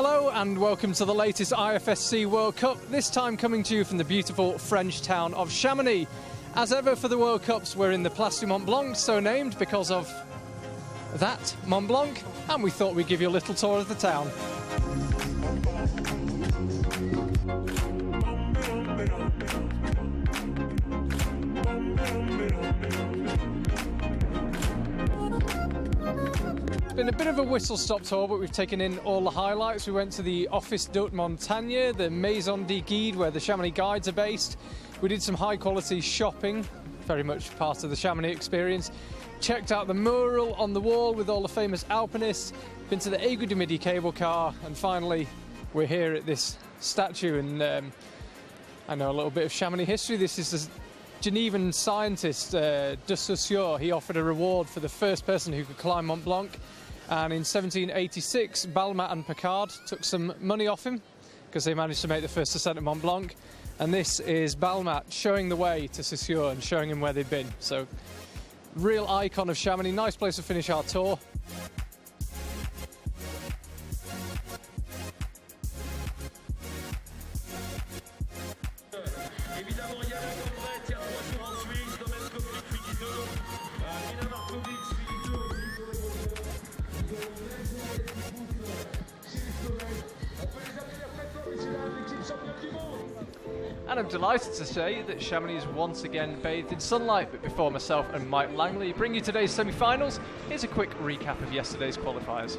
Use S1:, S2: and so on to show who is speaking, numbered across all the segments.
S1: Hello and welcome to the latest IFSC World Cup, this time coming to you from the beautiful French town of Chamonix. As ever for the World Cups, we're in the Place du Mont Blanc, so named because of that, Mont Blanc, and we thought we'd give you a little tour of the town. It's been a bit of a whistle-stop tour, but we've taken in all the highlights. We went to the Office d'Haute Montagne, the Maison des Guides, where the Chamonix guides are based. We did some high-quality shopping, very much part of the Chamonix experience. Checked out the mural on the wall with all the famous alpinists. Been to the Aiguille du Midi cable car, and finally we're here at this statue. And I know a little bit of Chamonix history. This is the Genevan scientist de Saussure. He offered a reward for the first person who could climb Mont Blanc. And in 1786, Balmat and Picard took some money off him because they managed to make the first ascent of Mont Blanc. And this is Balmat showing the way to Saussure and showing him where they've been. So, real icon of Chamonix. Nice place to finish our tour. And I'm delighted to say that Chamonix is once again bathed in sunlight, but before myself and Mike Langley bring you today's semi-finals, here's a quick recap of yesterday's qualifiers.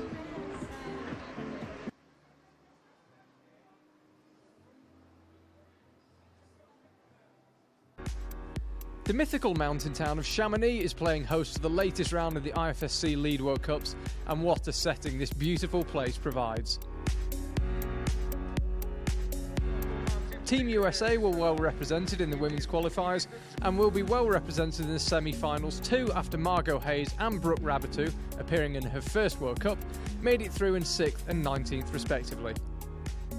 S1: The mythical mountain town of Chamonix is playing host to the latest round of the IFSC Lead World Cups, and what a setting this beautiful place provides. Team USA were well represented in the women's qualifiers and will be well represented in the semi-finals too, after Margo Hayes and Brooke Rabatou, appearing in her first World Cup, made it through in 6th and 19th respectively.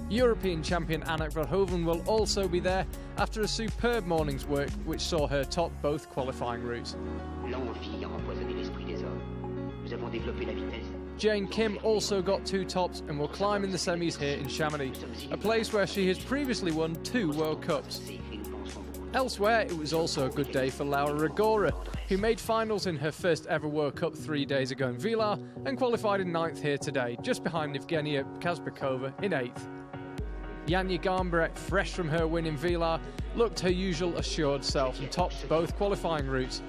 S1: European champion Anna Verhoeven will also be there after a superb morning's work which saw her top both qualifying routes. Jane Kim also got 2 tops and will climb in the semis here in Chamonix, a place where she has previously won 2 World Cups. Elsewhere, it was also a good day for Laura Rigora, who made finals in her first ever World Cup 3 days ago in Villars and qualified in 9th here today, just behind Evgenia Kazbekova in 8th. Yann Garnbret, fresh from her win in Villars, looked her usual assured self and topped both qualifying routes.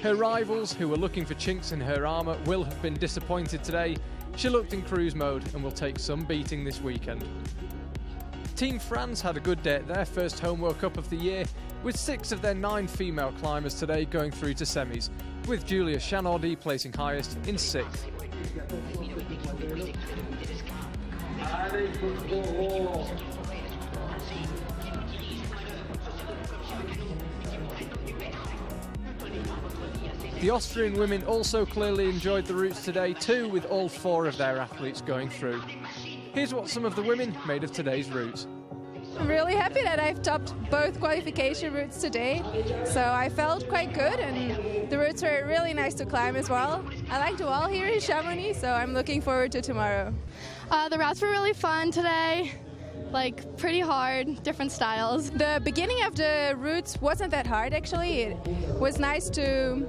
S1: Her rivals, who were looking for chinks in her armour, will have been disappointed today. She looked in cruise mode and will take some beating this weekend. Team France had a good day at their first home World Cup of the year, with 6 of their 9 female climbers today going through to semis, with Julia Chanaudy placing highest in 6th. The Austrian women also clearly enjoyed the routes today too, with all 4 of their athletes going through. Here's what some of the women made of today's routes.
S2: I'm really happy that I've topped both qualification routes today, so I felt quite good and the routes were really nice to climb as well. I like the wall here in Chamonix, so I'm looking forward to tomorrow.
S3: The routes were really fun today. Like pretty hard, different styles.
S2: The beginning of the routes wasn't that hard actually. It was nice to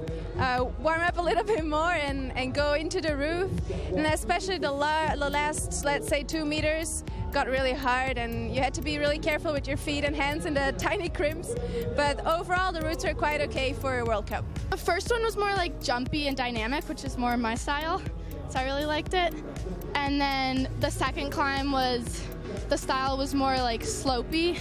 S2: warm up a little bit more and go into the roof. And especially the last, let's say 2 meters got really hard and you had to be really careful with your feet and hands in the tiny crimps. But overall the routes were quite okay for a World Cup.
S3: The first one was more like jumpy and dynamic, which is more my style. So I really liked it. And then the second climb the style was more like slopey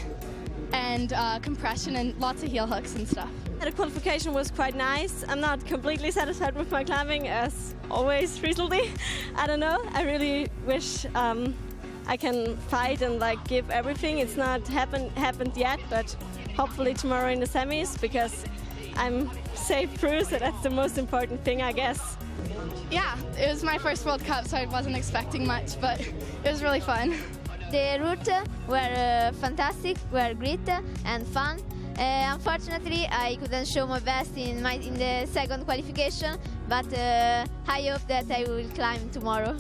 S3: and compression and lots of heel hooks and stuff.
S4: The qualification was quite nice. I'm not completely satisfied with my climbing as always recently. I don't know. I really wish I can fight and like give everything. It's not happened yet, but hopefully tomorrow in the semis because I'm safe through, so that's the most important thing, I guess.
S3: Yeah, it was my first World Cup, so I wasn't expecting much, but it was really fun.
S5: The routes were fantastic, were great and fun. Unfortunately, I couldn't show my best in the second qualification, but I hope that I will climb tomorrow.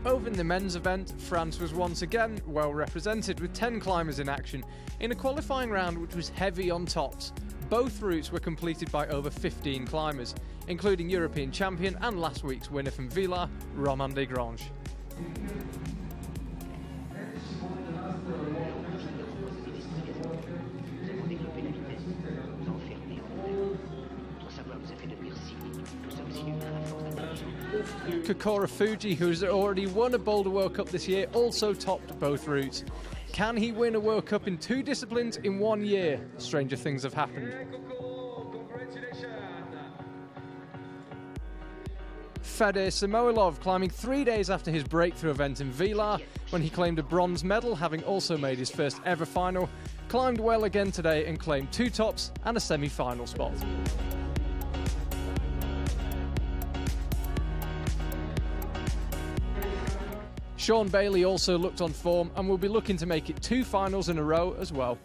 S1: Over in the men's event, France was once again well represented with 10 climbers in action in a qualifying round which was heavy on tops. Both routes were completed by over 15 climbers, including European champion and last week's winner from Villars, Romain Desgranges. Kokora Fuji, who has already won a Boulder World Cup this year, also topped both routes. Can he win a World Cup in 2 disciplines in 1 year? Stranger things have happened. Fede Samoilov, climbing 3 days after his breakthrough event in Villars, when he claimed a bronze medal, having also made his first ever final, climbed well again today and claimed 2 tops and a semi-final spot. Sean Bailey also looked on form and will be looking to make it 2 finals in a row as well.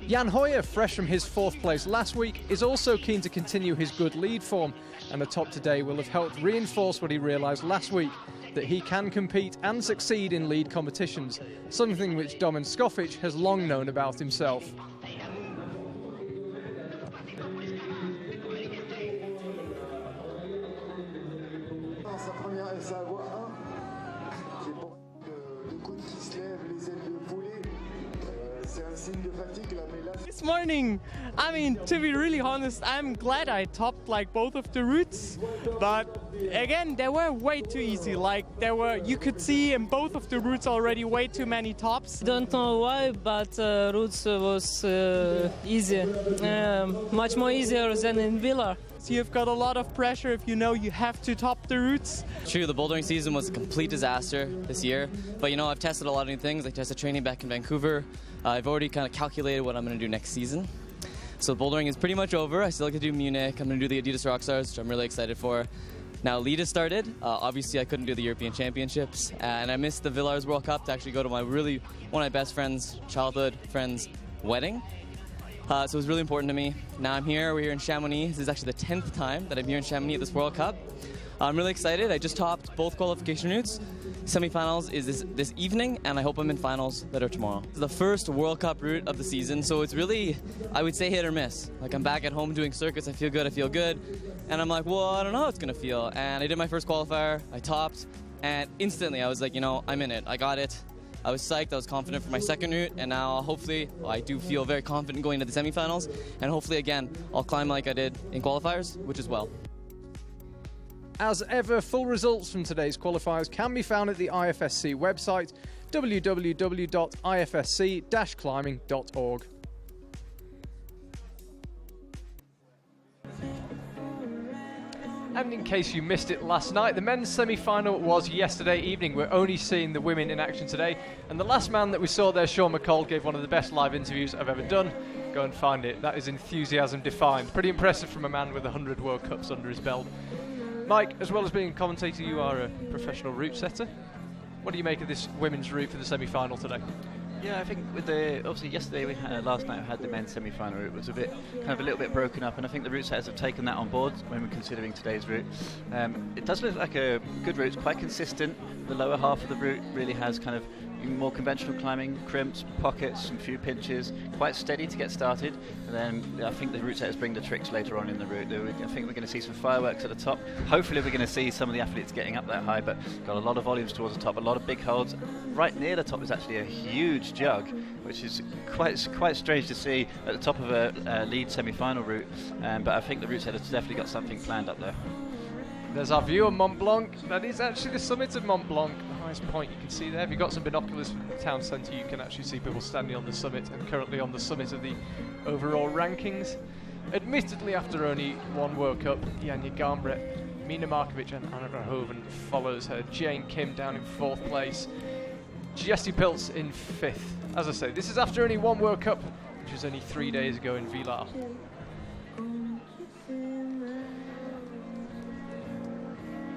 S1: Yann, fresh from his 4th place last week, is also keen to continue his good lead form, and the top today will have helped reinforce what he realised last week, that he can compete and succeed in lead competitions, something which Domen Skofic has long known about himself.
S6: This morning, I mean, to be really honest, I'm glad I topped like both of the routes, but again, they were way too easy. Like you could see in both of the routes already way too many tops.
S7: Don't know why, but routes was easy, much more easier than in Villars.
S6: So you've got a lot of pressure if you know you have to top the routes.
S8: True, the bouldering season was a complete disaster this year, but you know, I've tested a lot of new things. I tested training back in Vancouver. I've already kind of calculated what I'm going to do next season. So bouldering is pretty much over. I still like to do Munich. I'm going to do the Adidas Rockstars, which I'm really excited for. Now lead has started. Obviously I couldn't do the European Championships, and I missed the Villars World Cup to actually go to one of my best friends, childhood friends' wedding. So it was really important to me. Now I'm here, we're here in Chamonix. This is actually the 10th time that I'm here in Chamonix at this World Cup. I'm really excited. I just topped both qualification routes. Semi-finals is this evening, and I hope I'm in finals that are tomorrow. It's the first World Cup route of the season, so it's really, I would say, hit or miss. Like, I'm back at home doing circuits, I feel good, and I'm like, well, I don't know how it's gonna feel. And I did my first qualifier, I topped, and instantly I was like, you know, I'm in it, I got it. I was psyched, I was confident for my second route, and now hopefully I do feel very confident going to the semi-finals, and hopefully again, I'll climb like I did in qualifiers, which is well.
S1: As ever, full results from today's qualifiers can be found at the IFSC website, www.ifsc-climbing.org. And in case you missed it last night, the men's semi-final was yesterday evening. We're only seeing the women in action today. And the last man that we saw there, Sean McCall, gave one of the best live interviews I've ever done. Go and find it. That is enthusiasm defined. Pretty impressive from a man with 100 World Cups under his belt. Mike, as well as being a commentator, you are a professional route setter. What do you make of this women's route for the semi-final today?
S9: Yeah, I think with obviously yesterday last night we had the men's semi-final. It was a little bit broken up, and I think the route setters have taken that on board when we're considering today's route. It does look like a good route. It's quite consistent. The lower half of the route really has kind of more conventional climbing, crimps, pockets, some few pinches, quite steady to get started. And then I think the route setters bring the tricks later on in the route. I think we're going to see some fireworks at the top. Hopefully we're going to see some of the athletes getting up that high, but got a lot of volumes towards the top, a lot of big holds. Right near the top is actually a huge jug, which is quite strange to see at the top of a lead semi-final route. But I think the route setters definitely got something planned up there.
S1: There's our view of Mont Blanc. That is actually the summit of Mont Blanc. The highest point you can see there. If you've got some binoculars from the town centre, you can actually see people standing on the summit, and currently on the summit of the overall rankings. Admittedly, after only one World Cup, Yann Garnbret, Mina Markovic and Anna Verhoeven follows her. Jane Kim down in 4th place. Jessie Pilz in 5th. As I say, this is after only one World Cup, which was only 3 days ago in Villars.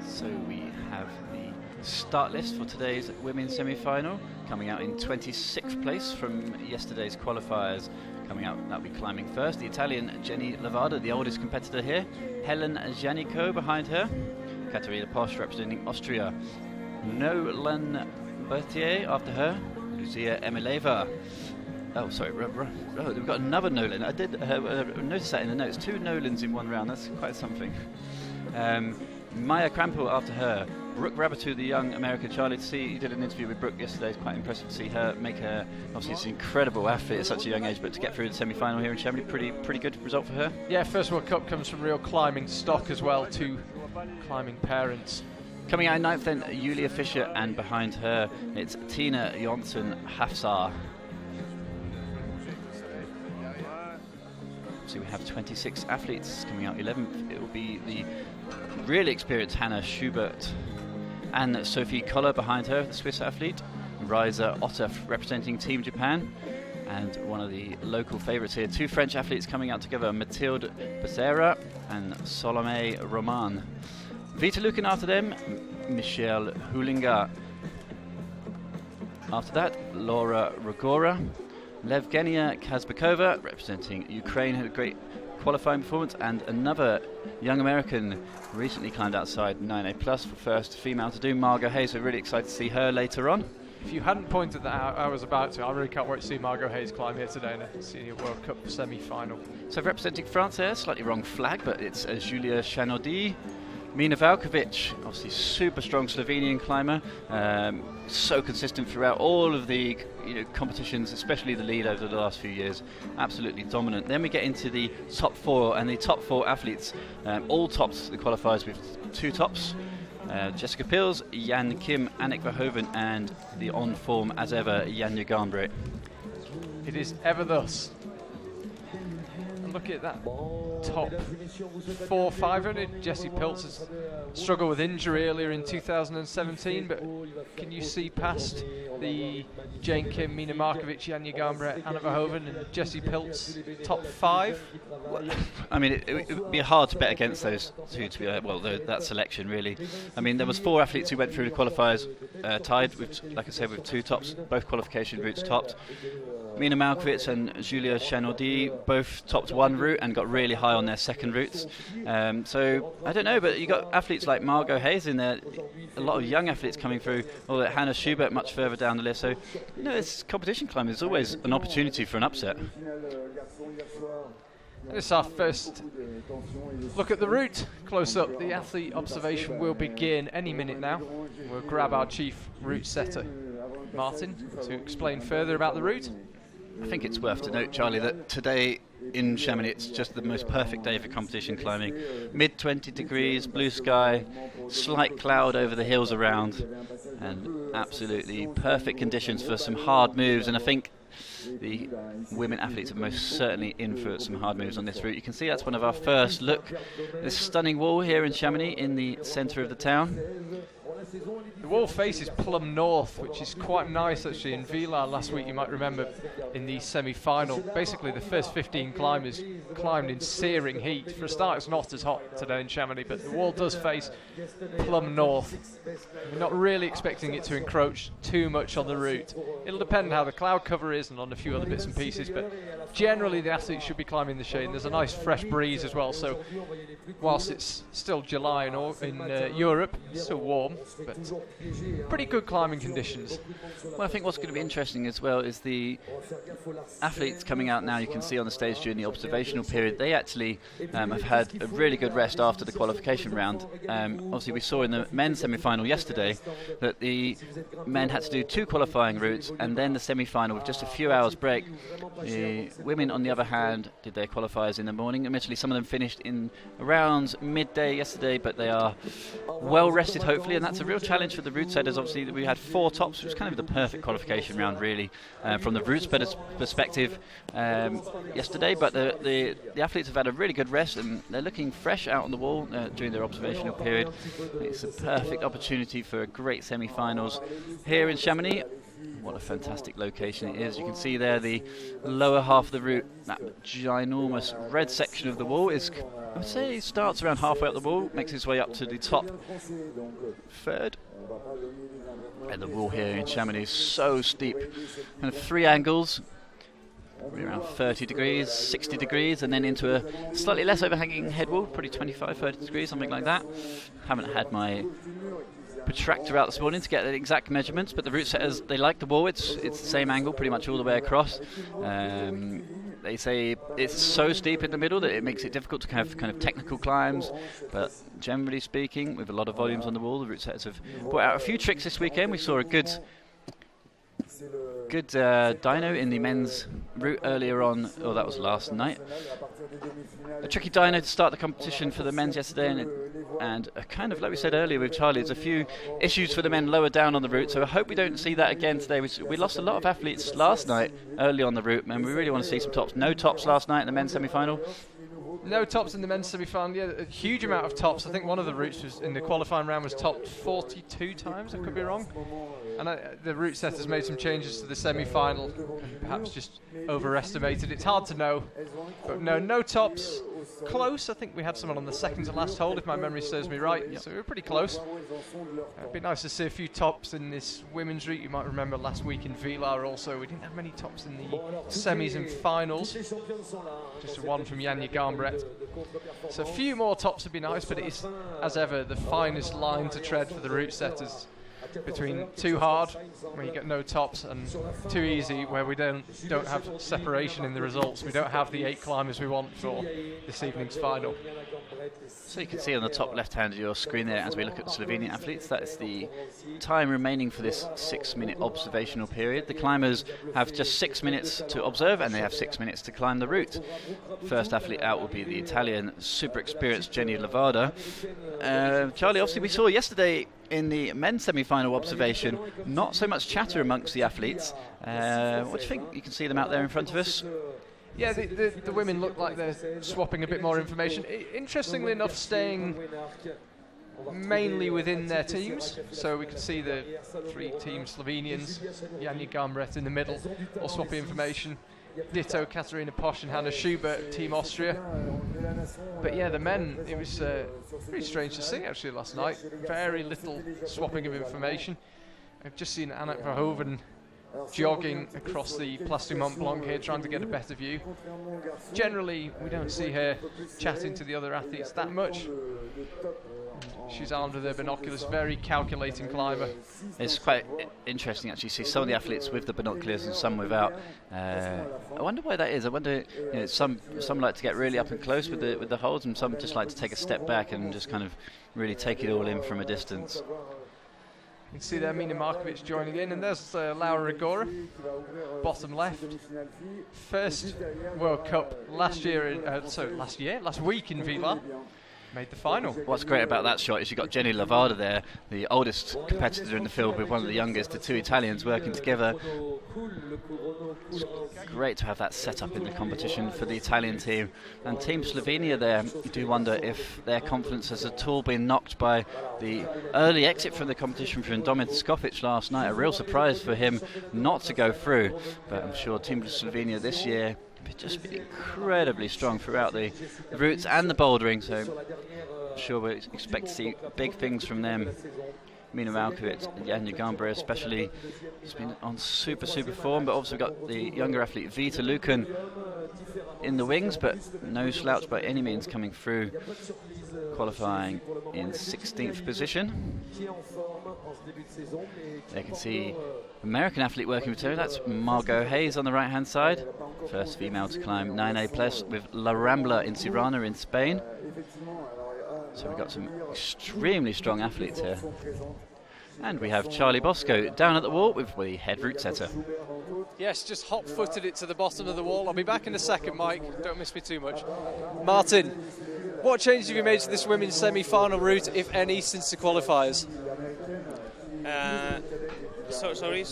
S9: So we have the start list for today's women's semi-final. Coming out in 26th place from yesterday's qualifiers. Coming out, that'll be climbing first, the Italian Jenny Levada, the oldest competitor here. Helen Janico behind her. Katerina Posch representing Austria. Nolan Berthier after her. Lucia Emileva. Oh, sorry, we've got another Nolan. I did notice that in the notes. 2 Nolans in one round, that's quite something. Maya Krampel after her. Brooke Rabatou, the young American Charlie. To see, you did an interview with Brooke yesterday. It's quite impressive to see her make her. Obviously, it's an incredible athlete at such a young age, but to get through the semi-final here in Chamonix, pretty good result for her.
S1: Yeah, first World Cup comes from real climbing stock as well. 2 climbing parents.
S9: Coming out in 9th then, Julia Fischer, and behind her it's Tina Jonsson Hafsar. So we have 26 athletes. Coming out 11th, it will be the really experienced Hannah Schubert and Sophie Koller behind her, the Swiss athlete. Reisa Otter representing Team Japan, and one of the local favourites here, 2 French athletes coming out together, Mathilde Becerra and Salome Roman. Vita Lukin after them, Michelle Hulinga. After that, Laura Rogora. Levgenia Kazbekova, representing Ukraine, had a great qualifying performance, and another young American recently climbed outside 9A plus for first female to do, Margo Hayes. We're really excited to see her later on.
S1: If you hadn't pointed that out, I was about to. I really can't wait to see Margo Hayes climb here today in a Senior World Cup semi-final.
S9: So representing France there, slightly wrong flag, but it's Julia Chanaudy. Mina Valkovic, obviously super strong Slovenian climber, so consistent throughout all of the competitions, especially the lead over the last few years, absolutely dominant. Then we get into the top 4, and the top 4 athletes all topped the qualifiers with 2 tops. Jessica Pils, Yann Kim, Annick Verhoeven, and the on-form as ever, Janja Garnbret.
S1: It is ever thus. Look at that top 4 500. Jessie Pilz has struggled with injury earlier in 2017, but can you see past the Jane Kim, Mina Markovic, Janja Garnbret, Anna Verhoeven and Jessie Pilz top 5?
S9: I mean, it would be hard to bet against those 2 to be that selection really. I mean, there was 4 athletes who went through the qualifiers tied with, like I said, with 2 tops, both qualification routes topped. Mina Malkovich and Julia Chanaudy both topped 1 route and got really high on their second routes. So I don't know, but you got athletes like Margo Hayes in there, a lot of young athletes coming through, or Hannah Schubert much further down the list. So it's competition climbing. There's always an opportunity for an upset.
S1: And it's our first look at the route. Close up, the athlete observation will begin any minute now. We'll grab our chief route setter, Martin, to explain further about the route.
S9: I think it's worth to note, Charlie, that today in Chamonix it's just the most perfect day for competition climbing. Mid 20 degrees, blue sky, slight cloud over the hills around, and absolutely perfect conditions for some hard moves. And I think the women athletes are most certainly in for some hard moves on this route. You can see that's one of our first look. This stunning wall here in Chamonix in the centre of the town.
S1: The wall faces plumb north, which is quite nice actually. In Villars last week, you might remember, in the semi-final, basically the first 15 climbers climbed in searing heat. For a start, it's not as hot today in Chamonix, but the wall does face plumb north. We're not really expecting it to encroach too much on the route. It'll depend how the cloud cover is and on a few other bits and pieces, but generally the athletes should be climbing the shade. And there's a nice fresh breeze as well, so whilst it's still July in Europe, it's still warm, but pretty good climbing conditions.
S9: Well, I think what's going to be interesting as well is the athletes coming out now. You can see on the stage during the observational period, they actually have had a really good rest after the qualification round. Obviously, we saw in the men's semi-final yesterday that the men had to do 2 qualifying routes and then the semi-final with just a few hours break. The women, on the other hand, did their qualifiers in the morning. Admittedly, some of them finished in around midday yesterday, but they are well rested, hopefully, and that's a real challenge for the route setters. Obviously, we had 4 tops, which was kind of the perfect qualification round, really, from the route setters' perspective yesterday. But the athletes have had a really good rest, and they're looking fresh out on the wall during their observational period. It's a perfect opportunity for great semi-finals here in Chamonix. What a fantastic location it is. You can see there the lower half of the route, that ginormous red section of the wall is I would say he starts around halfway up the wall, makes his way up to the top third. And the wall here in Chamonix is so steep. Kind of 3 angles, around 30 degrees, 60 degrees, and then into a slightly less overhanging head wall, probably 25, 30 degrees, something like that. Haven't had my protractor out this morning to get the exact measurements, but the route setters, they like the wall. It's the same angle pretty much all the way across. They say it's so steep in the middle that it makes it difficult to have kind of technical climbs, but generally speaking, with a lot of volumes on the wall, the route setters have brought out a few tricks this weekend. We saw a good dyno in the men's route earlier on, that was last night. A tricky dyno to start the competition for the men's yesterday, and kind of like we said earlier with Charlie, there's a few issues for the men lower down on the route, so I hope we don't see that again today. We lost a lot of athletes last night early on the route, and we really want to see some tops. No tops last night in the men's semi-final.
S1: No tops in the men's semi-final. Yeah, a huge amount of tops. I think one of the routes was in the qualifying round was topped 42 times. I could be wrong. And the route setters made some changes to the semi-final, and perhaps just overestimated. It's hard to know, but no tops. Close. I think we had someone on the second to last hole, if my memory serves me right. Yep. So we were pretty close. It'd be nice to see a few tops in this women's route. You might remember last week in Villars also, we didn't have many tops in the semis and finals. Just one from Yann. So a few more tops would be nice, but it is, as ever, the finest line to tread for the route setters, between too hard, where you get no tops, and too easy, where we don't have separation in the results. We don't have the 8 climbers we want for this evening's final.
S9: So you can see on the top left hand of your screen there, as we look at the Slovenian athletes, that is the time remaining for this 6-minute observational period. The climbers have just 6 minutes to observe, and they have 6 minutes to climb the route. First athlete out will be the Italian super experienced Jenny Levada. Charlie, obviously we saw yesterday in the men's semi-final observation, not so much chatter amongst the athletes. What do you think? You can see them out there in front of us.
S1: Yeah, the women look like they're swapping a bit more information. Interestingly enough, staying mainly within their teams. So we can see the 3 team Slovenians, Janja Gambret in the middle, all swapping information. Ditto Katarina Posch and Hannah Schubert, Team Austria. But yeah, the men, it was pretty strange to see actually last night. Very little swapping of information. I've just seen Annette Verhoeven jogging across the Place du Mont Blanc here, trying to get a better view. Generally, we don't see her chatting to the other athletes that much. She's armed with her binoculars, very calculating climber.
S9: It's quite interesting actually. See some of the athletes with the binoculars and some without. I wonder why that is. I wonder, some like to get really up and close with the holds, and some just like to take a step back and just kind of really take it all in from a distance.
S1: You can see there Mina Markovic joining in, and there's Laura Rigora, bottom left. First World Cup last week in Villars. Made the final.
S9: What's great about that shot is you've got Jenny Levada there, the oldest competitor in the field, with one of the youngest, the 2 Italians working together. It's great to have that set up in the competition for the Italian team. And Team Slovenia there, you do wonder if their confidence has at all been knocked by the early exit from the competition from Domit Skofic last night. A real surprise for him not to go through, but I'm sure Team Slovenia this year just been incredibly strong throughout the routes and the bouldering, so I'm sure we expect to see big things from them. Mina Malkovic and Janja Gambret especially has been on super form, but also we've got the younger athlete Vita Lucan in the wings, but no slouch by any means, coming through, qualifying in 16th position. They can see American athlete working with her, that's Margo Hayes on the right hand side, first female to climb 9A plus with La Rambla in Sirana in Spain. So we've got some extremely strong athletes here. And we have Charlie Bosco down at the wall with the head route setter.
S1: Yes, just hot-footed it to the bottom of the wall. I'll be back in a second, Mike. Don't miss me too much. Martin, what changes have you made to this women's semi-final route, if any, since the qualifiers?
S10: Sorry.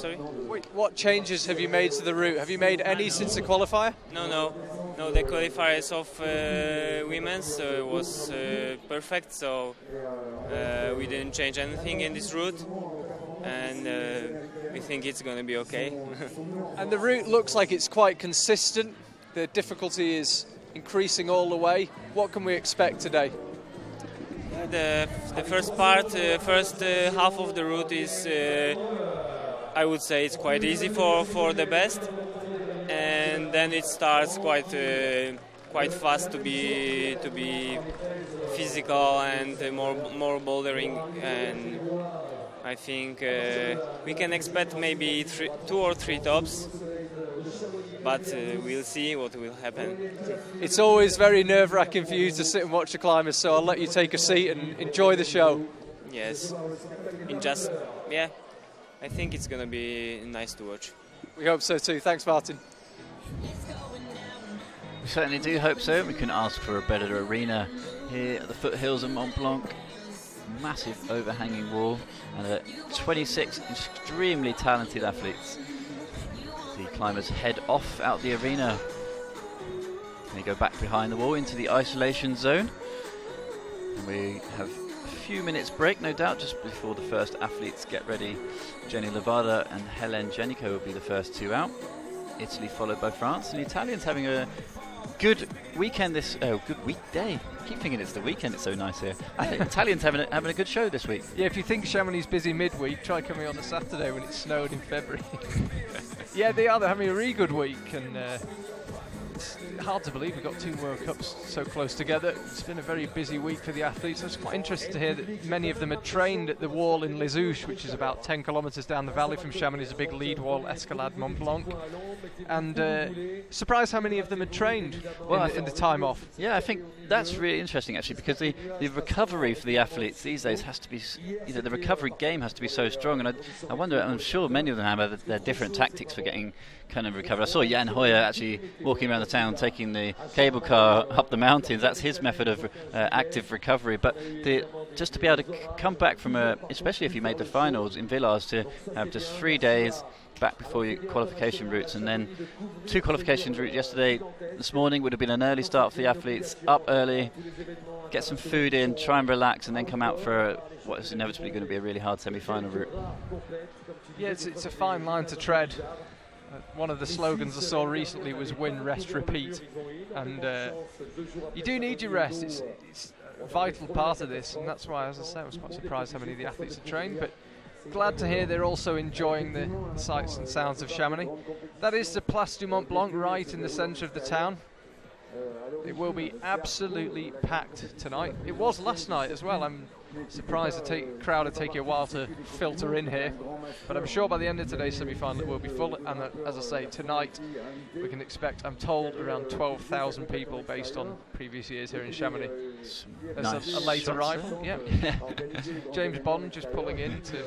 S1: Wait, what changes have you made to the route? Have you made any since the qualifier?
S10: No. The qualifiers of women's was perfect, so we didn't change anything in this route, and we think it's going to be okay.
S1: And the route looks like it's quite consistent. The difficulty is increasing all the way. What can we expect today?
S10: The first part, first half of the route is, I would say, it's quite easy for the best, and then it starts quite fast to be physical and more bouldering, and I think we can expect maybe 2 or 3 tops. But we'll see what will happen.
S1: It's always very nerve-wracking for you to sit and watch the climbers, so I'll let you take a seat and enjoy the show.
S10: Yes, I think it's going to be nice to watch.
S1: We hope so too. Thanks, Martin.
S9: We certainly do hope so. We couldn't ask for a better arena here at the foothills of Mont Blanc. Massive overhanging wall and 26 extremely talented athletes. The climbers head off out the arena. They go back behind the wall into the isolation zone. And we have a few minutes break, no doubt, just before the first athletes get ready. Jenny Levada and Hélène Génico will be the first 2 out. Italy followed by France, and the Italians having a good weekend good weekday. I keep thinking it's the weekend, it's so nice here. I think Italians having a good show this week.
S1: Yeah, if you think Chamonix is busy midweek, try coming on a Saturday when it snowed in February. Yeah, they are. They're having a really good week, and it's hard to believe we've got 2 World Cups so close together. It's been a very busy week for the athletes. I was quite interested to hear that many of them had trained at the wall in Les Houches, which is about 10 kilometres down the valley from Chamonix, a big lead wall, Escalade Mont Blanc. And surprised how many of them had trained in the time off.
S9: Yeah, I think that's really interesting actually, because the recovery for the athletes these days has to be, the recovery game has to be so strong, and I wonder, I'm sure many of them have their different tactics for getting kind of recovered. I saw Yann actually walking around the town taking the cable car up the mountains. That's his method of active recovery, but just to be able to come back from especially if you made the finals in Villars, to have just 3 days back before your qualification routes, and then 2 qualification routes yesterday. This morning would have been an early start for the athletes, up early, get some food in, try and relax, and then come out for what is inevitably going to be a really hard semi-final route.
S1: Yeah, it's a fine line to tread. One of the slogans I saw recently was win, rest, repeat, and you do need your rest. It's a vital part of this, and that's why, as I say, I was quite surprised how many of the athletes are trained, but glad to hear they're also enjoying the sights and sounds of Chamonix. That is the Place du Mont Blanc, right in the centre of the town. It will be absolutely packed tonight. It was last night as well. I'm surprised the crowd would take you a while to filter in here, but I'm sure by the end of today's semi-final it will be full, and as I say, tonight we can expect, I'm told, around 12,000 people based on previous years here in Chamonix. There's a late arrival. Yeah. James Bond just pulling in to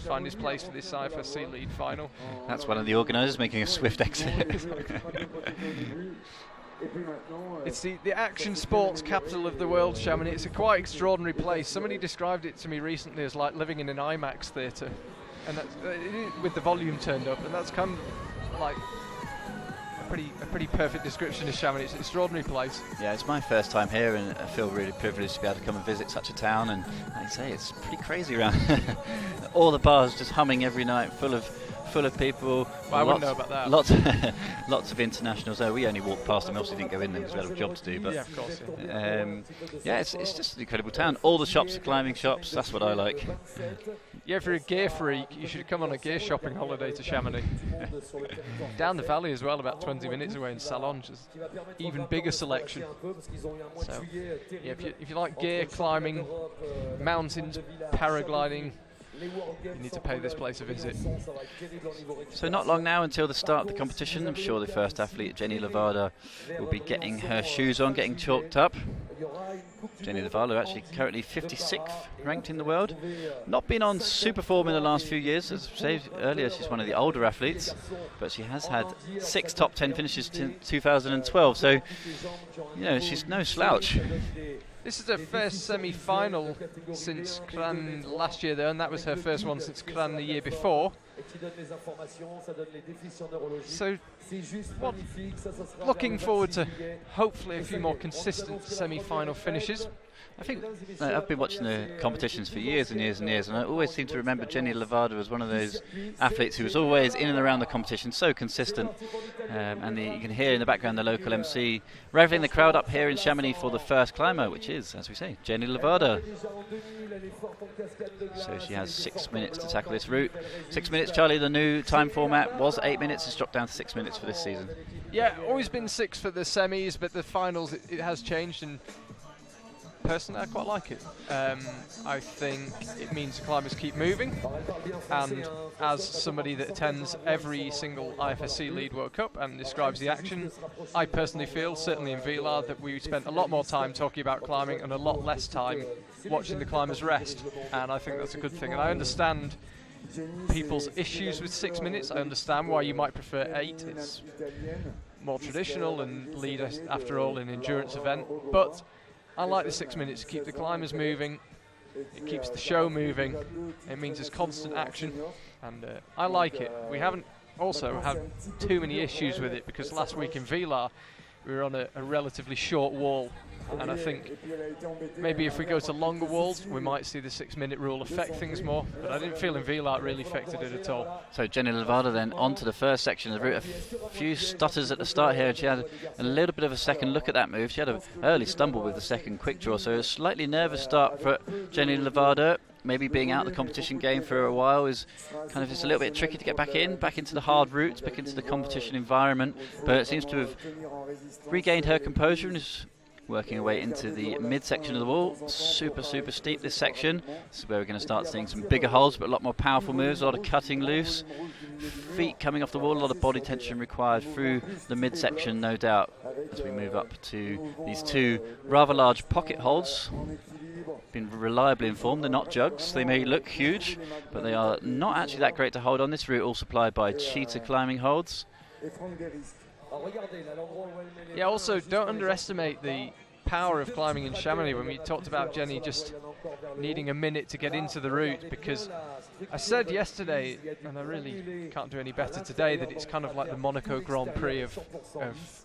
S1: find his place for this IFSC lead final.
S9: That's one of the organisers making a swift exit.
S1: It's the action sports capital of the world, Chamonix. It's a quite extraordinary place. Somebody described it to me recently as like living in an IMAX theatre, and that's, with the volume turned up, and that's kind of like a pretty perfect description of Chamonix. It's an extraordinary place.
S9: Yeah, it's my first time here, and I feel really privileged to be able to come and visit such a town, and like I say, it's pretty crazy around. All the bars just humming every night, full of people.
S1: Well, I wouldn't know about that.
S9: Lots of internationals there. We only walked past them, obviously didn't go in there because we had a job to do. But
S1: yeah, of course.
S9: Yeah, it's just an incredible town. All the shops are climbing shops. That's what I like.
S1: Yeah, if you're a gear freak, you should come on a gear shopping holiday to Chamonix. Down the valley as well, about 20 minutes away in Salon, just even bigger selection. So, yeah, if you like gear, climbing, mountains, paragliding, you need to pay this place a visit.
S9: So not long now until the start of the competition. I'm sure the first athlete, Jenny Levada, will be getting her shoes on, getting chalked up. Jenny Levada actually currently 56th ranked in the world. Not been on super form in the last few years. As I said earlier, she's one of the older athletes, but she has had 6 top 10 finishes in 2012. So, you know, she's no slouch.
S1: This is her first semi-final since Cran last year, though, and that was her first one since Cran the year before. So, looking forward to hopefully a few more consistent semi-final finishes.
S9: I think I've been watching the competitions for years and years and years, and I always seem to remember Jenny Levada as one of those athletes who was always in and around the competition, so consistent. And you can hear in the background the local MC reveling the crowd up here in Chamonix for the first climber, which is, as we say, Jenny Levada. So she has 6 minutes to tackle this route. 6 minutes, Charlie. The new time format was 8 minutes. It's dropped down to 6 minutes for this season.
S1: Yeah, always been 6 for the semis, but the finals it has changed, and personally I quite like it. I think it means the climbers keep moving, and as somebody that attends every single IFSC Lead World Cup and describes the action, I personally feel, certainly in Villars, that we spent a lot more time talking about climbing and a lot less time watching the climbers rest, and I think that's a good thing. And I understand people's issues with 6 minutes. I understand why you might prefer 8. It's more traditional and lead, after all, an endurance event, but I like the 6 minutes to keep the climbers moving. It keeps the show moving. It means there's constant action, and I like it. We haven't also had too many issues with it, because last week in Villars we were on a relatively short wall, and I think maybe if we go to longer walls we might see the 6 minute rule affect things more, but I didn't feel in Villars it really affected it at all.
S9: So Jenny Levada then on to the first section of the route. A few stutters at the start here, and she had a little bit of a second look at that move. She had an early stumble with the second quick draw, so a slightly nervous start for Jenny Levada. Maybe being out of the competition game for a while is kind of just a little bit tricky to get back into the hard routes, back into the competition environment, but it seems to have regained her composure and is working her way into the midsection of the wall. Super steep, this section. This is where we're going to start seeing some bigger holds, but a lot more powerful moves, a lot of cutting loose. Feet coming off the wall, a lot of body tension required through the midsection, no doubt, as we move up to these 2 rather large pocket holds. Been reliably informed, they're not jugs. They may look huge, but they are not actually that great to hold on this route, all supplied by cheetah climbing holds.
S1: Yeah, also don't underestimate the power of climbing in Chamonix. When we talked about Jenny just needing a minute to get into the route, because I said yesterday, and I really can't do any better today, that it's kind of like the Monaco Grand Prix of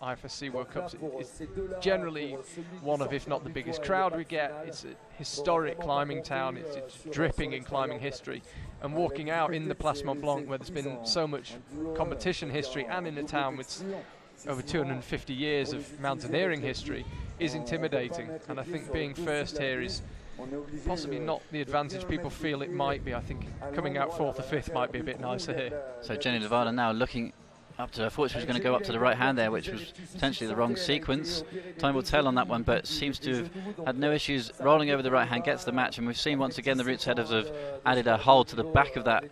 S1: IFSC World Cups. It's generally one of, if not the biggest crowd we get. It's a historic climbing town. It's dripping in climbing history. And walking out in the Place Mont Blanc, where there's been so much competition history, and in a town with over 250 years of mountaineering history, is intimidating. And I think being first here is possibly not the advantage people feel it might be. I think coming out 4th or 5th might be a bit nicer here.
S9: So Jenny Levada now looking up to her. I thought she was going to go up to the right hand there, which was potentially the wrong sequence. Time will tell on that one, but seems to have had no issues rolling over the right hand, gets the match, and we've seen once again the route setters have added a hold to the back of that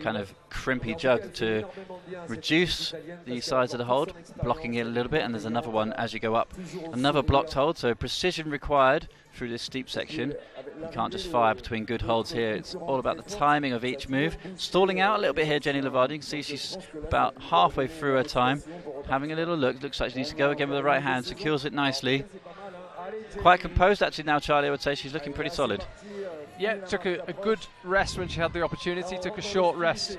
S9: kind of crimpy jug to reduce the size of the hold, blocking it a little bit, and there's another one as you go up. Another blocked hold, so precision required through this steep section. You can't just fire between good holds here. It's all about the timing of each move. Stalling out a little bit here, Jenny Levada. You can see she's about halfway through her time. Having a little look. Looks like she needs to go again with the right hand. Secures it nicely. Quite composed actually now, Charlie, I would say. She's looking pretty solid.
S1: Yeah, took a good rest when she had the opportunity. Took a short rest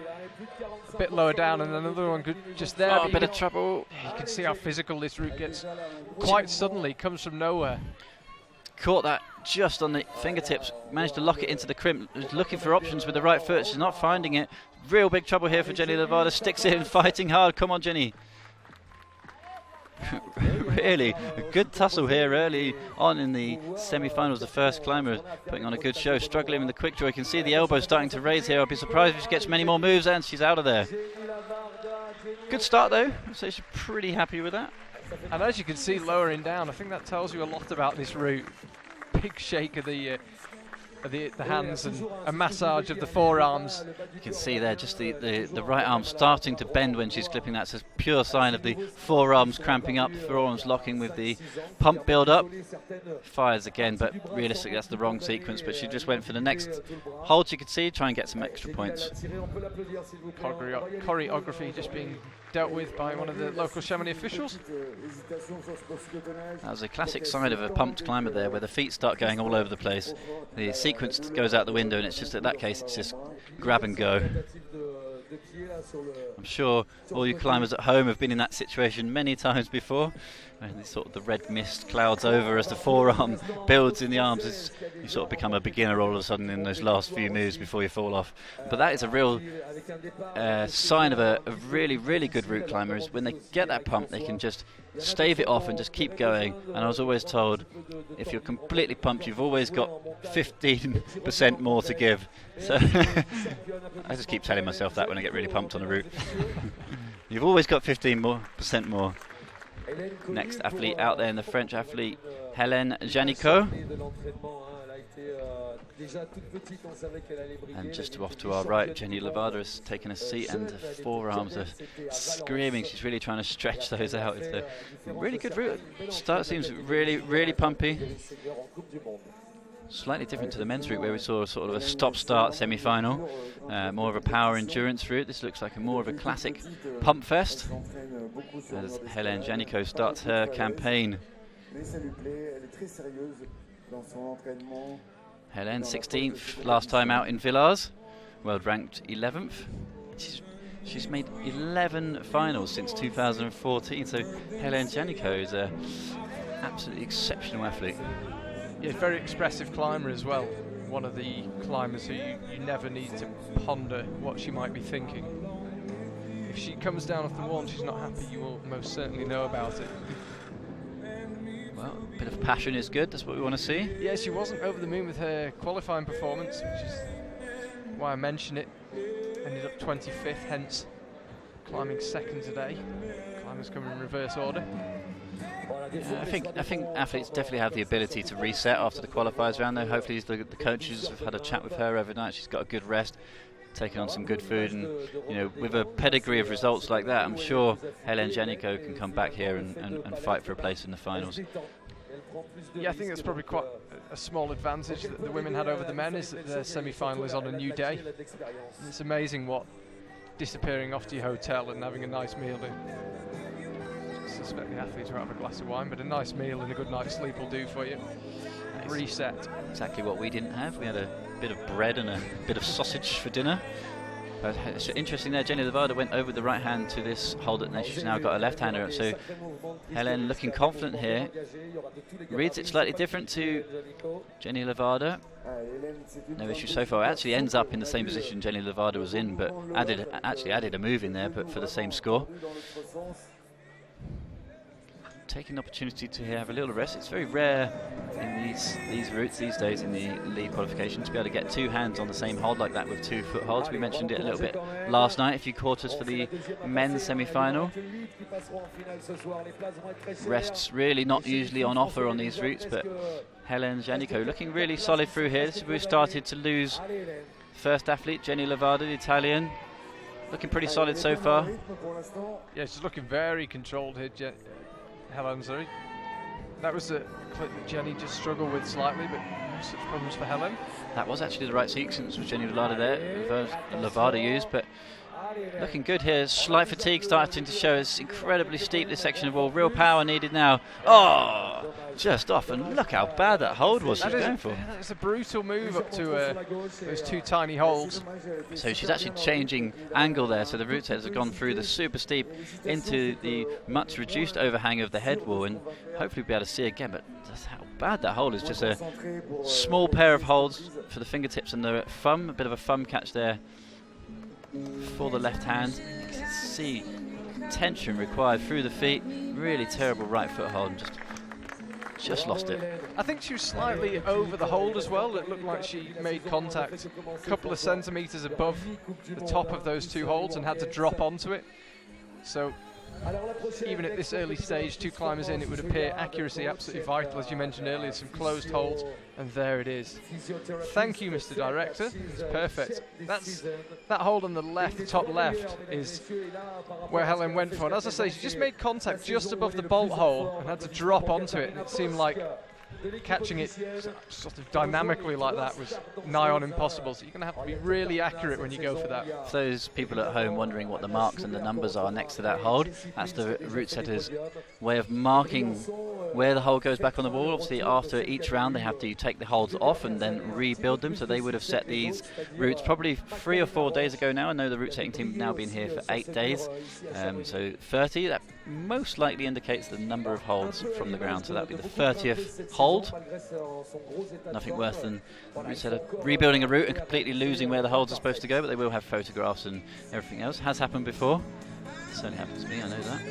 S1: a bit lower down, and another one good just there.
S9: Oh, a bit of trouble.
S1: You can see how physical this route gets quite suddenly. Comes from nowhere.
S9: Caught that just on the fingertips, managed to lock it into the crimp, looking for options with the right foot. She's not finding it. Real big trouble here for Jenny Levada. Sticks it in, fighting hard. Come on, Jenny. Really a good tussle here early on in the semi-finals. The first climber putting on a good show, struggling with the quick draw. You can see the elbow starting to raise here. I'd be surprised if she gets many more moves, and she's out of there. Good start though, so she's pretty happy with that.
S1: And as you can see lowering down, I think that tells you a lot about this route. Big shake of the hands and a massage of the forearms.
S9: You can see there just the right arm starting to bend when she's clipping that. It's a pure sign of the forearms cramping up, forearms locking with the pump build up. Fires again, but realistically that's the wrong sequence, but she just went for the next hold you could see, try and get some extra points.
S1: Choreography just being dealt with by one of the local Chamonix officials.
S9: That was a classic side of a pumped climber there, where the feet start going all over the place. The sequence goes out the window, and it's just, at that case, it's just grab and go. I'm sure all you climbers at home have been in that situation many times before, when the red mist clouds over as the forearm builds in the arms. You sort of become a beginner all of a sudden in those last few moves before you fall off. But that is a real sign of a really, really good route climber, is when they get that pump, they can just stave it off and just keep going. And I was always told, if you're completely pumped, you've always got 15% more to give. So I just keep telling myself that when I get really pumped on a route. You've always got 15% more. Next athlete out there in the French athlete, Hélène Janicot. And just off to our right, Jenny Levada has taken a seat, and her forearms are screaming. She's really trying to stretch those out. It's a really good route. Start seems really, really pumpy. Slightly different to the men's route, where we saw sort of a stop-start semi-final. More of a power endurance route. This looks like more of a classic pump fest, as Hélène Janicot starts her campaign. Hélène 16th last time out in Villars, world ranked 11th. She's made 11 finals since 2014, so Hélène Janicot is an absolutely exceptional athlete.
S1: Yeah, very expressive climber as well. One of the climbers who you never need to ponder what she might be thinking. If she comes down off the wall and she's not happy, you will most certainly know about it.
S9: Well, a bit of passion is good, that's what we want to see.
S1: Yeah, she wasn't over the moon with her qualifying performance, which is why I mention it. Ended up 25th, hence climbing second today. Climbers coming in reverse order.
S9: I think athletes definitely have the ability to reset after the qualifiers round, though. Hopefully the coaches have had a chat with her overnight. She's got a good rest, taken on some good food, and with a pedigree of results like that, I'm sure Hélène Janicot can come back here and fight for a place in the finals.
S1: Yeah, I think that's probably quite a small advantage that the women had over the men, is that their semi-final is on a new day. And it's amazing what disappearing off to your hotel and having a nice meal I suspect the athletes will have a glass of wine, but a nice meal and a good night's sleep will do for you. Nice. Reset. Exactly
S9: what we didn't have. We had a bit of bread and a bit of sausage for dinner. But it's interesting there, Jenny Levada went over the right hand to this hold it, and she's now got a left hander up. So Hélène looking confident here. Reads it slightly different to Jenny Levada. No issue so far. Actually ends up in the same position Jenny Levada was in, but added a move in there, but for the same score. Taking the opportunity to have a little rest. It's very rare in these routes these days in the lead qualification to be able to get two hands on the same hold like that with 2 footholds. We mentioned it a little bit last night, a few quarters for the men's semi-final. Rests really not usually on offer on these routes, but Hélène Janicot looking really solid through here. We've started to lose first athlete, Jenny Levada, the Italian. Looking pretty solid so far.
S1: Yeah, she's looking very controlled here, Hélène, sorry. That was a clip that Jenny just struggled with slightly, but no such problems for Hélène.
S9: That was actually the right sequence with Jenny Levada there, Levada used, but looking good here. Slight fatigue starting to show. It's incredibly steep, this section of wall. Real power needed now. Oh, just off, and look how bad that hold was she's going for.
S1: It's a brutal move up to those 2 tiny holds.
S9: So she's actually changing angle there, so the route heads have gone through the super steep into the much reduced overhang of the head wall, and hopefully we'll be able to see again, but that's how bad that hold is. Just a small pair of holds for the fingertips and the thumb, a bit of a thumb catch there for the left hand. You can see tension required through the feet. Really terrible right foot hold, and just lost it.
S1: I think she was slightly over the hold as well. It looked like she made contact a couple of centimetres above the top of those 2 holds and had to drop onto it. So even at this early stage, 2 climbers in, it would appear accuracy absolutely vital, as you mentioned earlier. Some closed holds, and there it is. Thank you, Mr. Director. It's perfect. That hold on the left, top left, is where Hélène went for. And as I say, she just made contact just above the bolt hole and had to drop onto it. And it seemed like catching it sort of dynamically like that was nigh on impossible. So you're going to have to be really accurate when you go for that.
S9: For those people at home wondering what the marks and the numbers are next to that hold, that's the route setter's way of marking where the hold goes back on the wall. Obviously, after each round, they have to take the holds off and then rebuild them. So they would have set these routes probably 3 or 4 days ago now. I know the route setting team have now been here for 8 days. So 30, that most likely indicates the number of holds from the ground. So that would be the 30th hold. Nothing worse than rebuilding a route and completely losing where the holds are supposed to go, but they will have photographs and everything else. Has happened before. Certainly happens to me, I know that.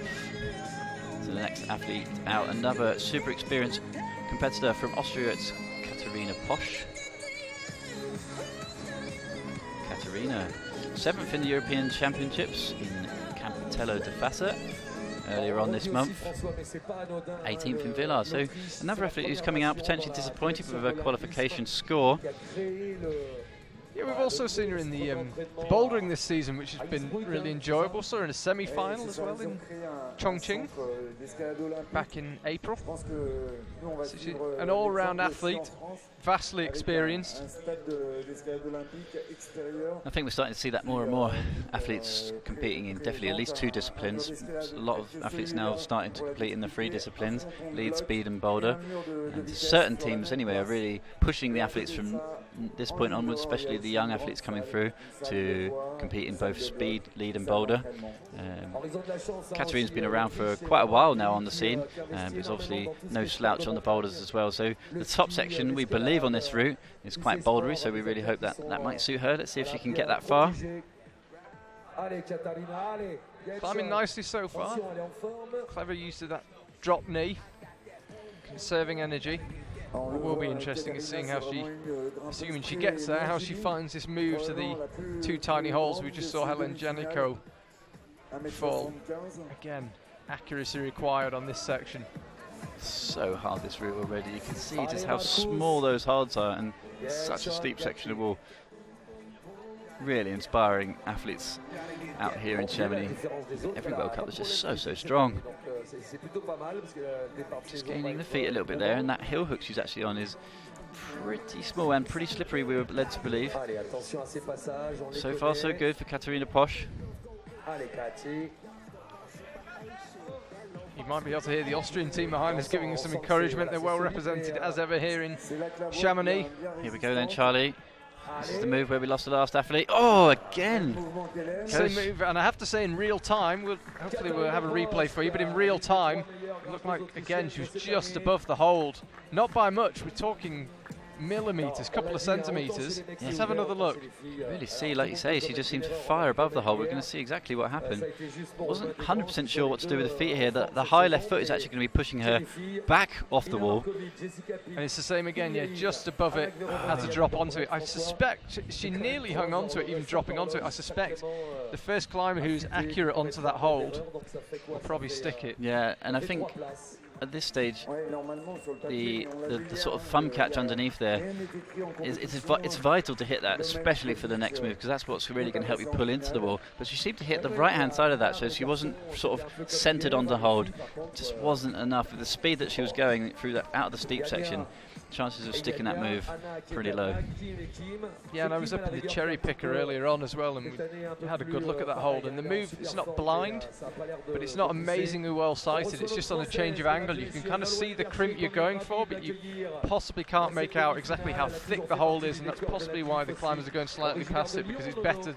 S9: So the next athlete out, another super experienced competitor from Austria, it's Katharina Posch. Katharina, 7th in the European Championships in Campitello de Fassa earlier on this month, 18th in Villars. So another athlete who's coming out potentially disappointed with her qualification score.
S1: Yeah, we've also seen her in the bouldering this season, which has been really enjoyable. Saw her in a semi-final as well in Chongqing back in April. So she's an all-round athlete, vastly experienced.
S9: I think we're starting to see that more and more, athletes competing in definitely at least 2 disciplines. A lot of athletes now starting to compete in the 3 disciplines, lead, speed and boulder. And certain teams anyway are really pushing the athletes from this point onwards, especially the young athletes coming through, to compete in both speed, lead and boulder. Katharina's been around for quite a while now on the scene. There's obviously no slouch on the boulders as well. So the top section, we believe on this route, is quite bouldery, so we really hope that that might suit her. Let's see if she can get that far.
S1: Climbing nicely so far. Clever use of that drop knee, conserving energy. It will be interesting in seeing how she, assuming she gets there, how she finds this move to the 2 tiny holes. We just saw Helen Janico fall. Again, accuracy required on this section.
S9: So hard this route already. You can see just how small those holds are, and such a steep section of wall. Really inspiring athletes out here in Chamonix. Every World Cup is just so strong. Just gaining the feet a little bit there, and that hill hook she's actually on is pretty small and pretty slippery, we were led to believe. So far so good for Katharina Posch.
S1: You might be able to hear the Austrian team behind us giving us some encouragement. They're well represented as ever here in Chamonix.
S9: Here we go then, Charlie. This is the move where we lost the last athlete. Oh, again!
S1: Same move, and I have to say in real time, hopefully we'll have a replay for you, but in real time, it looked like, again, she was just above the hold. Not by much, we're talking millimetres, couple of centimetres. Let's have another look.
S9: You really see, like you say, she just seems to fire above the hole. We're going to see exactly what happened. Wasn't 100% sure what to do with the feet here. The high left foot is actually going to be pushing her back off the wall.
S1: And it's the same again, yeah, just above it, had to drop onto it. I suspect she nearly hung onto it, even dropping onto it. I suspect the first climber who's accurate onto that hold will probably stick it.
S9: Yeah, and I think at this stage, the sort of thumb catch underneath there, it's vital to hit that, especially for the next move, because that's what's really going to help you pull into the wall. But she seemed to hit the right-hand side of that, so she wasn't sort of centred on the hold. Just wasn't enough. With the speed that she was going through that out of the steep section, chances of sticking that move pretty low.
S1: Yeah, and I was up in the cherry picker earlier on as well, and we had a good look at that hold. And the move, it's not blind, but it's not amazingly well sighted. It's just on a change of angle. You can kind of see the crimp you're going for, but you possibly can't make out exactly how thick the hold is, and that's possibly why the climbers are going slightly past it, because it's better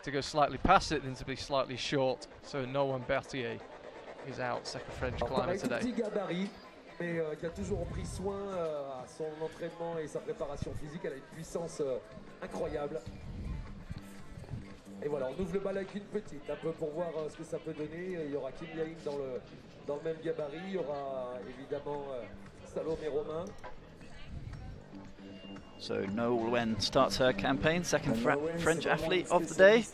S1: to go slightly past it than to be slightly short. So Noam Berthier is out, second French climber today.
S11: Mais qui a toujours pris soin à son entraînement et sa préparation physique. Elle a une puissance incroyable. Et voilà, on ouvre le bal avec une petite, un peu pour voir ce que ça peut donner. Il y aura Kim Yann dans le même gabarit. Il y aura évidemment Salomé Romain.
S9: So Noel Wen starts her campaign, second French athlete of the day.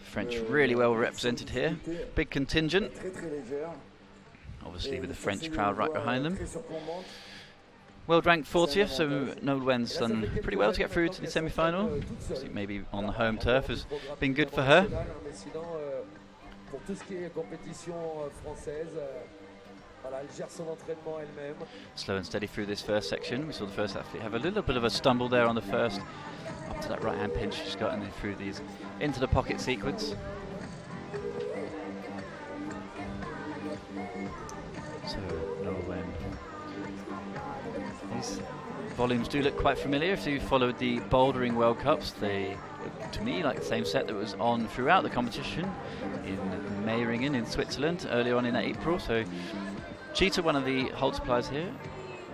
S9: French really well represented here. Big contingent. Obviously with the French crowd right behind them. World ranked 40th, so Noel Wen's done pretty well to get through to the semi-final. Maybe on the home turf has been good for her. Slow and steady through this first section. We saw the first athlete have a little bit of a stumble there on the first, up to that right hand pinch she's got, and then through these into the pocket sequence. So Norway. These volumes do look quite familiar. If you followed the Bouldering World Cups, they look to me like the same set that was on throughout the competition in Meiringen in Switzerland earlier on in April. So Cheetah, one of the hold suppliers here, and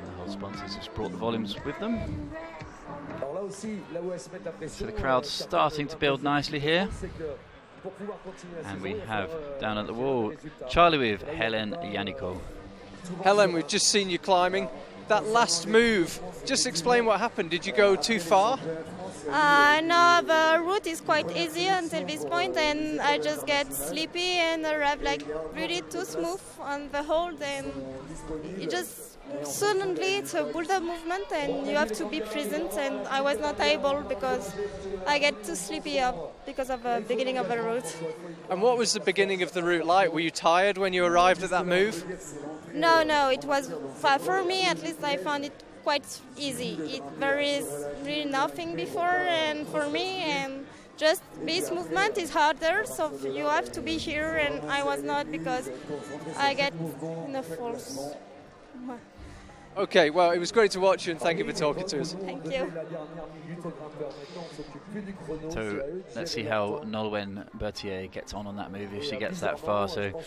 S9: the hold sponsors just brought the volumes with them. So the crowd's starting to build nicely here. And we have down at the wall Charlie with Helen Yannico.
S1: Helen, we've just seen you climbing. That last move, just explain what happened. Did you go too far?
S4: No, the route is quite easy until this point, and I just get sleepy and arrive like really too smooth on the hold, and it just suddenly it's a boulder movement and you have to be present, and I was not able because I get too sleepy because of the beginning of the route.
S1: And what was the beginning of the route like? Were you tired when you arrived at that move?
S4: No, it was, for me at least, I found it quite easy. There is really nothing before and for me, and just this movement is harder, so you have to be here, and I was not because I get enough force.
S1: Okay, well, it was great to watch you, and thank you for talking to us.
S4: Thank you.
S9: So let's see how Nolwenn Berthier gets on that move if she gets that far. So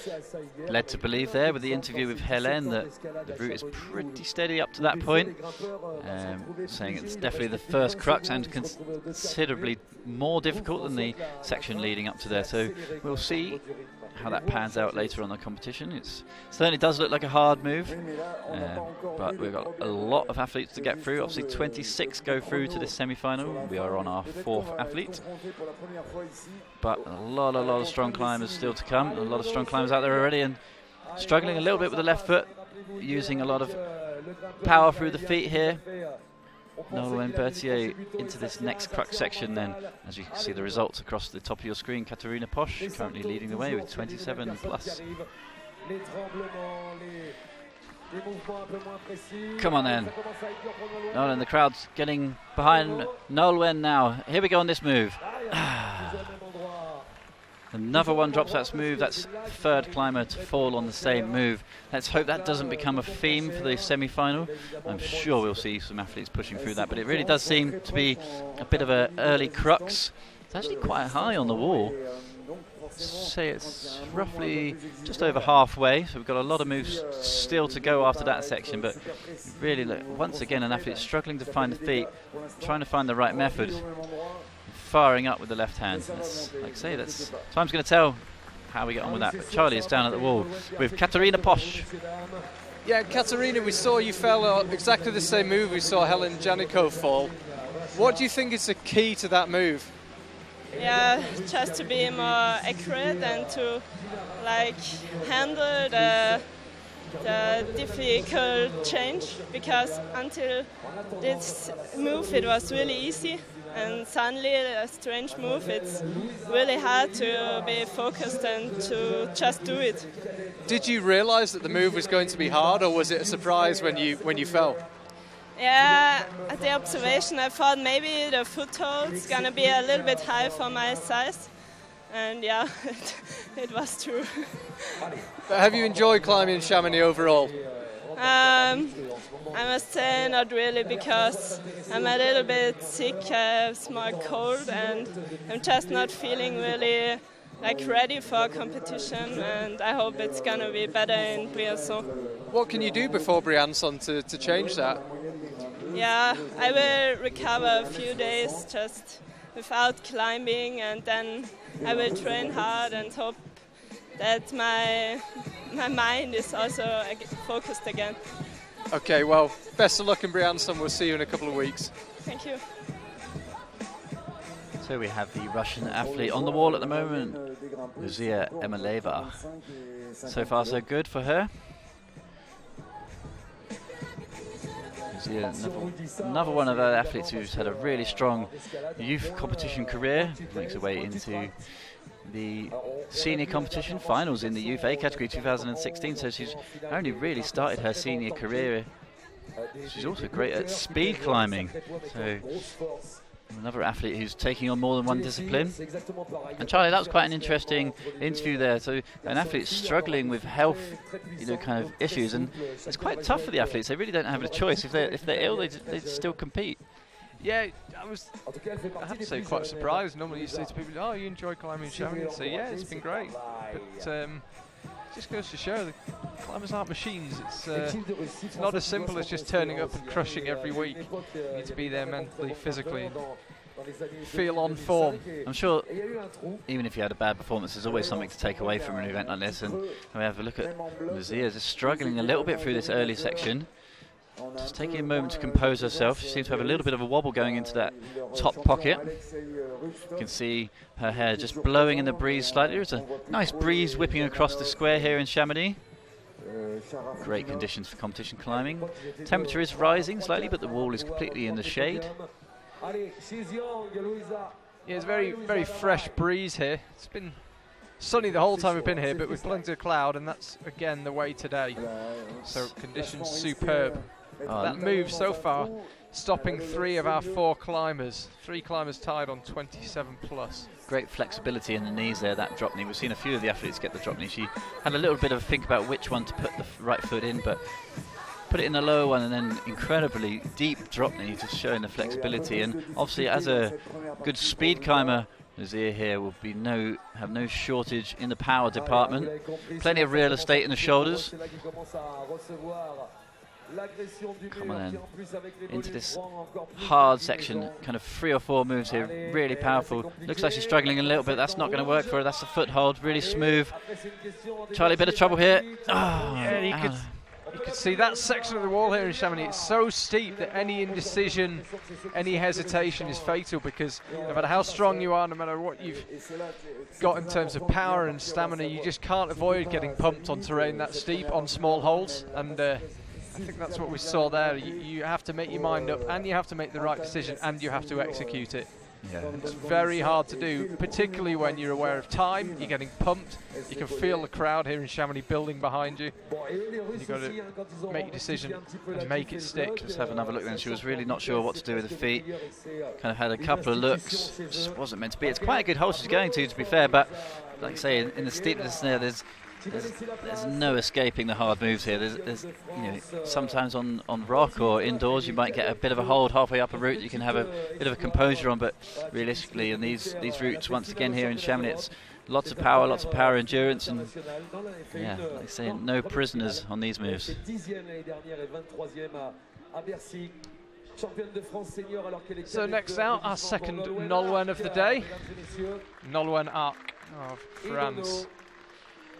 S9: led to believe there with the interview with Helen that the route is pretty steady up to that point, saying it's definitely the first crux and considerably more difficult than the section leading up to there. So we'll see how that pans out later on the competition. It certainly does look like a hard move, but we've got a lot of athletes to get through. Obviously 26 go through to this semi-final. We are on our 4th athlete, but a lot of strong climbers still to come. A lot of strong climbers out there already, and struggling a little bit with the left foot, using a lot of power through the feet here. Nolwenn Berthier into this next crux section then. As you can see the results across the top of your screen, Katarina Posch currently leading the way with 27 plus. Come on then. Nolwenn, the crowd's getting behind Nolwenn now. Here we go on this move. Another one drops that move. That's third climber to fall on the same move. Let's hope that doesn't become a theme for the semi-final. I'm sure we'll see some athletes pushing through that, but it really does seem to be a bit of an early crux. It's actually quite high on the wall. Say it's roughly just over halfway, so we've got a lot of moves still to go after that section, but really look, once again an athlete struggling to find the feet, trying to find the right method. Firing up with the left hand. Like I say, time's going to tell how we get on with that. But Charlie is down at the wall with Katarina Posch.
S1: Yeah, Katarina, we saw you fell exactly the same move we saw Helen Janiko fall. What do you think is the key to that move?
S12: Yeah, just to be more accurate and to handle the difficult change, because until this move it was really easy. And suddenly a strange move, it's really hard to be focused and to just do it.
S1: Did you realise that the move was going to be hard, or was it a surprise when you fell?
S12: Yeah, at the observation I thought maybe the foothold's going to be a little bit high for my size. And yeah, it was true.
S1: But have you enjoyed climbing Chamonix overall?
S12: I must say not really, because I'm a little bit sick, I have small cold, and I'm just not feeling really ready for competition, and I hope it's going to be better in Briançon.
S1: What can you do before Briançon to change that?
S12: Yeah, I will recover a few days just without climbing, and then I will train hard and hope that my mind is also focused again.
S1: Okay, well, best of luck in Briançon. We'll see you in a couple of weeks.
S12: Thank you.
S9: So we have the Russian athlete on the wall at the moment, Luzia Emeleva. So far so good for her. Luzia, another one of our athletes who's had a really strong youth competition career, makes her way into the senior competition finals in the Youth A category 2016, so she's only really started her senior career. She's also great at speed climbing, so another athlete who's taking on more than one discipline. And Charlie, that was quite an interesting interview there. So an athlete struggling with health, kind of issues, and it's quite tough for the athletes. They really don't have a choice. If they're ill, they still compete.
S1: Yeah, I have to say, quite surprised. Normally you say to people, "Oh, you enjoy climbing Chamonix?" And say, "Yeah, it's been great." But it just goes to show that climbers aren't machines. It's not as simple as just turning up and crushing every week. You need to be there mentally, physically, feel on form.
S9: I'm sure even if you had a bad performance, there's always something to take away from an event like this. And we have a look at Lucia, just struggling a little bit through this early section. Just taking a moment to compose herself. She seems to have a little bit of a wobble going into that top pocket. You can see her hair just blowing in the breeze slightly. There's a nice breeze whipping across the square here in Chamonix. Great conditions for competition climbing. Temperature is rising slightly, but the wall is completely in the shade.
S1: Yeah, it's a very, very fresh breeze here. It's been sunny the whole time we've been here, but with plenty of cloud, and that's again the way today. So conditions superb. That move so far, stopping 3 of our 4 climbers. 3 climbers tied on 27 plus.
S9: Great flexibility in the knees there, that drop knee. We've seen a few of the athletes get the drop knee. She had a little bit of a think about which one to put the right foot in, but put it in the lower one, and then incredibly deep drop knee, just showing the flexibility. And obviously, as a good speed climber, Lucia here will be have no shortage in the power department. Plenty of real estate in the shoulders. Come on then, into this hard section, kind of 3 or 4 moves here, really powerful. Looks like she's struggling a little bit, that's not going to work for her, that's the foothold, really smooth. Charlie, a bit of trouble here.
S1: Yeah, you could see that section of the wall here in Chamonix. It's so steep that any indecision, any hesitation is fatal, because no matter how strong you are, no matter what you've got in terms of power and stamina, you just can't avoid getting pumped on terrain that steep on small holds. And I think that's what we saw there. You have to make your mind up, and you have to make the right decision, and you have to execute it.
S9: Yeah.
S1: It's very hard to do, particularly when you're aware of time, you're getting pumped, you can feel the crowd here in Chamonix building behind you. You've got to make your decision and make it stick.
S9: Let's have another look then. She was really not sure what to do with the feet. Kind of had a couple of looks. Just wasn't meant to be. It's quite a good hole she's going to be fair, but like I say, in the steepness there, there's no escaping the hard moves here. There's sometimes on rock or indoors you might get a bit of a hold halfway up a route you can have a bit of a composure on, but realistically in these routes, once again here in Chamonix, it's lots of power, endurance, and yeah, like I say, no prisoners on these moves.
S1: So next out, our second Nolwenn of the day, Nolwenn Arc of France.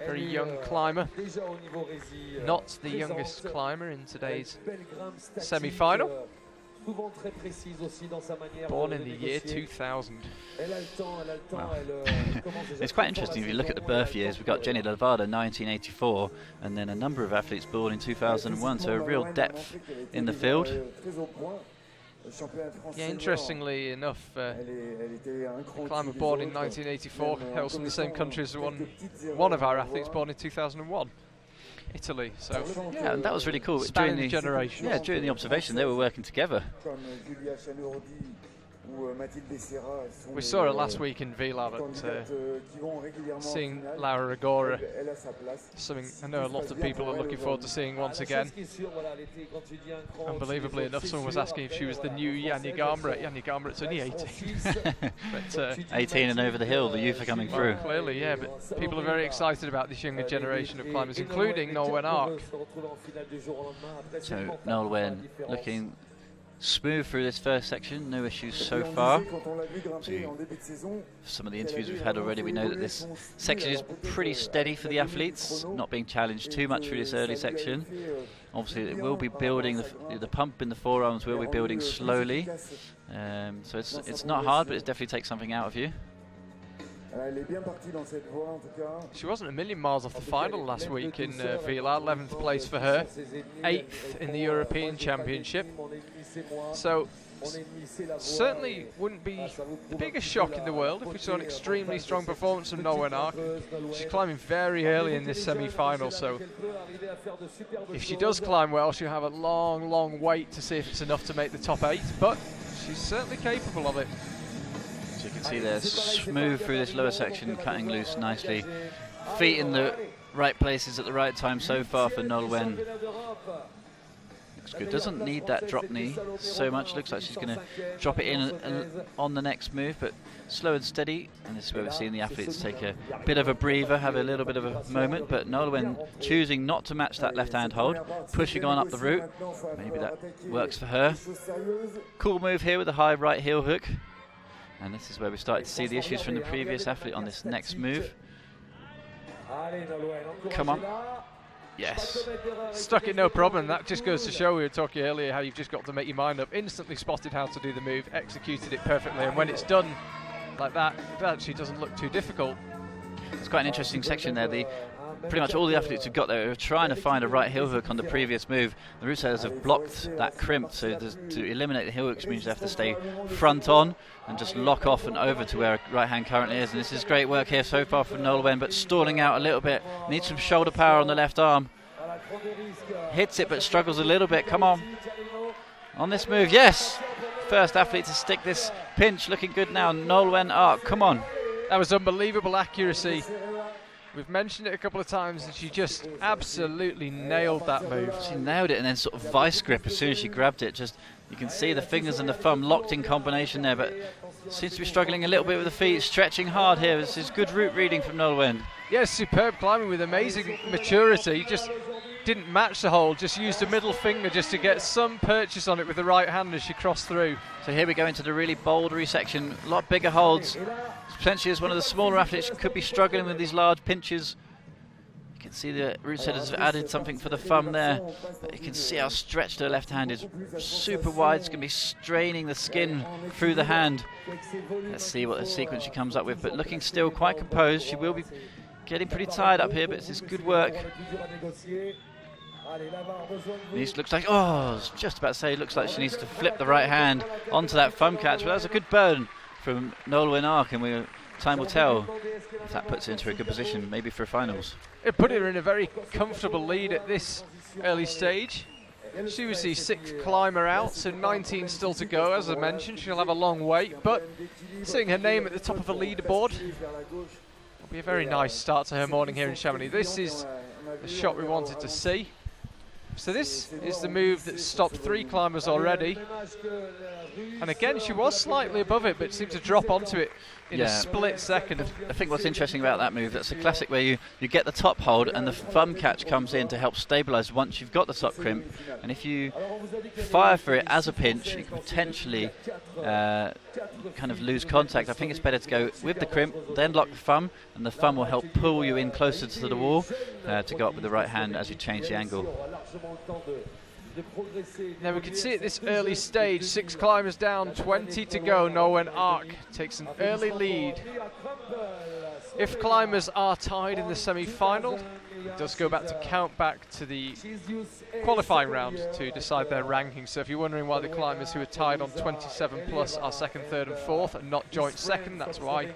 S1: Very young climber, not the youngest climber in today's semi-final. Born in the year 2000.
S9: Wow. It's quite interesting if you look at the birth years. We've got Jenny Lavada 1984, and then a number of athletes born in 2001, so a real depth in the field.
S1: Yeah, interestingly enough, a climber born in 1984 hails from the same country as one of our athletes born in 2001, Italy. So
S9: yeah, and that was really cool.
S1: During the generation.
S9: Yeah, during the observation, they were working together.
S1: We saw her last week in Villars, but seeing Laura Agora, something I know a lot of people are looking forward to seeing once again. Unbelievably enough, someone was asking if she was the new Yann Ygamrett. Yann Ygamrett's only 18. But,
S9: 18 and over the hill, the youth are coming through.
S1: Clearly, yeah, but people are very excited about this younger generation of climbers, including Nolwenn Arc.
S9: So Nolwenn looking smooth through this first section, no issues so far. Some of the interviews we've had already, we know that this section is pretty steady for the athletes, not being challenged too much through this early section. Obviously it will be building, the pump in the forearms will be building slowly, so it's not hard, but it definitely takes something out of you.
S1: She wasn't a million miles off the final last week in Vila, 11th place for her, 8th in the European Championship. So certainly wouldn't be the biggest shock in the world if we saw an extremely strong performance from Norwen Ark. She's climbing very early in this semi-final, so if she does climb well, she'll have a long wait to see if it's enough to make the top 8, but she's certainly capable of it.
S9: So you can see they're smooth through this lower section, cutting loose nicely. Feet in the right places at the right time so far for Nolwenn. Looks good. Doesn't need that drop knee so much. Looks like she's going to drop it in on the next move, but slow and steady. And this is where we're seeing the athletes take a bit of a breather, have a little bit of a moment. But Nolwenn choosing not to match that left-hand hold, pushing on up the route. Maybe that works for her. Cool move here with a high right heel hook. And this is where we started to see the issues from the previous athlete on this next move. Come on. Yes.
S1: Stuck it, no problem. That just goes to show, we were talking earlier, how you've just got to make your mind up. Instantly spotted how to do the move, executed it perfectly, and when it's done like that, it actually doesn't look too difficult.
S9: It's quite an interesting section there. Pretty much all the athletes who got there were trying to find a right heel hook on the previous move. The route setters have blocked that crimp, so to eliminate the heel hooks means they have to stay front on and just lock off and over to where right hand currently is. And this is great work here so far from Nolwenn, but stalling out a little bit. Needs some shoulder power on the left arm. Hits it but struggles a little bit. Come on. On this move, yes! First athlete to stick this pinch, looking good now. Nolwenn Ark, come on.
S1: That was unbelievable accuracy. We've mentioned it a couple of times, and she just absolutely nailed that move.
S9: She nailed it, and then sort of vice grip as soon as she grabbed it. Just you can see the fingers and the thumb locked in combination there, but seems to be struggling a little bit with the feet, stretching hard here. This is good route reading from Nolwenn.
S1: Yes, superb climbing with amazing maturity. Just didn't match the hold, just used a middle finger just to get some purchase on it with the right hand as she crossed through.
S9: So here we go into the really bouldery section, a lot bigger holds. Potentially as one of the smaller athletes could be struggling with these large pinches. You can see the route setters have added something for the thumb there, but you can see how stretched her left hand is. Super wide, it's going to be straining the skin through the hand. Let's see what the sequence she comes up with, but looking still quite composed. She will be getting pretty tired up here, but it's good work. This looks like, I was just about to say, looks like she needs to flip the right hand onto that thumb catch, but that was a good burn from Nolwenn Ark, and time will tell if that puts her into a good position, maybe for finals.
S1: It put her in a very comfortable lead at this early stage. She was the 6th climber out, so 19 still to go. As I mentioned, she'll have a long wait, but seeing her name at the top of a leaderboard will be a very nice start to her morning here in Chamonix. This is the shot we wanted to see. So this is the move that stopped 3 climbers already. And again, she was slightly above it, but seemed to drop onto it in a split second.
S9: I think what's interesting about that move, that's a classic where you get the top hold and the thumb catch comes in to help stabilise once you've got the top crimp. And if you fire for it as a pinch, you can potentially kind of lose contact. I think it's better to go with the crimp, then lock the thumb, and the thumb will help pull you in closer to the wall to go up with the right hand as you change the angle.
S1: Now we can see at this early stage, 6 climbers down, 20 to go. Nolwenn Ark takes an early lead. If climbers are tied in the semi-final, it does go back to count back to the qualifying round to decide their ranking. So if you're wondering why the climbers who are tied on 27 plus are 2nd, 3rd and 4th and not joint 2nd, that's why.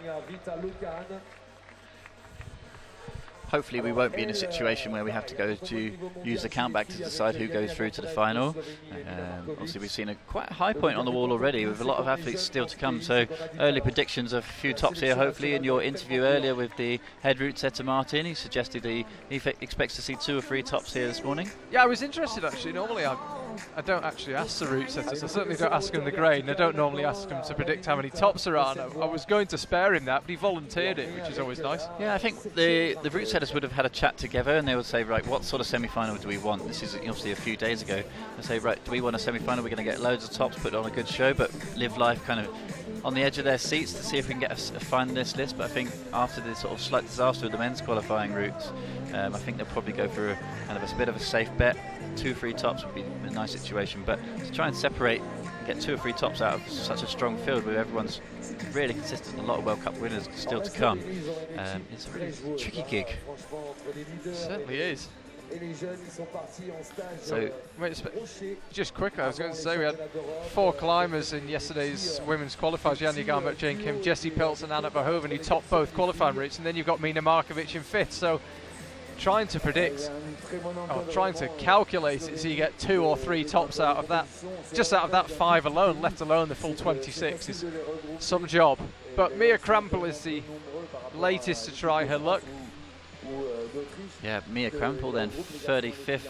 S9: Hopefully we won't be in a situation where we have to go to use the countback to decide who goes through to the final. Obviously we've seen a quite high point on the wall already with a lot of athletes still to come, so early predictions of a few tops here hopefully. In your interview earlier with the head route setter Martin, he suggested he expects to see 2 or 3 tops here this morning.
S1: Yeah, I was interested actually. Normally I don't actually ask the route setters. I certainly don't ask them the grade, and I don't normally ask them to predict how many tops there are. I was going to spare him that, but he volunteered it, which is always nice.
S9: Yeah, I think the route setters would have had a chat together, and they would say, right, what sort of semi-final do we want? This is obviously a few days ago. They say, right, do we want a semi-final? We're going to get loads of tops, put on a good show, but live life kind of on the edge of their seats to see if we can get a finalist list. But I think after the sort of slight disaster of the men's qualifying routes, I think they'll probably go for a bit of a safe bet. 2-3 tops would be a nice situation, but to try and separate and get 2 or 3 tops out of such a strong field where everyone's really consistent. A lot of World Cup winners still to come. It's a really tricky gig.
S1: It certainly is.
S9: So,
S1: just quickly, I was going to say we had 4 climbers in yesterday's women's qualifiers: Yann, Jane Kim, Jessie Peltz and Anna Verhoeven, who topped both qualifying routes, and then you've got Mina Markovic in 5th. So trying to predict, or trying to calculate it so you get 2 or 3 tops out of that, just out of that 5 alone, let alone the full 26, is some job. But Mia Krampel is the latest to try her luck.
S9: Yeah, Mia Krampel then 35th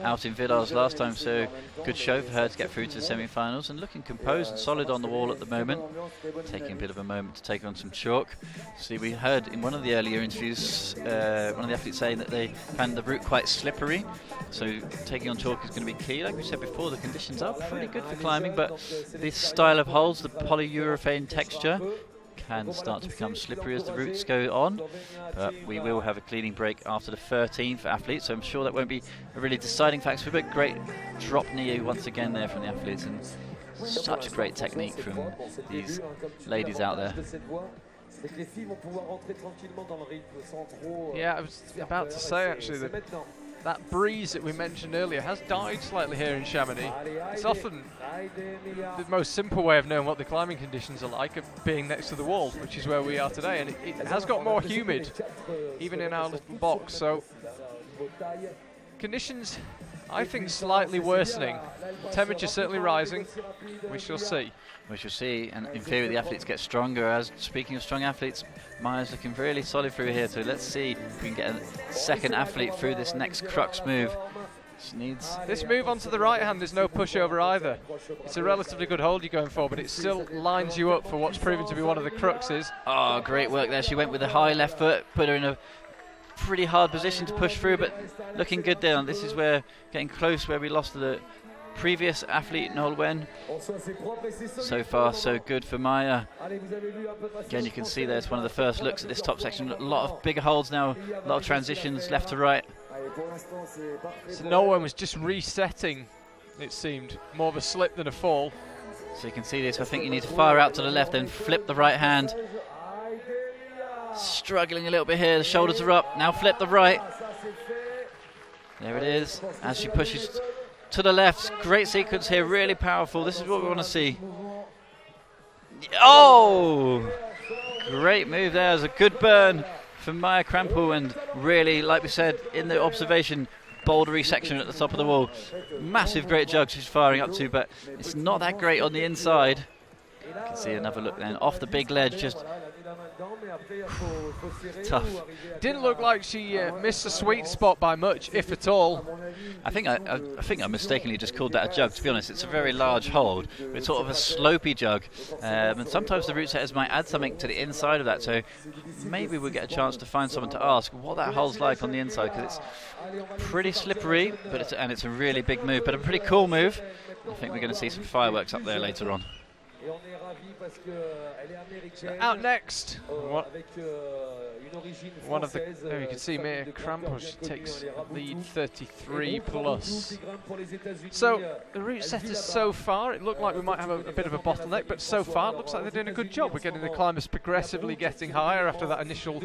S9: out in Villars last time, so good show for her to get through to the semi-finals, and looking composed and solid on the wall at the moment, taking a bit of a moment to take on some chalk. See, we heard in one of the earlier interviews one of the athletes saying that they found the route quite slippery, so taking on chalk is going to be key. Like we said before, the conditions are pretty good for climbing, but this style of holes, the polyurethane texture, can start to become slippery as the routes go on, but we will have a cleaning break after the 13th athlete, so I'm sure that won't be a really deciding factor. But great drop knee once again there from the athletes, and such great technique from these ladies out there.
S1: Yeah, I was about to say actually that that breeze that we mentioned earlier has died slightly here in Chamonix. It's often the most simple way of knowing what the climbing conditions are like, of being next to the wall, which is where we are today, and it has got more humid even in our little box, so conditions I think slightly worsening. Temperature certainly rising. We shall see.
S9: We shall see, and in theory the athletes get stronger. As speaking of strong athletes, Maya's looking really solid through here, so let's see if we can get a second athlete through this next crux move. She needs
S1: this move onto the right hand. There's no pushover either. It's a relatively good hold you're going for, but it still lines you up for what's proven to be one of the cruxes.
S9: Oh, great work there. She went with a high left foot, put her in a pretty hard position to push through, but looking good there. And this is where getting close where we lost the previous athlete, Noel Wen. So far so good for Maya. Again, you can see there's one of the first looks at this top section. A lot of bigger holds now, a lot of transitions left to right.
S1: So Noel Wen was just resetting, it seemed, more of a slip than a fall.
S9: So you can see this. I think you need to fire out to the left, then flip the right hand. Struggling a little bit here, the shoulders are up, now flip the right. There it is, as she pushes to the left. Great sequence here, really powerful. This is what we want to see. Oh! Great move there, there's a good burn from Maya Krampel, and really, like we said in the observation, bouldery section at the top of the wall. Massive great jug she's firing up to, but it's not that great on the inside. You can see another look then, off the big ledge, just tough.
S1: Didn't look like she missed the sweet spot by much, if at all.
S9: I think I mistakenly just called that a jug. To be honest, it's a very large hold. It's sort of a slopey jug, and sometimes the route setters might add something to the inside of that. So maybe we'll get a chance to find someone to ask what that hold's like on the inside, because it's pretty slippery, but it's a really big move, but a pretty cool move. I think we're going to see some fireworks up there later on.
S1: Out next, one of the, there you can see Mia Krampel, she takes lead 33 plus. So the route setters so far, it looked like we might have a bit of a bottleneck, but so far it looks like they're doing a good job. We're getting the climbers progressively getting higher after that initial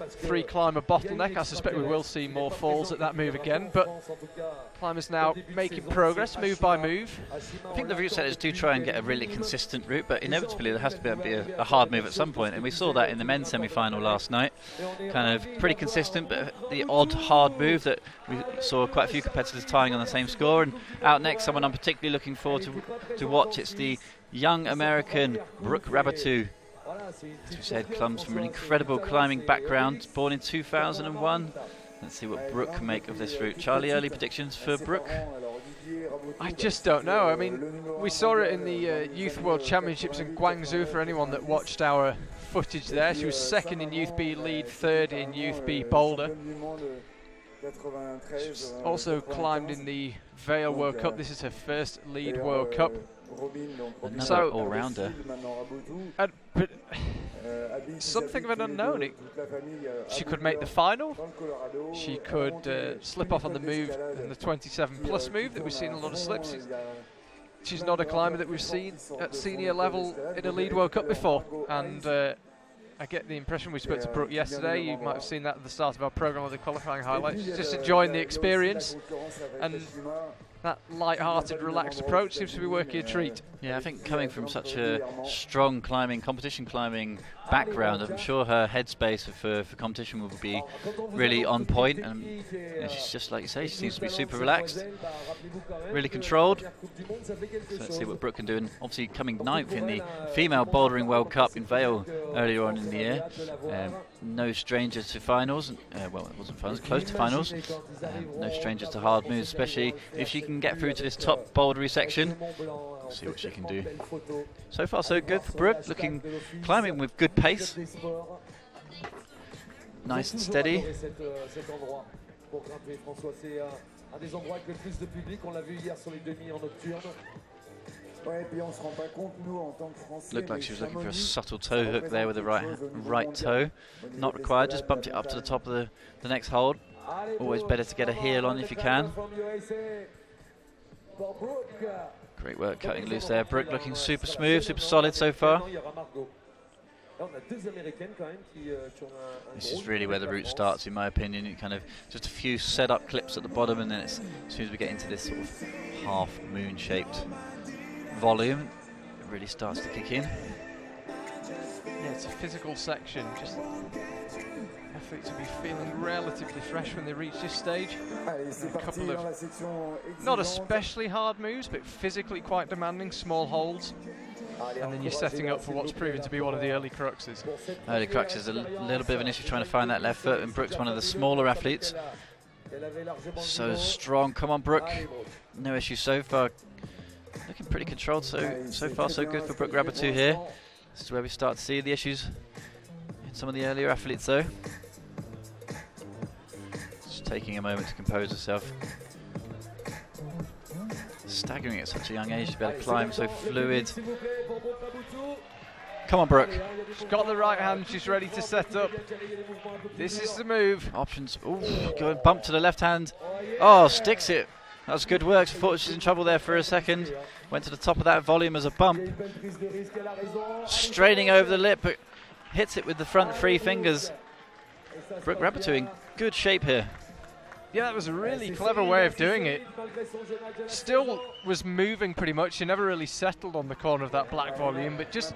S1: 3 climber bottleneck. I suspect we will see more falls at that move again, but climbers now making progress move by move.
S9: I think the route setters do try and get a really consistent route, but inevitably there has to be a hard move at some point, and we saw that in the men's semi-final last night. Kind of pretty consistent, but the odd hard move that we saw quite a few competitors tying on the same score. And out next, someone I'm particularly looking forward to watch, it's the young American Brooke Rabatu. As we said, comes from an incredible climbing background, born in 2001. Let's see what Brooke can make of this route. Charlie, early predictions for Brooke?
S1: I just don't know. I mean, we saw it in the Youth World Championships in Guangzhou, for anyone that watched our footage there. She was second in Youth B lead, third in Youth B boulder. She's also climbed in the Vail World Cup. This is her first lead World Cup.
S9: Another all-rounder.
S1: But something of an unknown. She could make the final. She could slip off on the move, in the 27 plus move that we've seen a lot of slips. she's not a climber that we've seen at senior level in a lead World Cup before, and I get the impression we spoke to Brooke yesterday. You might have seen that at the start of our programme with the qualifying highlights. She's just enjoying the experience, and that light-hearted, relaxed approach seems to be working a treat.
S9: Yeah, I think coming from such a strong competition climbing background, I'm sure her headspace for competition will be really on point. And she's just like you say, she seems to be super relaxed, really controlled. So let's see what Brooke can do. And obviously coming 9th in the Female Bouldering World Cup in Vale earlier on in the year. No stranger to finals. Well, it wasn't finals, close to finals. No stranger to hard moves, especially if she can get through to this top bouldery section. We'll see what she can do. So far so good for Brooke, climbing with good pace. Nice and steady. Looked like she was looking for a subtle toe hook there with the right toe. Not required, just bumped it up to the top of the next hold. Always better to get a heel on if you can. Great work cutting loose there. Brooke looking super smooth, super solid so far. This is really where the route starts, in my opinion. You kind of just a few set-up clips at the bottom, and then as soon as we get into this sort of half moon-shaped volume, it really starts to kick in.
S1: Yeah, it's a physical section. Just athletes will be feeling relatively fresh when they reach this stage. A couple of not especially hard moves, but physically quite demanding small holds. And then you're setting up for what's proven to be one of the early cruxes.
S9: Early cruxes, a little bit of an issue trying to find that left foot, and Brooke's one of the smaller athletes. So strong, come on Brooke. No issue so far. Looking pretty controlled, so far so good for Brooke Rabatou here. This is where we start to see the issues in some of the earlier athletes though. Just taking a moment to compose herself. Staggering at such a young age to be able to climb so fluid. Come on Brooke.
S1: She's got the right hand, she's ready to set up. This is the move.
S9: Options, ooh, going bump to the left hand. Oh, sticks it. That was good work. Thought she was in trouble there for a second. Went to the top of that volume as a bump. Straining over the lip, but hits it with the front 3 fingers. Brooke Rabatou in good shape here.
S1: Yeah, that was a really clever way of doing it. Still was moving pretty much. She never really settled on the corner of that black volume, but just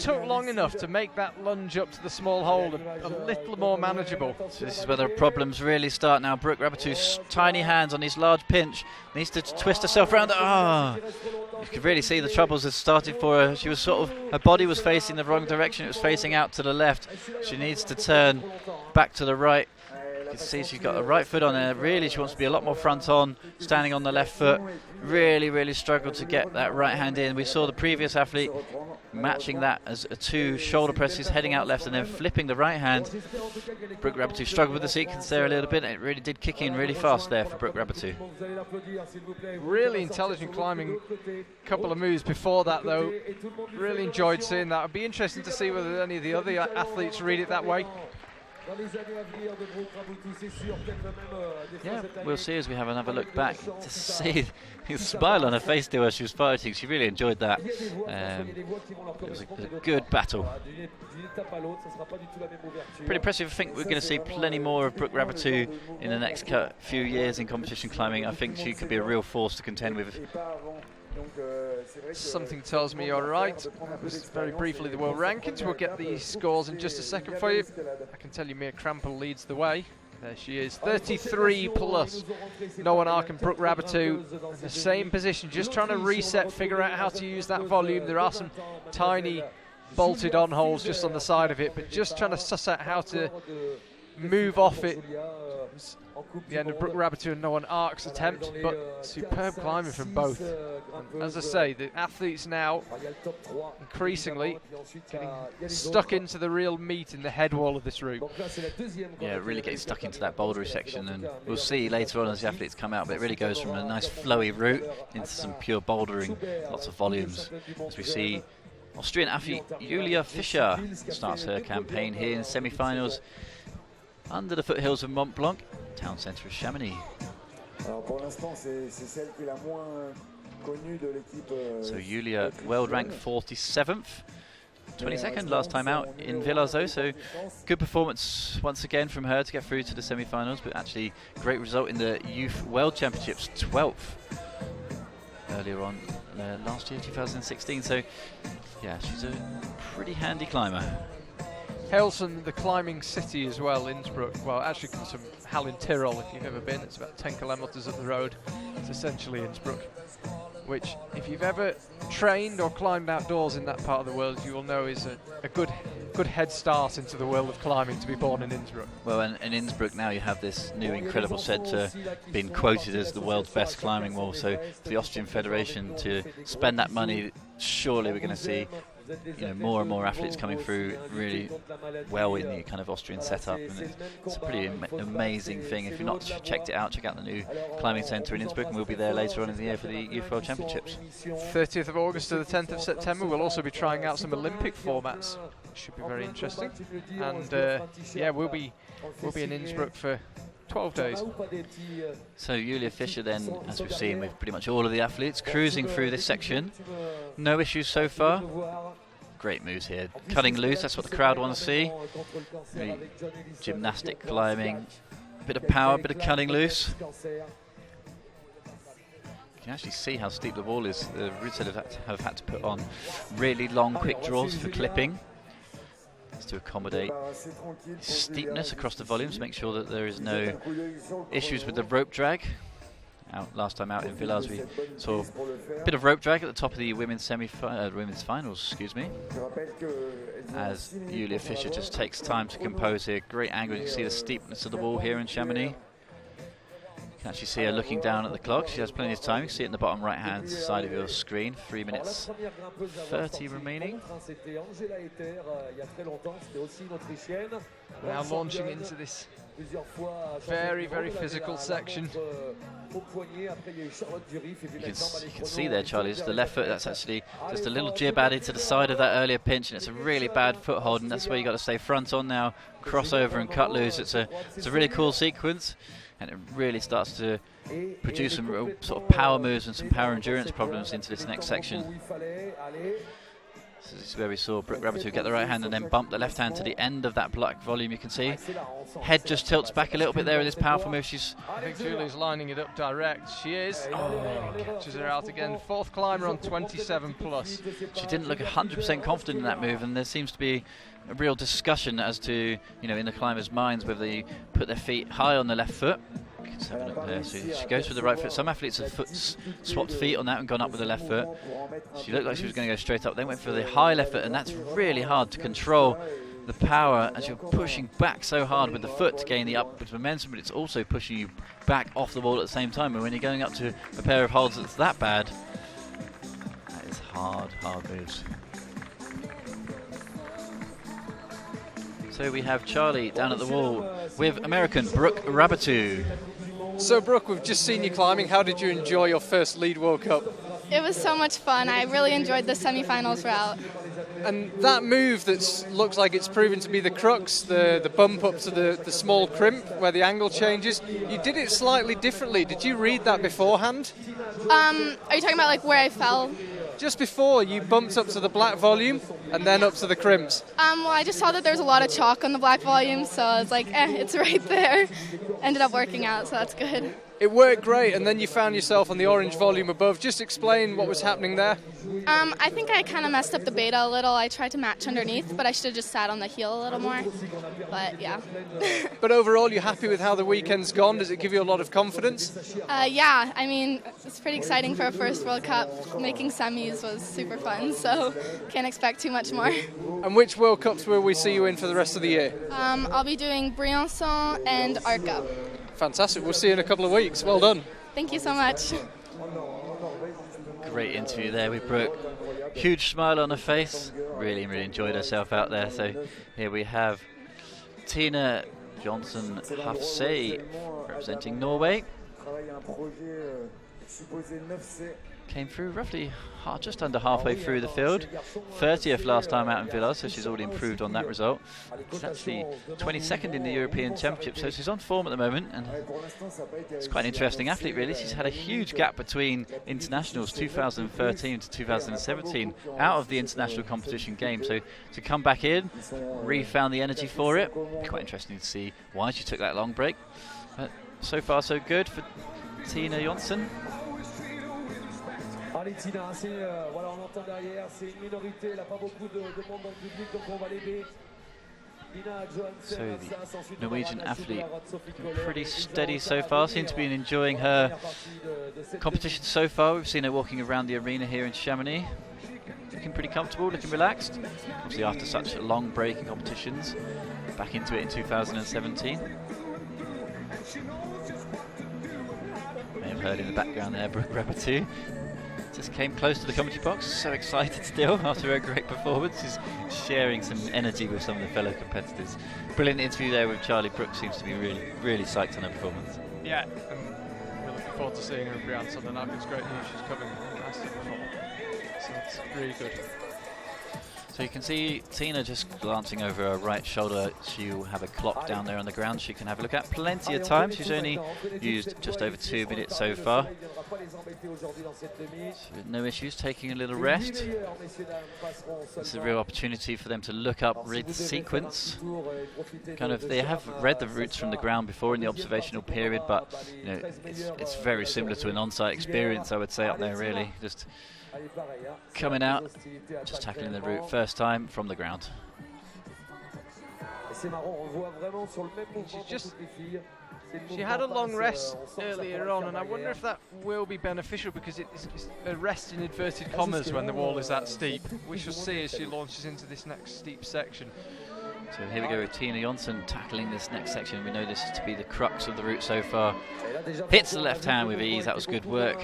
S1: took long enough to make that lunge up to the small hold a little more manageable.
S9: So this is where the problems really start now. Brooke Rabatou's tiny hands on his large pinch. Needs to twist herself around. You could really see the troubles had started for her. She was her body was facing the wrong direction. It was facing out to the left. She needs to turn back to the right. You can see she's got the right foot on there. Really, she wants to be a lot more front on, standing on the left foot. Really, really struggled to get that right hand in. We saw the previous athlete matching that as 2 shoulder presses, heading out left and then flipping the right hand. Brooke Rabatou struggled with the sequence there a little bit. It really did kick in really fast there for Brooke Rabatou.
S1: Really intelligent climbing. Couple of moves before that though. Really enjoyed seeing that. It'd be interesting to see whether any of the other athletes read it that way.
S9: Yeah, we'll see as we have another look back to see the smile on her face there as she was fighting. She really enjoyed that. It was a good battle. Pretty impressive. I think we're going to see plenty more of Brooke Rabatou in the next few years in competition climbing. I think she could be a real force to contend with.
S1: Something tells me you're right. That was very briefly the world rankings. We'll get the scores in just a second for you. I can tell you Mia Krampel leads the way. There she is, 33 plus. Noah Ark and Brooke Rabatou in the same position, just trying to reset, figure out how to use that volume. There are some tiny bolted on holes just on the side of it, but just trying to suss out how to move off it. The end of Brooke Rabatou and Noah Ark's attempt, but superb climbing from both. And as I say, the athletes now increasingly getting stuck into the real meat in the head wall of this route.
S9: Yeah, really getting stuck into that bouldery section, and we'll see later on as the athletes come out, but it really goes from a nice flowy route into some pure bouldering, lots of volumes. As we see Austrian athlete Julia Fischer starts her campaign here in the semi-finals under the foothills of Mont Blanc, town centre of Chamonix. So Julia, world ranked 47th. 22nd last time out in Villars though, so good performance once again from her to get through to the semi-finals, but actually great result in the Youth World Championships, 12th earlier on last year, 2016, so yeah, she's a pretty handy climber.
S1: Hails from the climbing city as well, Innsbruck. Well, actually comes from Hallin Tyrol, if you've ever been. It's about 10 kilometres up the road. It's essentially Innsbruck, which, if you've ever trained or climbed outdoors in that part of the world, you will know is a good head start into the world of climbing to be born in Innsbruck.
S9: Well, and in Innsbruck now you have this new incredible centre being quoted as the world's best climbing wall, so for the Austrian Federation to spend that money, surely we're going to see more and more athletes coming through really well in the kind of Austrian setup, and it's a pretty amazing thing. If you've not checked it out, check out the new climbing centre in Innsbruck, and we'll be there later on in the year for the Youth World Championships.
S1: 30th of August to the 10th of September. We'll also be trying out some Olympic formats. Should be very interesting. And yeah, we'll be in Innsbruck for 12 days.
S9: So Julia Fischer then, as we've seen with pretty much all of the athletes, cruising through this section. No issues so far. Great moves here. Cutting loose, that's what the crowd want to see. Really gymnastic climbing. Bit of power, bit of cutting loose. You can actually see how steep the wall is. The routes have had to put on really long quick draws for clipping, to accommodate steepness across the volumes, make sure that there is no issues with the rope drag. Last time out in Villars we saw a bit of rope drag at the top of the women's finals, excuse me, as Julia Fischer just takes time to compose here. Great angle, you can see the steepness of the wall here in Chamonix. You can actually see her looking down at the clock. She has plenty of time. You can see it in the bottom right hand side of your screen. 3 minutes 30 remaining.
S1: Now launching into this very, very physical section.
S9: You can see there, Charlie, it's the left foot. That's actually just a little jib added to the side of that earlier pinch, and it's a really bad foothold, and that's where you got to stay front on now, cross over and cut loose. It's a really cool sequence, and it really starts to produce some real sort of power moves and some power endurance problems into this next section. So this is where we saw Brooke Rabatou get the right hand and then bump the left hand to the end of that black volume. You can see head just tilts back a little bit there with this powerful move.
S1: I think Julie's lining it up direct. She is. Oh, catches her out again. Fourth climber on 27 plus.
S9: She didn't look 100% confident in that move, and there seems to be a real discussion as to, in the climbers' minds, whether they put their feet high on the left foot. Let's have a look there. So she goes with the right foot. Some athletes have swapped feet on that and gone up with the left foot. She looked like she was going to go straight up, then went for the high left foot, and that's really hard to control the power as you're pushing back so hard with the foot to gain the upwards momentum, but it's also pushing you back off the wall at the same time. And when you're going up to a pair of holds that's that bad, that is hard moves. So we have Charlie down at the wall with American Brooke Rabatou.
S1: So Brooke, we've just seen you climbing. How did you enjoy your first Lead World Cup?
S3: It was so much fun. I really enjoyed the semi-finals route.
S1: And that move that looks like it's proven to be the crux, the bump up to the small crimp where the angle changes, you did it slightly differently. Did you read that beforehand?
S3: Are you talking about like where I fell?
S1: Just before, you bumped up to the black volume and then up to the crimps.
S3: Well, I just saw that there was a lot of chalk on the black volume, so I was like, it's right there. Ended up working out, so that's good.
S1: It worked great, and then you found yourself on the orange volume above. Just explain what was happening there.
S3: I think I kind of messed up the beta a little. I tried to match underneath, but I should have just sat on the heel a little more. But yeah.
S1: But overall, you're happy with how the weekend's gone? Does it give you a lot of confidence?
S3: Yeah, I mean, it's pretty exciting for a first World Cup. Making semis was super fun, so can't expect too much more.
S1: And which World Cups will we see you in for the rest of the year?
S3: I'll be doing Briançon and Arca.
S1: Fantastic. We'll see you in a couple of weeks. Well done.
S3: Thank you so much.
S9: Great interview there with Brooke. Huge smile on her face. Really enjoyed herself out there. So here we have Tina Johnson Hafsey representing Norway. came through roughly just under halfway through the field. 30th last time out in Villars, so she's already improved on that result. She's actually 22nd in the European Championship, so she's on form at the moment, and it's quite an interesting athlete really. She's had a huge gap between internationals 2013 to 2017 out of the international competition game, so to come back in, refound the energy for it. Quite interesting to see why she took that long break, but so far so good for Tina Jonsson.
S11: Allez Tina, voilà, on entend derrière, c'est une minorité, elle n'a pas beaucoup de monde dans le public, donc on va l'aider.
S9: So the Norwegian athlete pretty steady so far, seems to be enjoying her competition so far. We've seen her walking around the arena here in Chamonix, looking pretty comfortable, looking relaxed. Obviously after such a long break in competitions, back into it in 2017. May have heard in the background there, Brooke Rebattu just came close to the commentary box, so excited still after a great performance. She's sharing some energy with some of the fellow competitors. Brilliant interview there with Charlie. Brooke seems to be really psyched on her performance.
S1: Yeah, we're looking forward to seeing her in Brianza tonight. It's great news she's coming nicely before, so it's really good.
S9: So you can see Tina just glancing over her right shoulder. She'll have a clock down there on the ground she can have a look at. Plenty of time. She's only used just over 2 minutes so far. So no issues, taking a little rest. It's a real opportunity for them to look up, read the sequence. They have read the routes from the ground before in the observational period, but you know, it's very similar to an on-site experience, I would say, up there really. Just coming out, just tackling the route first time from the ground.
S1: She had a long rest earlier on, and I wonder if that will be beneficial, because it's a rest in inverted commas when the wall is that steep. We shall see as she launches into this next steep section.
S9: So here we go with Tina Jonsson tackling this next section. We know this is to be the crux of the route so far. Hits the left hand with ease. That was good work.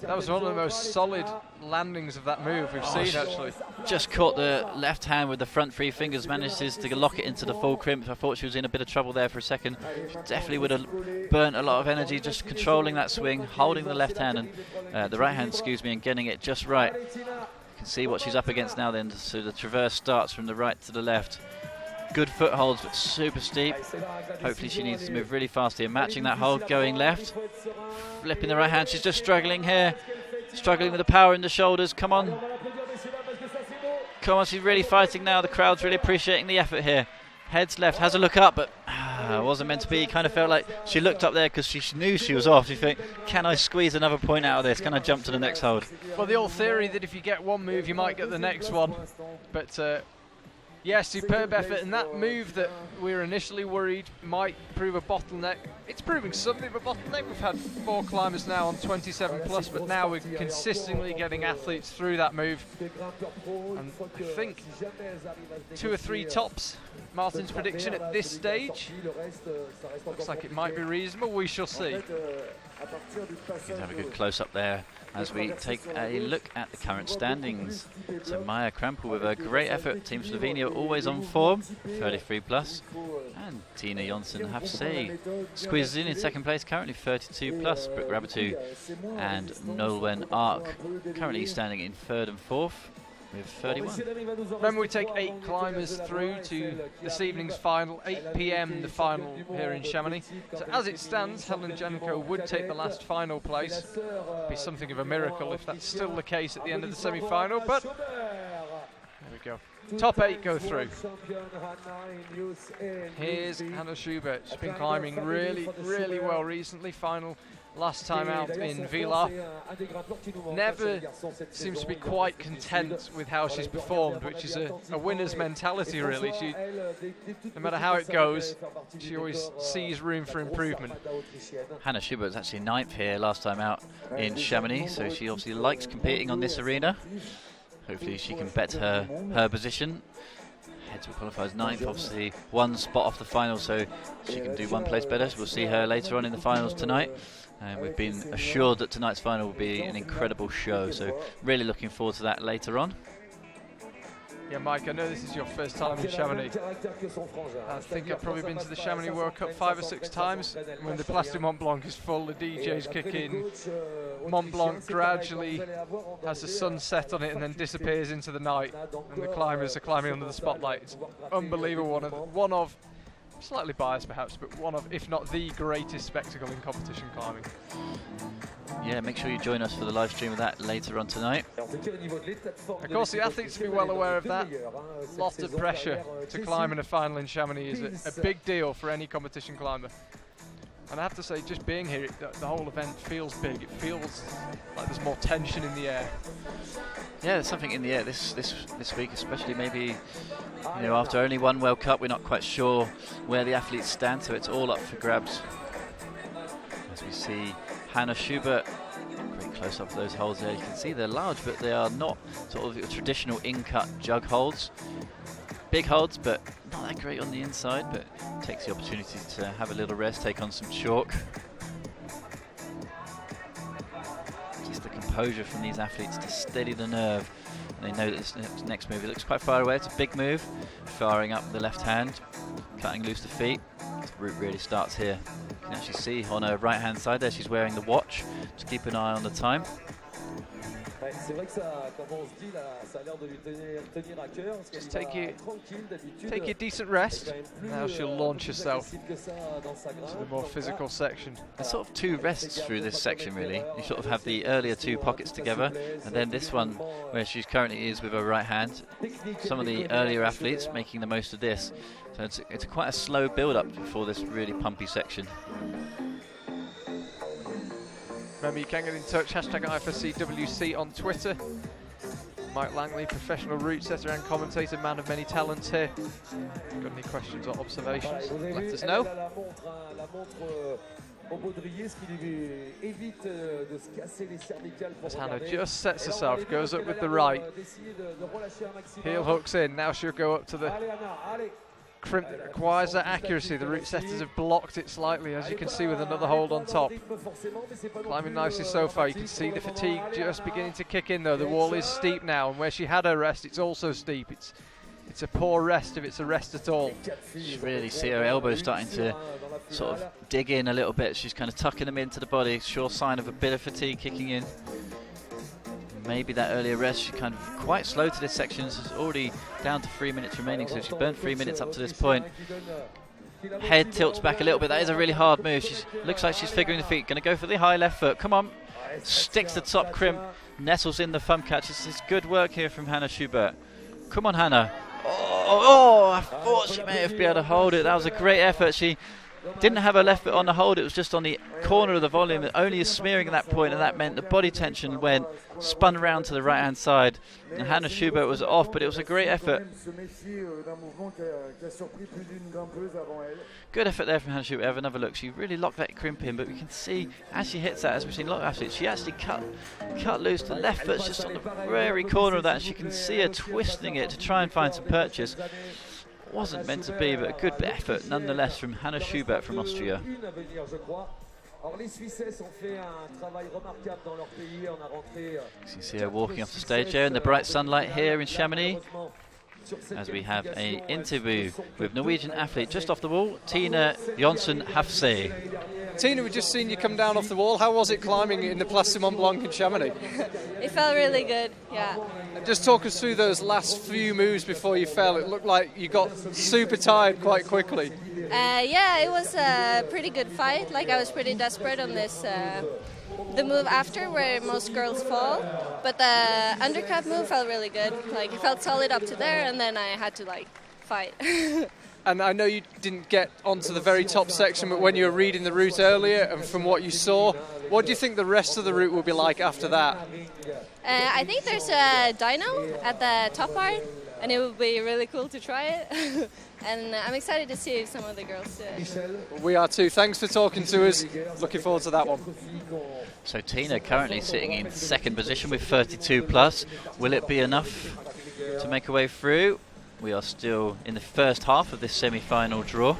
S1: That was one of the most solid landings of that move we've seen, actually.
S9: Just caught the left hand with the front three fingers, manages to lock it into the full crimp. I thought she was in a bit of trouble there for a second. She definitely would have burnt a lot of energy just controlling that swing, holding the left hand and the right hand, excuse me, and getting it just right. You can see what she's up against now then. So the traverse starts from the right to the left. Good footholds, but super steep. Hopefully she needs to move really fast here. Matching that hold, going left. Flipping the right hand. She's just struggling here. Struggling with the power in the shoulders. Come on. Come on, she's really fighting now. The crowd's really appreciating the effort here. Heads left, has a look up, but wasn't meant to be. Kind of felt like she looked up there because she knew she was off. You think, can I squeeze another point out of this? Can I jump to the next hold?
S1: Well, the old theory that if you get one move, you might get the next one. But yeah, superb effort, and that move that we were initially worried might prove a bottleneck, it's proving something of a bottleneck. We've had 4 climbers now on 27 plus, but now we're consistently getting athletes through that move. And I think 2 or 3 tops, Martin's prediction at this stage. Looks like it might be reasonable, we shall see.
S9: Let's have a good close-up there as we take a look at the current standings. So Maya Krampel with a great effort. Team Slovenia always on form, 33 plus. And Tina Jonsson, have to say, squeezes in second place, currently 32 plus. Brooke Rebattu and Nolwenn Ark currently standing in 3rd and 4th. with 31.
S1: Remember, we take 8 climbers through to this evening's final, 8 p.m. the final here in Chamonix. So as it stands, Helen Janko would take the last final place. It'd be something of a miracle if that's still the case at the end of the semi-final, but there we go. Top 8 go through. Here's Hannah Schubert. She's been climbing really, really well recently. Final last time out in Villars. Never seems to be quite content with how she's performed, which is a winner's mentality, really. She, no matter how it goes, she always sees room for improvement.
S9: Hannah Schubert was actually 9th here last time out in Chamonix, so she obviously likes competing on this arena. Hopefully she can bet her position. Head to qualify as 9th, obviously 1 spot off the final, so she can do 1 place better. So we'll see her later on in the finals tonight. We've been assured that tonight's final will be an incredible show, so really looking forward to that later on.
S1: Yeah, Mike, I know this is your first time in Chamonix. I think I've probably been to the Chamonix World Cup 5 or 6 times. When the Place du Mont Blanc is full, the DJs kick in. Mont Blanc gradually has the sun set on it and then disappears into the night, and the climbers are climbing under the spotlight. It's unbelievable. One of slightly biased perhaps, but one of, if not the greatest spectacle in competition climbing.
S9: Yeah, make sure you join us for the live stream of that later on tonight.
S1: Of course, the athletes will be well aware of that. Lots of pressure to climb in a final in Chamonix is a big deal for any competition climber. And I have to say, just being here, the whole event feels big. It feels like there's more tension in the air.
S9: Yeah, there's something in the air this week, especially maybe, you know, after only one World Cup, we're not quite sure where the athletes stand, so it's all up for grabs. As we see Hannah Schubert, very close up to those holes there. You can see they're large, but they are not sort of your traditional in-cut jug holds. Big holds, but not that great on the inside, but takes the opportunity to have a little rest, take on some chalk. Just the composure from these athletes to steady the nerve. And they know that this next move, it looks quite far away. It's a big move, firing up the left hand, cutting loose the feet. The route really starts here. You can actually see on her right hand side there, she's wearing the watch to keep an eye on the time.
S1: Just take your decent rest. Now she'll launch herself to the more physical section.
S9: There's sort of 2 rests through this section really. You sort of have the earlier 2 pockets together, and then this one where she currently is with her right hand. Some of the earlier athletes making the most of this. So it's quite a slow build up before this really pumpy section.
S1: Remember, you can get in touch, hashtag IFSCWC on Twitter. Mike Langley, professional route setter and commentator, man of many talents here. Got any questions or observations? Let us know. As Hannah just sets herself, goes up with the right. Heel hooks in, now she'll go up to the crimp that requires that accuracy. The route setters have blocked it slightly, as you can see with another hold on top. Climbing nicely so far. You can see the fatigue just beginning to kick in though. The wall is steep now, and where she had her rest, it's also steep. It's a poor rest if it's a rest at all.
S9: You really see her elbows starting to sort of dig in a little bit. She's kind of tucking them into the body. Sure sign of a bit of fatigue kicking in. Maybe that earlier rest, she's kind of quite slow to this section. She's already down to 3 minutes remaining, so she's burned 3 minutes up to this point. Head tilts back a little bit. That is a really hard move. Looks like she's figuring the feet. Going to go for the high left foot. Come on. Sticks the top crimp. Nestles in the thumb catch. This is good work here from Hannah Schubert. Come on, Hannah. Oh, I thought she may have been able to hold it. That was a great effort. She didn't have her left foot on the hold. It was just on the corner of the volume. Only a smearing at that point, and that meant the body tension went, spun round to the right hand side, and Hannah Schubert was off, but it was a great effort. Good effort there from Hannah Schubert. Have another look. She really locked that crimp in, but we can see as she hits that, as we've seen a lot of athletes, she actually cut loose the left foot just on the very corner of that, and she can see her twisting it to try and find some purchase. Wasn't meant to be, but a good effort nonetheless from Hannah Schubert from Austria. You can see her walking off the stage there in the bright sunlight here in Chamonix, as we have an interview with Norwegian athlete just off the wall, Tina Jonsson Hafse.
S1: Tina, we've just seen you come down off the wall. How was it climbing in the Place du Mont Blanc in Chamonix?
S13: It felt really good, yeah.
S1: Just talk us through those last few moves before you fell. It looked like you got super tired quite quickly.
S13: Yeah, it was a pretty good fight. Like, I was pretty desperate on this, the move after where most girls fall. But the undercut move felt really good. Like, it felt solid up to there, and then I had to, like, fight.
S1: And I know you didn't get onto the very top section, but when you were reading the route earlier, and from what you saw, what do you think the rest of the route will be like after that?
S13: I think there's a dyno at the top part, and it would be really cool to try it. And I'm excited to see some of the girls do it.
S1: We are too. Thanks for talking to us. Looking forward to that one.
S9: So Tina currently sitting in second position with 32 plus. Will it be enough to make her way through? We are still in the first half of this semi-final draw,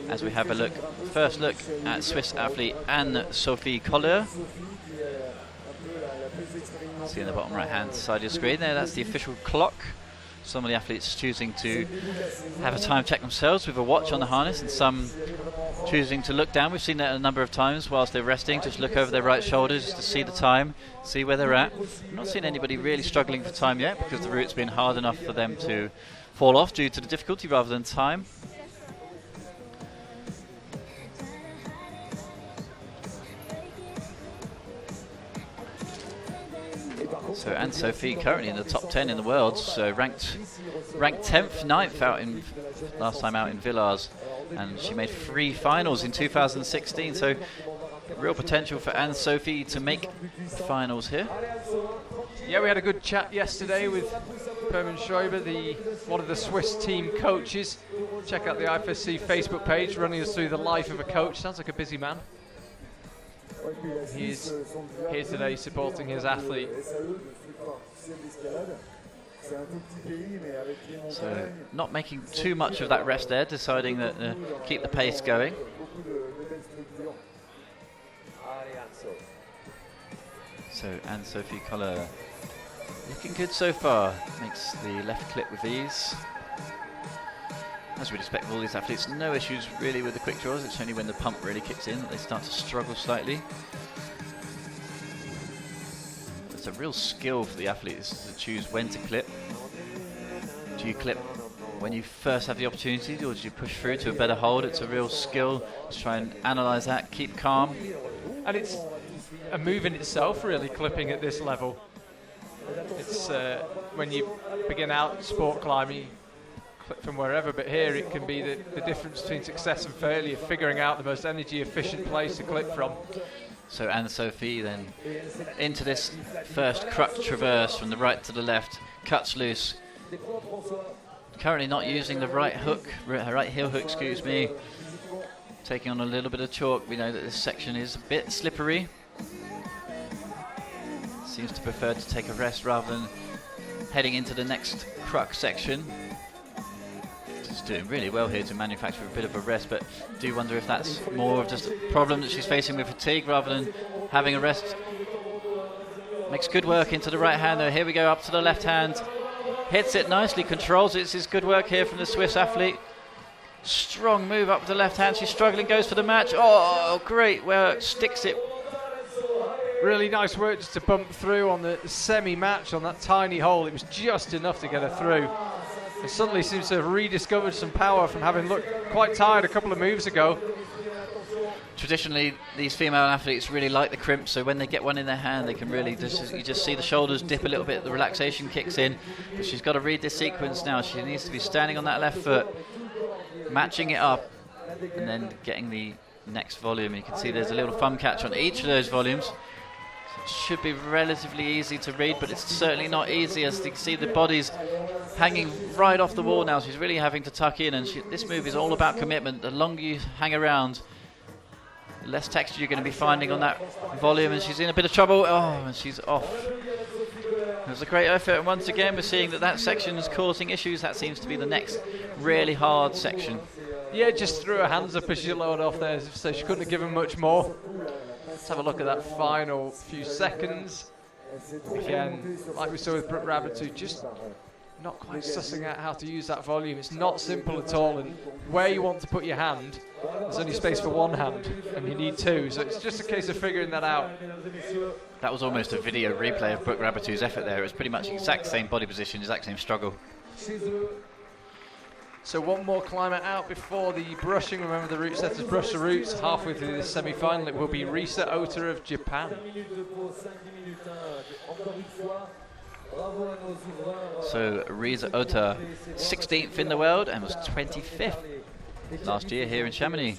S9: as we have a first look at Swiss athlete Anne-Sophie Koller. See in the bottom right hand side of your screen there, that's the official clock. Some of the athletes choosing to have a time check themselves with a watch on the harness, and some choosing to look down. We've seen that a number of times whilst they're resting, just look over their right shoulders just to see the time, see where they're at. I've not seen anybody really struggling for time yet, because the route's been hard enough for them to fall off due to the difficulty rather than time. So Anne-Sophie currently in the top 10 in the world, so ranked 10th, 9th out in last time out in Villars, and she made 3 finals in 2016. So real potential for Anne-Sophie to make finals here.
S1: Yeah, we had a good chat yesterday with Permin Schreiber, one of the Swiss team coaches. Check out the IFSC Facebook page, running us through the life of a coach. Sounds like a busy man. He's here today supporting his athlete.
S9: So not making too much of that rest there, deciding that keep the pace going. So Anne-Sophie Koller looking good so far. Makes the left clip with ease. As we'd expect with all these athletes, no issues really with the quick draws. It's only when the pump really kicks in that they start to struggle slightly. It's a real skill for the athletes to choose when to clip. Do you clip when you first have the opportunity, or do you push through to a better hold? It's a real skill to try and analyse that, keep calm.
S1: And it's a move in itself, really, clipping at this level. It's when you begin out sport climbing, clip from wherever, but here it can be the difference between success and failure, figuring out the most energy efficient place to clip from.
S9: So Anne-Sophie then into this first crux traverse from the right to the left, cuts loose. Currently not using the right hook, right heel hook, excuse me. Taking on a little bit of chalk. We know that this section is a bit slippery. Seems to prefer to take a rest rather than heading into the next crux section. She's doing really well here to manufacture a bit of a rest, but do wonder if that's more of just a problem that she's facing with fatigue rather than having a rest. Makes good work into the right hand though. Here we go, up to the left hand. Hits it nicely, controls it. This is good work here from the Swiss athlete. Strong move up with the left hand. She's struggling, goes for the match. Oh, great work, sticks it.
S1: Really nice work just to bump through on the semi-match on that tiny hole. It was just enough to get her through. And suddenly seems to have rediscovered some power from having looked quite tired a couple of moves ago.
S9: Traditionally, these female athletes really like the crimp, so when they get one in their hand, they can really you just see the shoulders dip a little bit, the relaxation kicks in. But she's got to read this sequence now. She needs to be standing on that left foot, matching it up, and then getting the next volume. You can see there's a little thumb catch on each of those volumes. So it should be relatively easy to read, but it's certainly not easy, as you can see the body's hanging right off the wall now. She's really having to tuck in, and this move is all about commitment. The longer you hang around, the less texture you're going to be finding on that volume, and she's in a bit of trouble. Oh, and she's off. It was a great effort, and once again we're seeing that section is causing issues. That seems to be the next really hard section.
S1: Yeah, just threw her hands up as she lowered off there, so she couldn't have given much more. Let's have a look at that final few seconds. Again, like we saw with Brooke Rabbit, just not quite sussing out how to use that volume. It's not simple at all, and where you want to put your hand, there's only space for one hand, and you need two, so it's just a case of figuring that out.
S9: That was almost a video replay of Brooke Rabbit's effort there. It was pretty much the exact same body position, exact same struggle.
S1: So one more climber out before the brushing. Remember, the route setters brush the routes. Halfway through this semi-final, it will be Risa Ota of Japan.
S9: So Risa Ota, 16th in the world and was 25th last year here in Chamonix.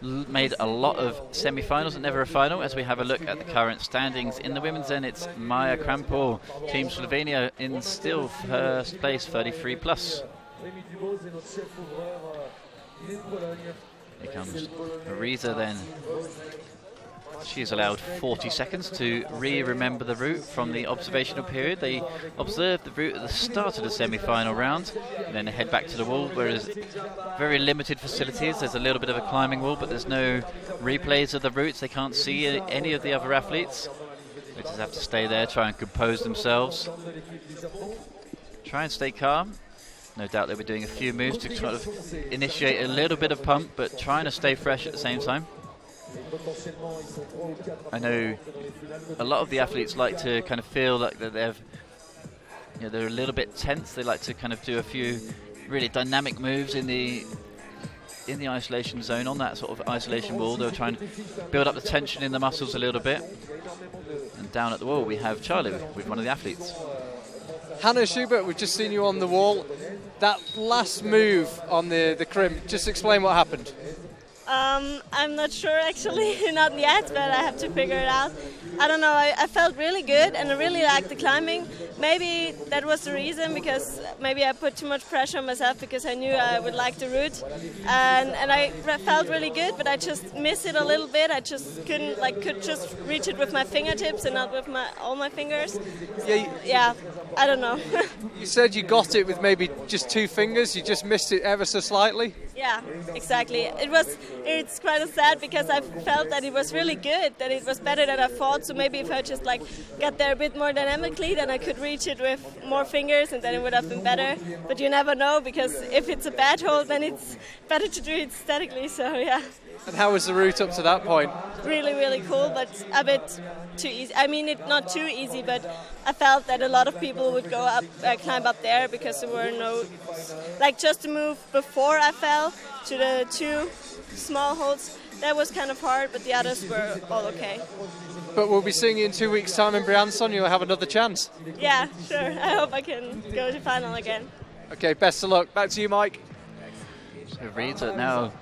S9: Made a lot of semi-finals and never a final. As we have a look at the current standings in the women's, then it's Maja Krampel, Team Slovenia, in still first place, 33 plus. Here comes Risa then. She's allowed 40 seconds to remember the route from the observational period. They observed the route at the start of the semi-final round and then head back to the wall, whereas very limited facilities. There's a little bit of a climbing wall, but there's no replays of the routes. They can't see any of the other athletes. They just have to stay there, try and compose themselves. try and stay calm. No doubt they'll be doing a few moves to sort of initiate a little bit of pump, but trying to stay fresh at the same time. I know a lot of the athletes like to kind of feel like that they're a little bit tense. They like to kind of do a few really dynamic moves in the isolation zone, on that sort of isolation wall. They'll try and build up the tension in the muscles a little bit. And down at the wall we have Charlie with one of the athletes.
S1: Hannah Schubert, we've just seen you on the wall. That last move on the crimp, just explain what happened.
S4: I'm not sure actually, not yet, but I have to figure it out. I don't know, I felt really good and I really liked the climbing. Maybe that was the reason, because maybe I put too much pressure on myself because I knew I would like the route. And I felt really good, but I just missed it a little bit. I just could just reach it with my fingertips and not with all my fingers. Yeah, I don't know.
S1: You said you got it with maybe just 2 fingers, you just missed it ever so slightly?
S4: Yeah, exactly. It's quite sad because I felt that it was really good, that it was better than I thought. So maybe if I just got there a bit more dynamically, then I could reach it with more fingers and then it would have been better. But you never know, because if it's a bad hold, then it's better to do it statically. So yeah.
S1: And how was the route up to that point?
S4: Really, really cool, but a bit too easy. I mean, not too easy, but I felt that a lot of people would go up, climb up there, because there were no, just to move before I fell to the 2 small holds. That was kind of hard, but the others were all okay.
S1: But we'll be seeing you in 2 weeks' time in Briançon. You'll have another chance.
S4: Yeah, sure. I hope I can go to final again.
S1: Okay, best of luck. Back to you, Mike.
S9: So Rita now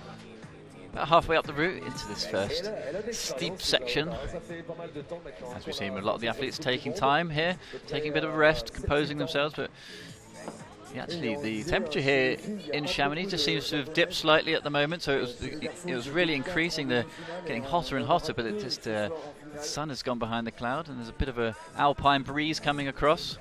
S9: about halfway up the route into this first steep section. As we've seen with a lot of the athletes taking time here, taking a bit of a rest, composing themselves, but actually the temperature here in Chamonix just seems to have dipped slightly at the moment, so it was really increasing, getting hotter and hotter, but it just the sun has gone behind the cloud and there's a bit of a alpine breeze coming across.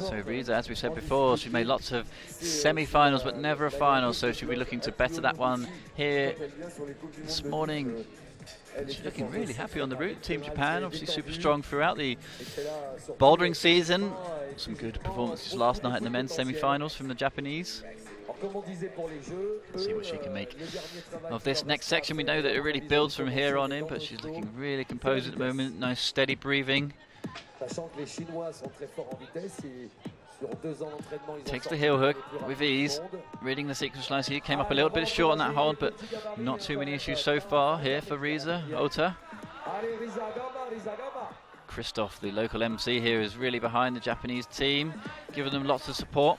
S9: So Rita, as we said before, she made lots of semi-finals but never a final, so she'll be looking to better that one here this morning. She's looking really happy on the route. Team Japan obviously super strong throughout the bouldering season. Some good performances last night in the men's semi-finals from the Japanese. Let's see what she can make of this next section. We know that it really builds from here on in, but she's looking really composed at the moment. Nice steady breathing. Takes the heel hook with ease, reading the sequence lines here. Came up a little bit short on that hold, but not too many issues so far here for Riza Ota. Christoph, the local MC here, is really behind the Japanese team, giving them lots of support.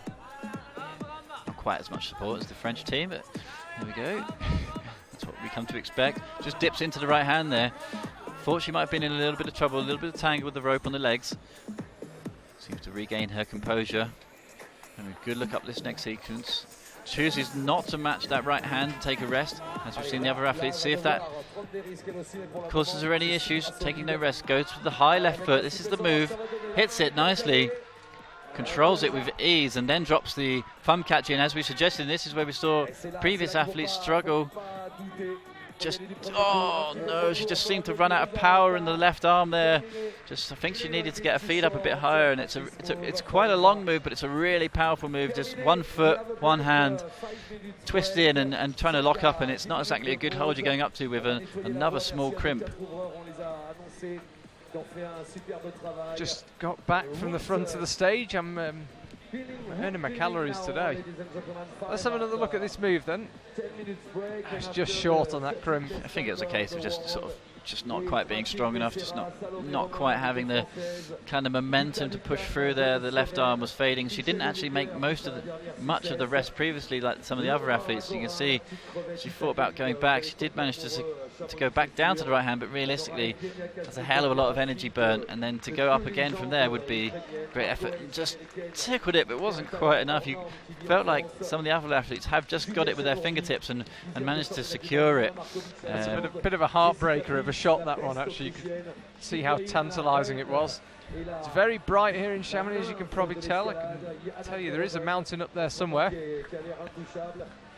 S9: Not quite as much support as the French team, but there we go. That's what we come to expect. Just dips into the right hand there. Thought she might have been in a little bit of trouble, a little bit of tangle with the rope on the legs. Seems to regain her composure. And a good look up this next sequence. Chooses not to match that right hand, take a rest, as we've seen the other athletes. See if that causes her any issues. Taking no rest, goes for the high left foot. This is the move. Hits it nicely. Controls it with ease and then drops the thumb catch in. As we suggested, this is where we saw previous athletes struggle. Oh no, she just seemed to run out of power in the left arm there. I think she needed to get her feet up a bit higher, and it's quite a long move, but it's a really powerful move. Just 1 foot, 1 hand, twist in and trying to lock up, and it's not exactly a good hold you're going up to with another small crimp.
S1: Just got back from the front of the stage. I'm earning my calories today. Let's have another look at this move then. It's just short on that crimp.
S9: I think it was a case of just not quite being strong enough, just not quite having the kind of momentum to push through there. The left arm was fading. She didn't actually make much of the rest previously like some of the other athletes. You can see she thought about going back. She did manage to go back down to the right hand, but realistically that's a hell of a lot of energy burnt, and then to go up again from there would be great effort. Just tickled it, but it wasn't quite enough. You felt like some of the other athletes have just got it with their fingertips and managed to secure it.
S1: It's a bit of a heartbreaker of a shot, that one. Actually, you could see how tantalising it was. It's very bright here in Chamonix, as you can probably tell. I can tell you there is a mountain up there somewhere.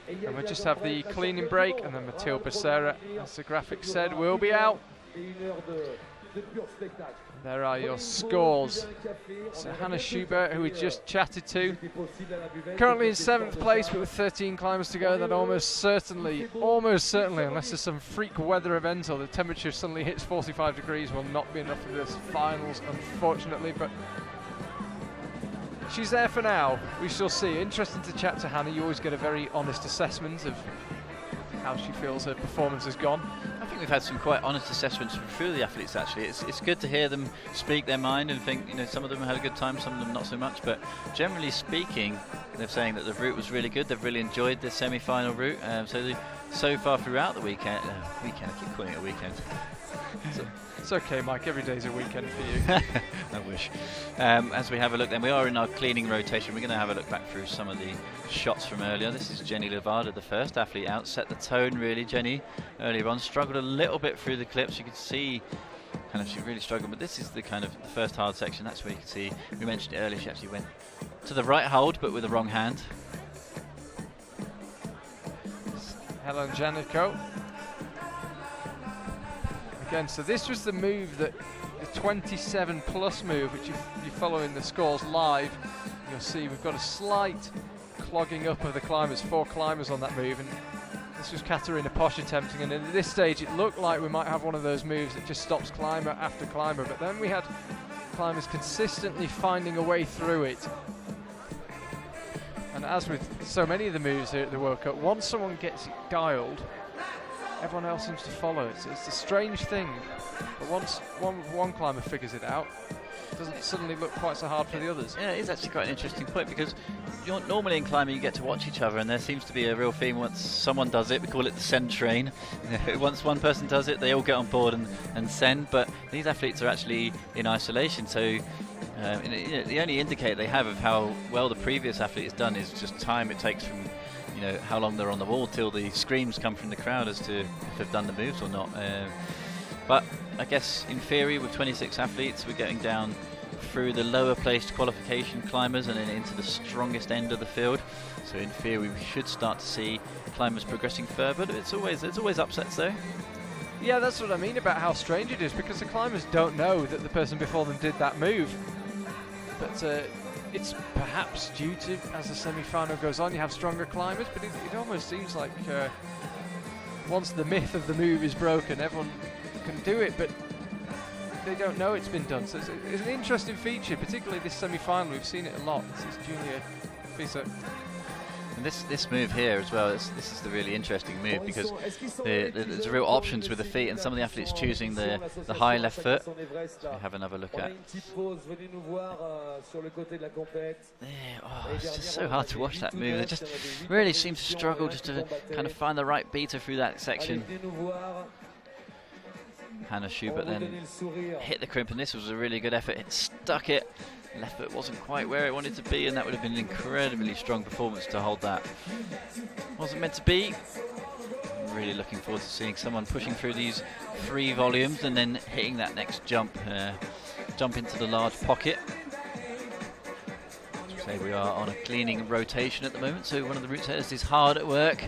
S1: And we'll just have the cleaning break, and then Mathilde Becerra, as the graphic said, will be out. There are your scores. So Hannah Schubert, who we just chatted to, currently in 7th place, but with 13 climbers to go, that almost certainly, unless there's some freak weather event or the temperature suddenly hits 45 degrees, will not be enough for this finals, unfortunately. But she's there for now. We shall see. Interesting to chat to Hannah. You always get a very honest assessment of how she feels her performance has gone.
S9: I think we've had some quite honest assessments from a few of the athletes actually. It's good to hear them speak their mind and think, you know, some of them had a good time, some of them not so much, but generally speaking, they're saying that the route was really good. They've really enjoyed the semi-final route. So far throughout the weekend, I keep calling it a weekend.
S1: It's okay, Mike, every day's a weekend for you.
S9: I wish. As we have a look then, we are in our cleaning rotation. We're going to have a look back through some of the shots from earlier. This is Jenny Levada, the first athlete out. Set the tone really, Jenny, earlier on. Struggled a little bit through the clips. You could see kind of she really struggled, but this is the kind of the first hard section. That's where you can see, we mentioned it earlier, she actually went to the right hold, but with the wrong hand.
S1: Helen Janico. Again, so this was the move that the 27 plus move, which if you follow in the scores live, you'll see we've got a slight clogging up of the climbers, 4 climbers on that move, and this was Katarina Posch attempting, and at this stage it looked like we might have one of those moves that just stops climber after climber, but then we had climbers consistently finding a way through it. And as with so many of the moves here at the World Cup, once someone gets it dialed, everyone else seems to follow it. So it's a strange thing, but once one climber figures it out, it doesn't suddenly look quite so hard for the others.
S9: Yeah, it is actually quite an interesting point, because normally in climbing you get to watch each other, and there seems to be a real theme. Once someone does it, we call it the send train. Once one person does it, they all get on board and send, but these athletes are actually in isolation, so the only indicator they have of how well the previous athlete has done is just time it takes from how long they're on the wall till the screams come from the crowd as to if they've done the moves or not. But I guess in theory, with 26 athletes, we're getting down through the lower placed qualification climbers and then into the strongest end of the field. So in theory, we should start to see climbers progressing further. But there's always upsets though.
S1: Yeah, that's what I mean about how strange it is, because the climbers don't know that the person before them did that move. But it's perhaps due to, as the semi-final goes on, you have stronger climbers, but it almost seems like once the myth of the move is broken, everyone can do it, but they don't know it's been done. So it's an interesting feature, particularly this semi-final. We've seen it a lot. This is Julia Fischer.
S9: And this move here as well, this is the really interesting move, because there's real options with the feet, and some of the athletes choosing the high left foot. So we have another look at. It's just so hard to watch that move. They just really seem to struggle just to kind of find the right beater through that section. Hannah Schubert then hit the crimp, and this was a really good effort. It stuck it. Left foot wasn't quite where it wanted to be, and that would have been an incredibly strong performance to hold that. Wasn't meant to be. I'm really looking forward to seeing someone pushing through these 3 volumes and then hitting that next jump into the large pocket. As I say, we are on a cleaning rotation at the moment, so one of the route setters is hard at work.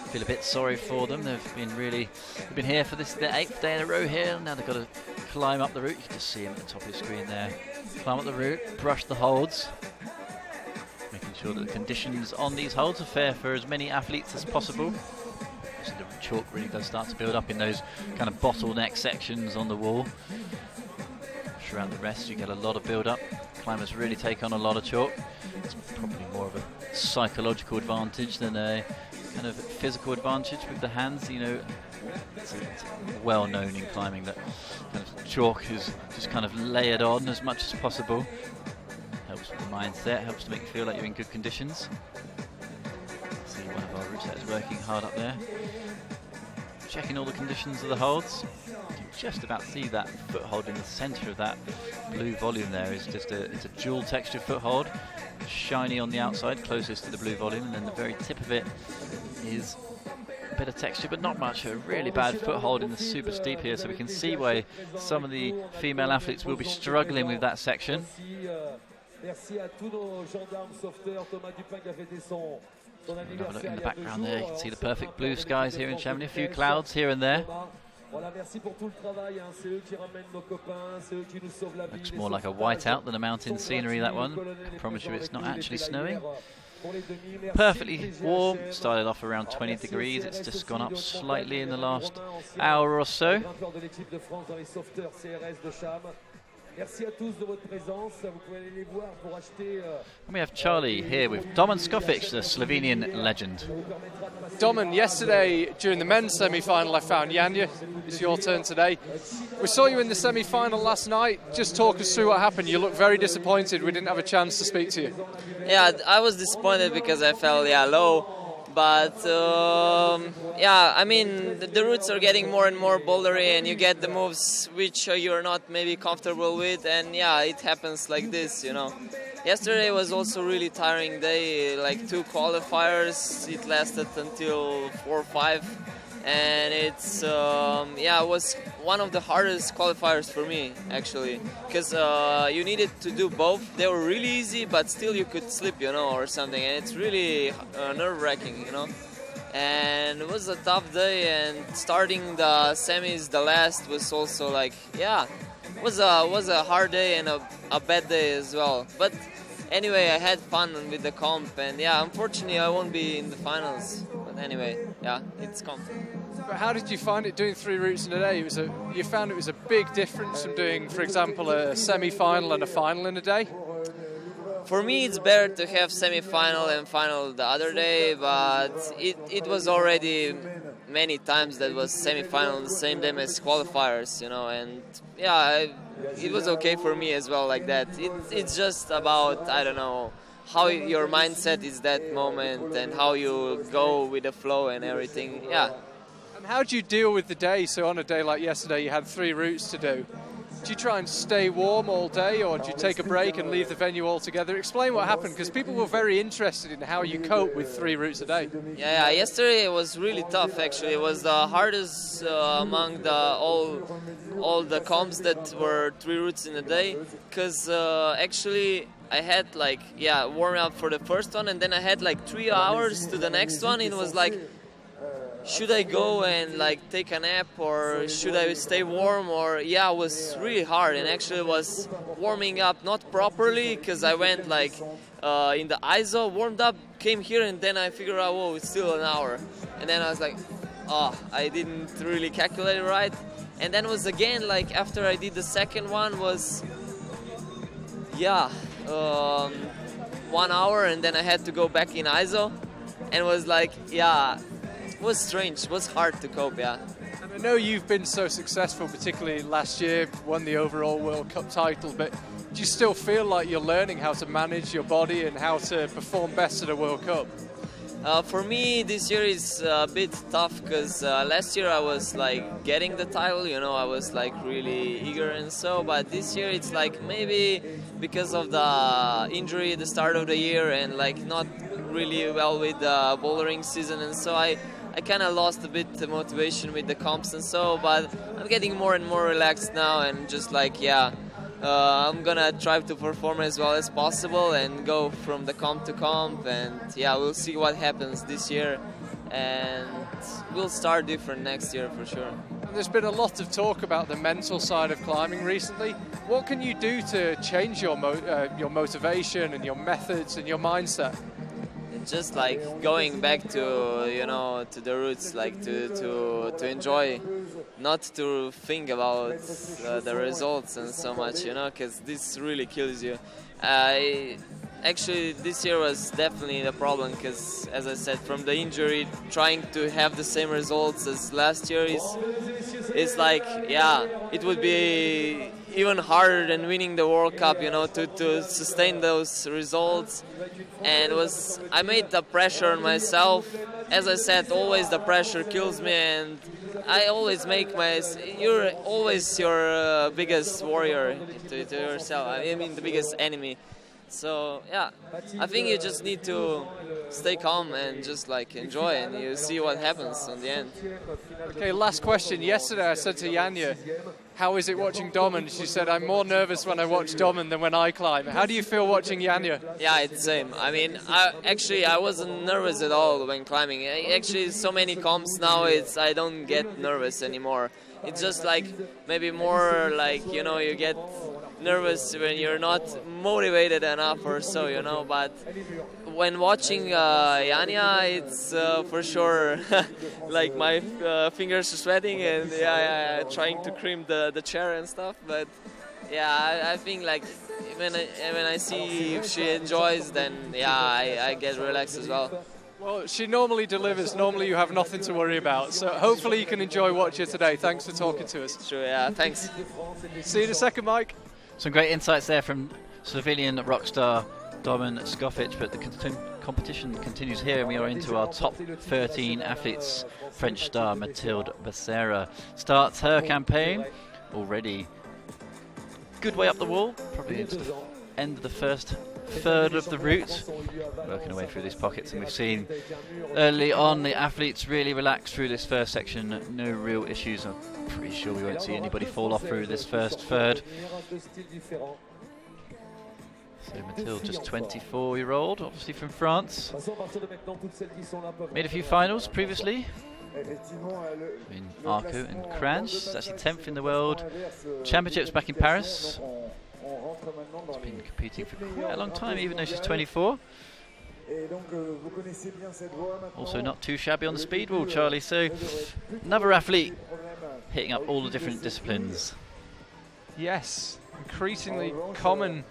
S9: Feel a bit sorry for them. They've been here for the 8th day in a row here. Now they've got to climb up the route. You can just see them at the top of the screen there. Climb up the route, brush the holds, making sure that the conditions on these holds are fair for as many athletes as possible. So the chalk really does start to build up in those kind of bottleneck sections on the wall. Throughout the rest, you get a lot of build up. Climbers really take on a lot of chalk. It's probably more of a psychological advantage than a kind of physical advantage with the hands. It's well known in climbing that kind of chalk is just kind of layered on as much as possible. Helps with the mindset, helps to make you feel like you're in good conditions. See one of our route setters working hard up there, checking all the conditions of the holds. You can just about see that foothold in the centre of that blue volume there. It's a dual texture foothold, shiny on the outside closest to the blue volume, and then the very tip of it is a bit of texture but not much. A really bad foothold in the super steep here, so we can see why some of the female athletes will be struggling with that section. Another look in the background there, you can see the perfect blue skies here in Chamonix, a few clouds here and there. Looks more like a whiteout than a mountain scenery, that one. I promise you it's not actually snowing. Perfectly warm, started off around 20 degrees, it's just gone up slightly in the last hour or so. And we have Charlie here with Domen Skofic, the Slovenian legend.
S1: Domen, yesterday during the men's semi-final I found Yann. It's your turn today. We saw you in the semi-final last night. Just talk us through what happened. You look very disappointed. We didn't have a chance to speak to you.
S14: Yeah, I was disappointed because I felt low. But yeah, I mean the routes are getting more and more bouldery, and you get the moves which you're not maybe comfortable with, and yeah, it happens like this, you know. Yesterday was also really tiring day, like 2 qualifiers. It lasted until 4 or 5, and it's yeah, it was one of the hardest qualifiers for me actually, because you needed to do both. They were really easy, but still you could slip, you know, or something, and it's really nerve-wracking, you know. And it was a tough day, and starting the semis, the last, was also like, yeah, it was a hard day and a bad day as well. But anyway, I had fun with the comp, and yeah, unfortunately I won't be in the finals. But anyway, yeah, it's comp.
S1: But how did you find it doing 3 routes in a day? You found it was a big difference from doing, for example, a semi-final and a final in a day?
S14: For me, it's better to have semi-final and final the other day, but it was already many times that was semi-final the same day as qualifiers, you know, and yeah, it was okay for me as well like that. It's just about, I don't know, how your mindset is that moment and how you go with the flow and everything, yeah.
S1: And how do you deal with the day? So on a day like yesterday, you had 3 routes to do. Do you try and stay warm all day, or do you take a break and leave the venue altogether? Explain what happened, because people were very interested in how you cope with 3 routes a day.
S14: Yeah, yesterday it was really tough actually. It was the hardest among all the comps that were 3 routes in a day, because actually I had like, yeah, warm up for the first one, and then I had like 3 hours to the next one. It was like, should I go and like take a nap, or should I stay warm? Or yeah, it was really hard, and actually was warming up not properly, because I went like in the ISO, warmed up, came here, and then I figured out, whoa, it's still an hour, and then I was like, oh, I didn't really calculate it right. And then was again like after I did the second one was, yeah, 1 hour, and then I had to go back in ISO, and was like, yeah, it was strange, it was hard to cope, yeah.
S1: And I know you've been so successful, particularly last year, won the overall World Cup title, but do you still feel like you're learning how to manage your body and how to perform best at a World Cup?
S14: For me, this year is a bit tough, because last year I was like getting the title, you know, I was like really eager and so, but this year it's like maybe because of the injury at the start of the year and like not really well with the bouldering season, and so I kind of lost a bit the motivation with the comps and so, but I'm getting more and more relaxed now, and just like, yeah, I'm gonna try to perform as well as possible and go from the comp to comp, and yeah, we'll see what happens this year, and we'll start different next year for sure.
S1: There's been a lot of talk about the mental side of climbing recently. What can you do to change your motivation and your methods and your mindset?
S14: Just like going back to, you know, to the roots, like to enjoy, not to think about the results and so much, you know, because this really kills you. Actually, this year was definitely the problem, because, as I said, from the injury, trying to have the same results as last year is like, yeah, it would be even harder than winning the World Cup, you know, to sustain those results. And I made the pressure on myself. As I said, always the pressure kills me, and I always make you're always your biggest warrior to yourself. I mean, the biggest enemy. So yeah, I think you just need to stay calm and just like enjoy, and you see what happens on the end.
S1: Okay, last question. Yesterday I said to Yann, how is it watching Domen? She said, I'm more nervous when I watch Domen than when I climb. How do you feel watching Yann?
S14: Yeah, it's the same. I mean, I wasn't nervous at all when climbing. Actually, so many comps now, I don't get nervous anymore. It's just like maybe more like, you know, you get nervous when you're not motivated enough or so, you know. But when watching Yanya, it's for sure like my fingers are sweating and trying to crimp the chair and stuff. But yeah, I think like when I see if she enjoys, then yeah, I get relaxed as well.
S1: Well, she normally delivers. Normally you have nothing to worry about. So hopefully you can enjoy watching her today. Thanks for talking to us.
S14: Sure, yeah, thanks.
S1: See you in a second, Mike.
S9: Some great insights there from Slovenian rock star Domen Skofic, but the competition continues here, and we are into our top 13 athletes. French star Mathilde Becerra starts her campaign already good way up the wall, probably into the end of the first third of the route, working away through these pockets, and we've seen early on the athletes really relax through this first section, no real issues. I'm pretty sure we won't see anybody fall off through this first third. So Mathilde, just 24-year-old, obviously from France. Made a few finals previously in Arco and Cranch. She's actually 10th in the World Championships back in Paris. She's been competing for quite a long time, even though she's 24. Also not too shabby on the speed wall, Charlie. So another athlete hitting up all the different disciplines.
S1: Yes, increasingly common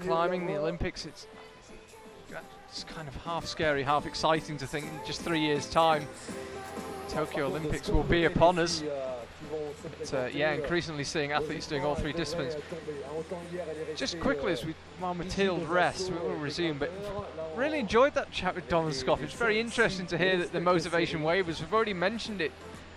S1: climbing the Olympics. It's kind of half scary, half exciting to think in just 3 years' time Tokyo Olympics will be upon us. But yeah, increasingly seeing athletes doing all three disciplines. Just quickly, while Mathilde rests, we will resume, but really enjoyed that chat with Domen Skofic. It's very interesting to hear that the motivation wavers. We've already mentioned it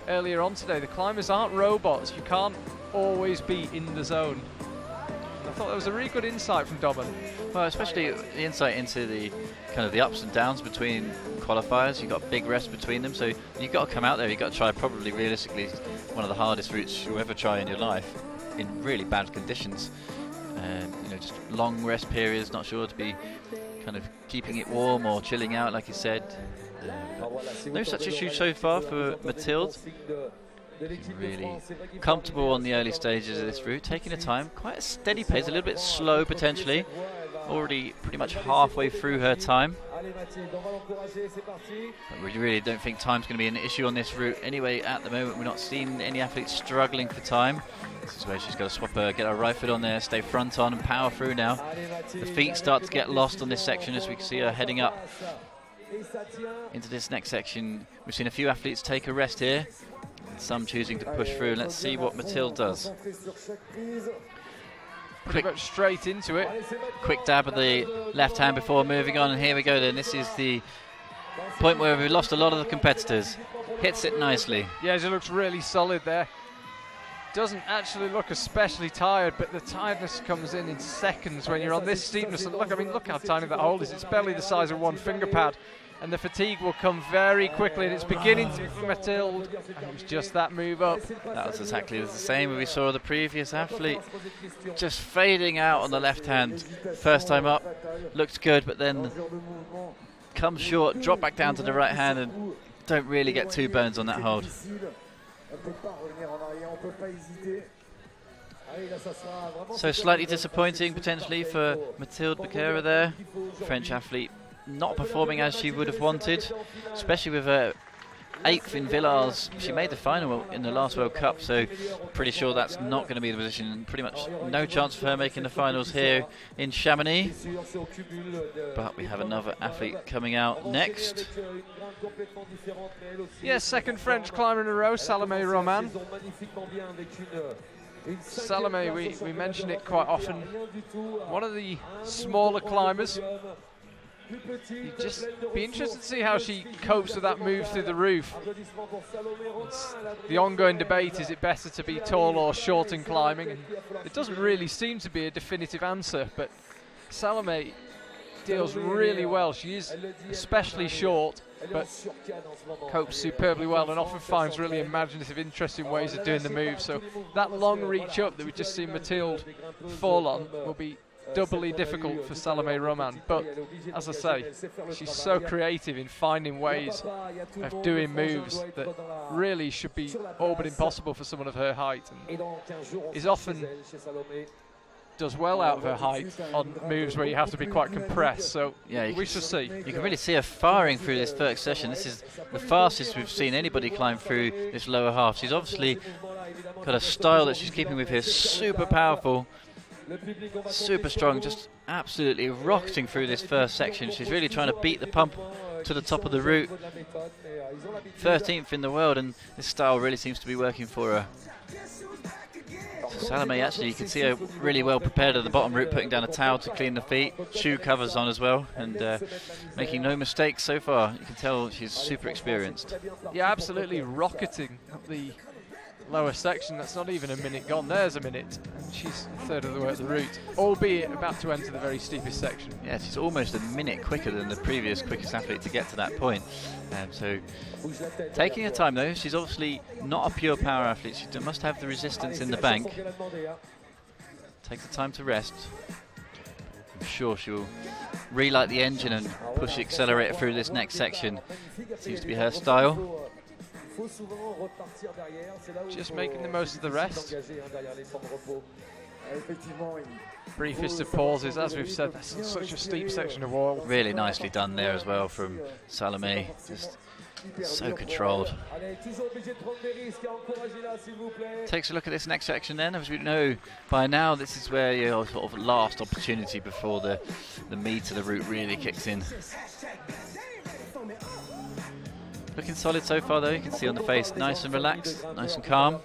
S1: earlier on today. The climbers aren't robots. You can't always be in the zone. And I thought that was a really good insight from Domen.
S9: Well, especially the insight into the kind of the ups and downs between qualifiers. You've got a big rest between them, so you've got to come out there. You've got to try probably realistically one of the hardest routes you'll ever try in your life in really bad conditions. You know, just long rest periods, not sure to be kind of keeping it warm or chilling out, like you said. No such issue so far for Mathilde. Really comfortable on the early stages of this route, taking her time, quite a steady pace, a little bit slow potentially. Already pretty much halfway through her time. But we really don't think time's going to be an issue on this route anyway. At the moment, we're not seeing any athletes struggling for time. This is where she's got to swap her, get her right foot on there, stay front on and power through now. The feet start to get lost on this section as we can see her heading up into this next section. We've seen a few athletes take a rest here, and some choosing to push through. Let's see what Mathilde does.
S1: Quick straight into it.
S9: Quick dab of the left hand before moving on, and here we go then. This is the point where we've lost a lot of the competitors. Hits it nicely.
S1: Yeah, she looks really solid there. Doesn't actually look especially tired, but the tiredness comes in seconds when you're on this steepness. And look, I mean, look how tiny that hole is. It's barely the size of one finger pad. And the fatigue will come very quickly, and it's beginning to for Mathilde. And it was just that move up.
S9: That was exactly the same we saw the previous athlete. Just fading out on the left hand. First time up, looked good, but then comes short, drop back down to the right hand, and don't really get two burns on that hold. So slightly disappointing potentially for Mathilde Becerra there. French athlete not performing as she would have wanted, especially with her 8th in Villars. She made the final in the last World Cup, so pretty sure that's not going to be the position. Pretty much no chance for her making the finals here in Chamonix. But we have another athlete coming out next.
S1: Yes, second French climber in a row, Salomé Roman. Salomé, we mention it quite often. One of the smaller climbers. You'd just be interested to see how she copes with that move through the roof. The ongoing debate, is it better to be tall or short in climbing? And it doesn't really seem to be a definitive answer, but Salomé deals really well. She is especially short, but copes superbly well and often finds really imaginative, interesting ways of doing the move. So that long reach up that we've just seen Mathilde fall on will be doubly difficult for Salome Roman, but as I say, she's so creative in finding ways of doing moves that really should be all but impossible for someone of her height, and is often does well out of her height on moves where you have to be quite compressed. So yeah, we shall see.
S9: You can really see her firing through this first session. This is the fastest we've seen anybody climb through this lower half. She's obviously got a style that she's keeping with here, super powerful, super strong, just absolutely rocketing through this first section. She's really trying to beat the pump to the top of the route. 13th in the world, and this style really seems to be working for her. So Salome, actually, you can see her really well prepared at the bottom route, putting down a towel to clean the feet, shoe covers on as well, and making no mistakes so far. You can tell she's super experienced.
S1: Yeah, absolutely rocketing up the lower section. That's not even a minute gone. There's a minute, and she's a third of the way up the route, albeit about to enter the very steepest section.
S9: Yeah, she's almost a minute quicker than the previous quickest athlete to get to that point. So taking her time though. She's obviously not a pure power athlete. She must have the resistance in the bank. Take the time to rest. I'm sure she'll relight the engine and push the accelerator through this next section. Seems to be her style.
S1: Just making the most of the rest. Briefest of pauses, as we've said, that's such a steep section of wall.
S9: Really nicely done there as well from Salome, just so controlled. Takes a look at this next section then. As we know by now, this is where your sort of last opportunity before the meat of the route really kicks in. Looking solid so far though, you can see on the face, nice and relaxed, nice and calm.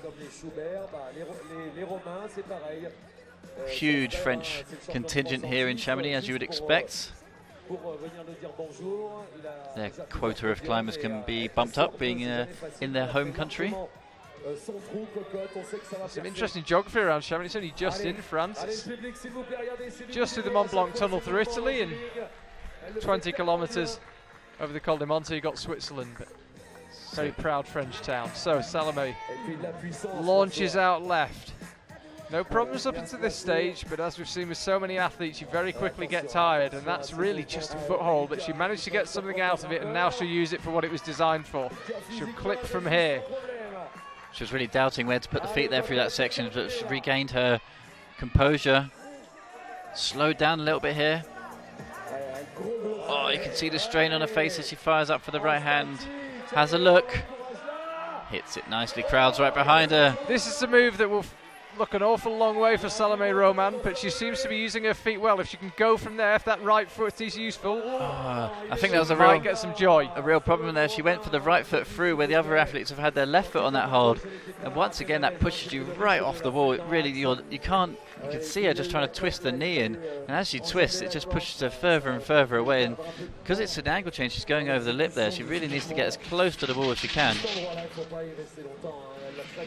S9: Huge French contingent here in Chamonix, as you would expect. Their quota of climbers can be bumped up, being in their home country.
S1: Some interesting geography around Chamonix. It's only just in France. It's just through the Mont Blanc tunnel through Italy, and 20 kilometres over the Col de Monte, you got Switzerland, but very proud French town. So Salome launches out left. No problems up until this stage, but as we've seen with so many athletes, you very quickly get tired, and that's really just a foothold, but she managed to get something out of it, and now she'll use it for what it was designed for. She'll clip from here.
S9: She was really doubting where to put the feet there through that section, but she regained her composure. Slowed down a little bit here. Oh, you can see the strain on her face as she fires up for the right hand. Has a look. Hits it nicely. Crowds right behind her.
S1: This is a move that will look an awful long way for Salome Roman, but she seems to be using her feet well. If she can go from there, if that right foot is useful,
S9: I think that was
S1: get some joy.
S9: A real problem there. She went for the right foot through where the other athletes have had their left foot on that hold, and once again that pushes you right off the wall. It really, you can see her just trying to twist the knee in, and as she twists, it just pushes her further and further away. And because it's an angle change, she's going over the lip there. She really needs to get as close to the wall as she can.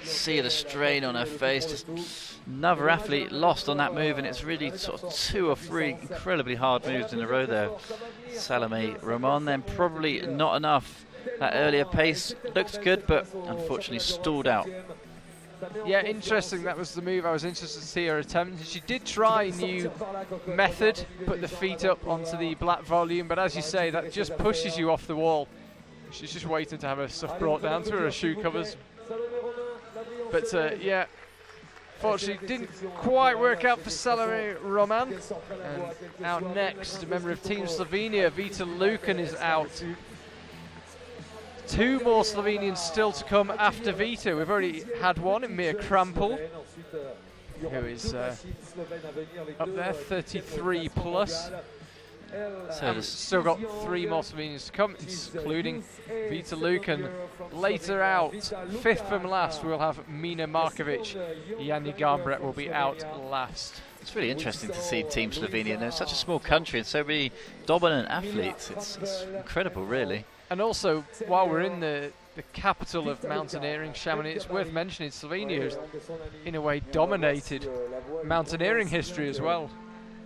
S9: See the strain on her face. Just another athlete lost on that move, and it's really sort of 2 or 3 incredibly hard moves in a row there. Salome Roman then probably not enough. That earlier pace looked good, but unfortunately stalled out.
S1: Yeah, interesting. That was the move I was interested to see her attempt. She did try a new method, put the feet up onto the black volume, but as you say, that just pushes you off the wall. She's just waiting to have her stuff brought down to her, her shoe covers. But yeah, fortunately didn't quite work out for Salome Roman. And out next, a member of Team Slovenia, Vita Lukan, is out. 2 more Slovenians still to come after Vita. We've already had one in Mia Krampel, who is up there, 33 plus. So we've still got 3 more Slovenians to come, including Vita Lukan. Later out, 5th from last, we'll have Mina Markovic. Yann Garnbret will be out last.
S9: It's really interesting to see Team Slovenia. They're such a small country and so many dominant athletes. It's incredible, really.
S1: And also, while we're in the capital of mountaineering, Chamonix, it's worth mentioning Slovenia has, in a way, dominated mountaineering history as well.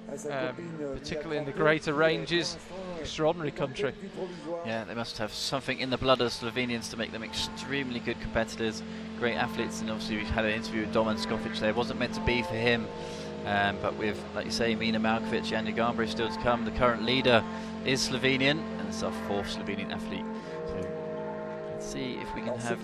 S1: Particularly in the greater ranges. extraordinary country.
S9: Yeah, they must have something in the blood of Slovenians to make them extremely good competitors, great athletes, and obviously we had an interview with Domen Skofic there. It wasn't meant to be for him, but with, like you say, Mina Malkovic, Yann Gambra still to come. The current leader is Slovenian, and it's our 4th Slovenian athlete. So let's see if we can have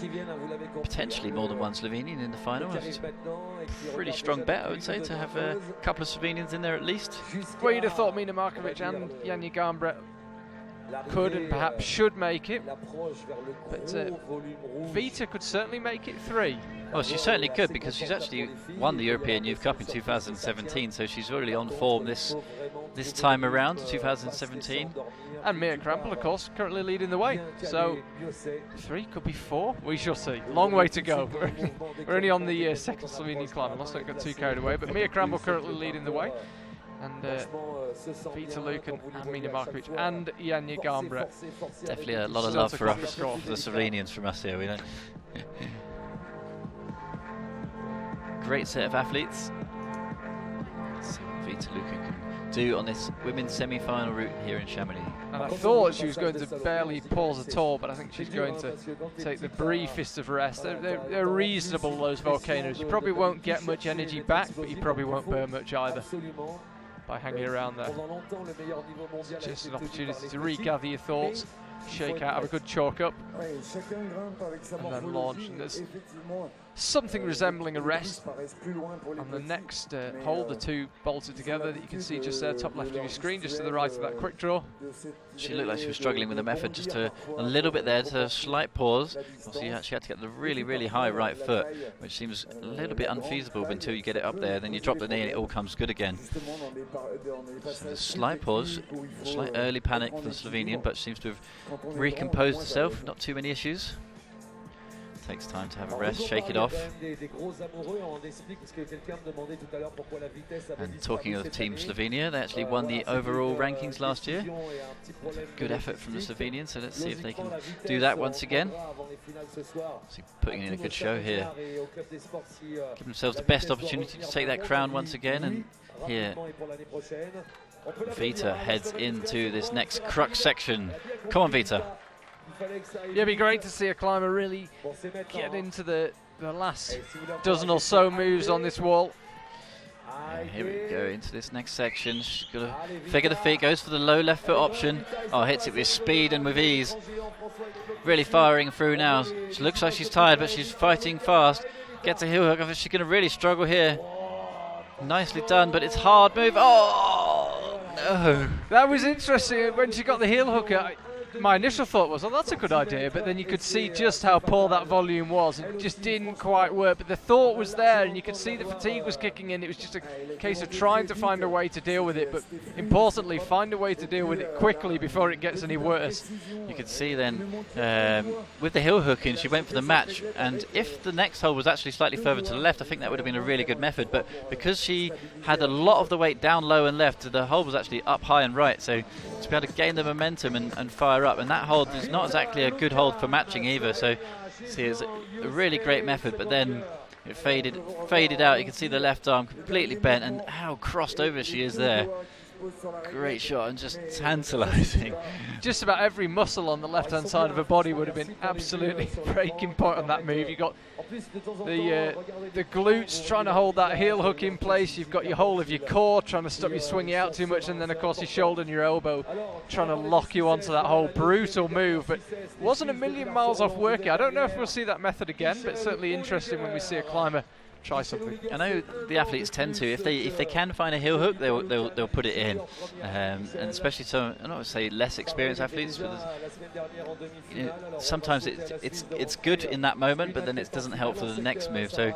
S9: potentially more than one Slovenian in the final. It's a pretty strong bet, I would say, to have a couple of Slovenians in there at least.
S1: Well, you'd have thought Mina Markovic and Yann Gambra could and perhaps should make it, but Vita could certainly make it 3.
S9: Well, she certainly could, because she's actually won the European Youth Cup in 2017, so she's already on form this time around, 2017.
S1: And Mia Krampel, of course, currently leading the way. So 3 could be 4. We shall see. Long way to go. We're only on the second Slovenian climb. Let's not get too carried away. But Mia Krampel currently leading the way. And Vita Lucan and Mina Markovic and Yann Gambra.
S9: Definitely a lot of love for us, for the Slovenians from us here. We don't. Great set of athletes. Let's see what Vita Lucan can do on this women's semi-final route here in Chamonix.
S1: And I thought she was going to barely pause at all, but I think she's going to take the briefest of rest. They're reasonable, those volcanoes. You probably won't get much energy back, but you probably won't burn much either by hanging around there. It's just an opportunity to regather your thoughts, shake out, have a good chalk up, and then launch. And there's something resembling a rest on the next hole, the 2 bolted together that you can see just there, top left of your screen, just to the right of that quick draw.
S9: She looked like she was struggling with the method, just a little bit there, to a slight pause. Obviously, she had to get the really, really high right foot, which seems a little bit unfeasible until you get it up there. Then you drop the knee and it all comes good again. So a slight pause, slight early panic for the Slovenian, but seems to have recomposed herself. Not too many issues. Takes time to have a rest, shake it off. And talking of Team Slovenia, they actually won the overall rankings last year. Good effort from the Slovenians, so let's see if they can do that once again. See, putting in a good show here. Give themselves the best opportunity to take that crown once again, and here Vita heads into this next crux section. Come on, Vita.
S1: Yeah, it'd be great to see a climber really get into the last dozen or so moves on this wall.
S9: And here we go into this next section. She's got to figure the feet, goes for the low left foot option. Oh, hits it with speed and with ease. Really firing through now. She looks like she's tired, but she's fighting fast. Gets a heel hook. I think she's going to really struggle here. Nicely done, but it's hard move. Oh, no.
S1: That was interesting when she got the heel hook. My initial thought was, oh, that's a good idea, but then you could see just how poor that volume was. It just didn't quite work, but the thought was there, and you could see the fatigue was kicking in. It was just a case of trying to find a way to deal with it, but importantly, find a way to deal with it quickly before it gets any worse.
S9: You could see then, with the heel hook in, she went for the match, and if the next hole was actually slightly further to the left, I think that would have been a really good method, but because she had a lot of the weight down low and left, the hole was actually up high and right, so to be able to gain the momentum and fire up, and that hold is not exactly a good hold for matching either, so see, it's a really great method, but then it faded out. You can see the left arm completely bent, and how crossed over she is there. Great shot and just tantalising.
S1: Just about every muscle on the left-hand side of her body would have been absolutely breaking point on that move. You've got the glutes trying to hold that heel hook in place. You've got your whole of your core trying to stop you swinging out too much, and then of course your shoulder and your elbow trying to lock you onto that whole brutal move. But wasn't a million miles off working. I don't know if we'll see that method again, but it's certainly interesting when we see a climber try something.
S9: I know the athletes tend to, if they can find a heel hook, they'll put it in, and especially some, I don't want to say less experienced athletes, but sometimes it's good in that moment, but then it doesn't help for the next move. So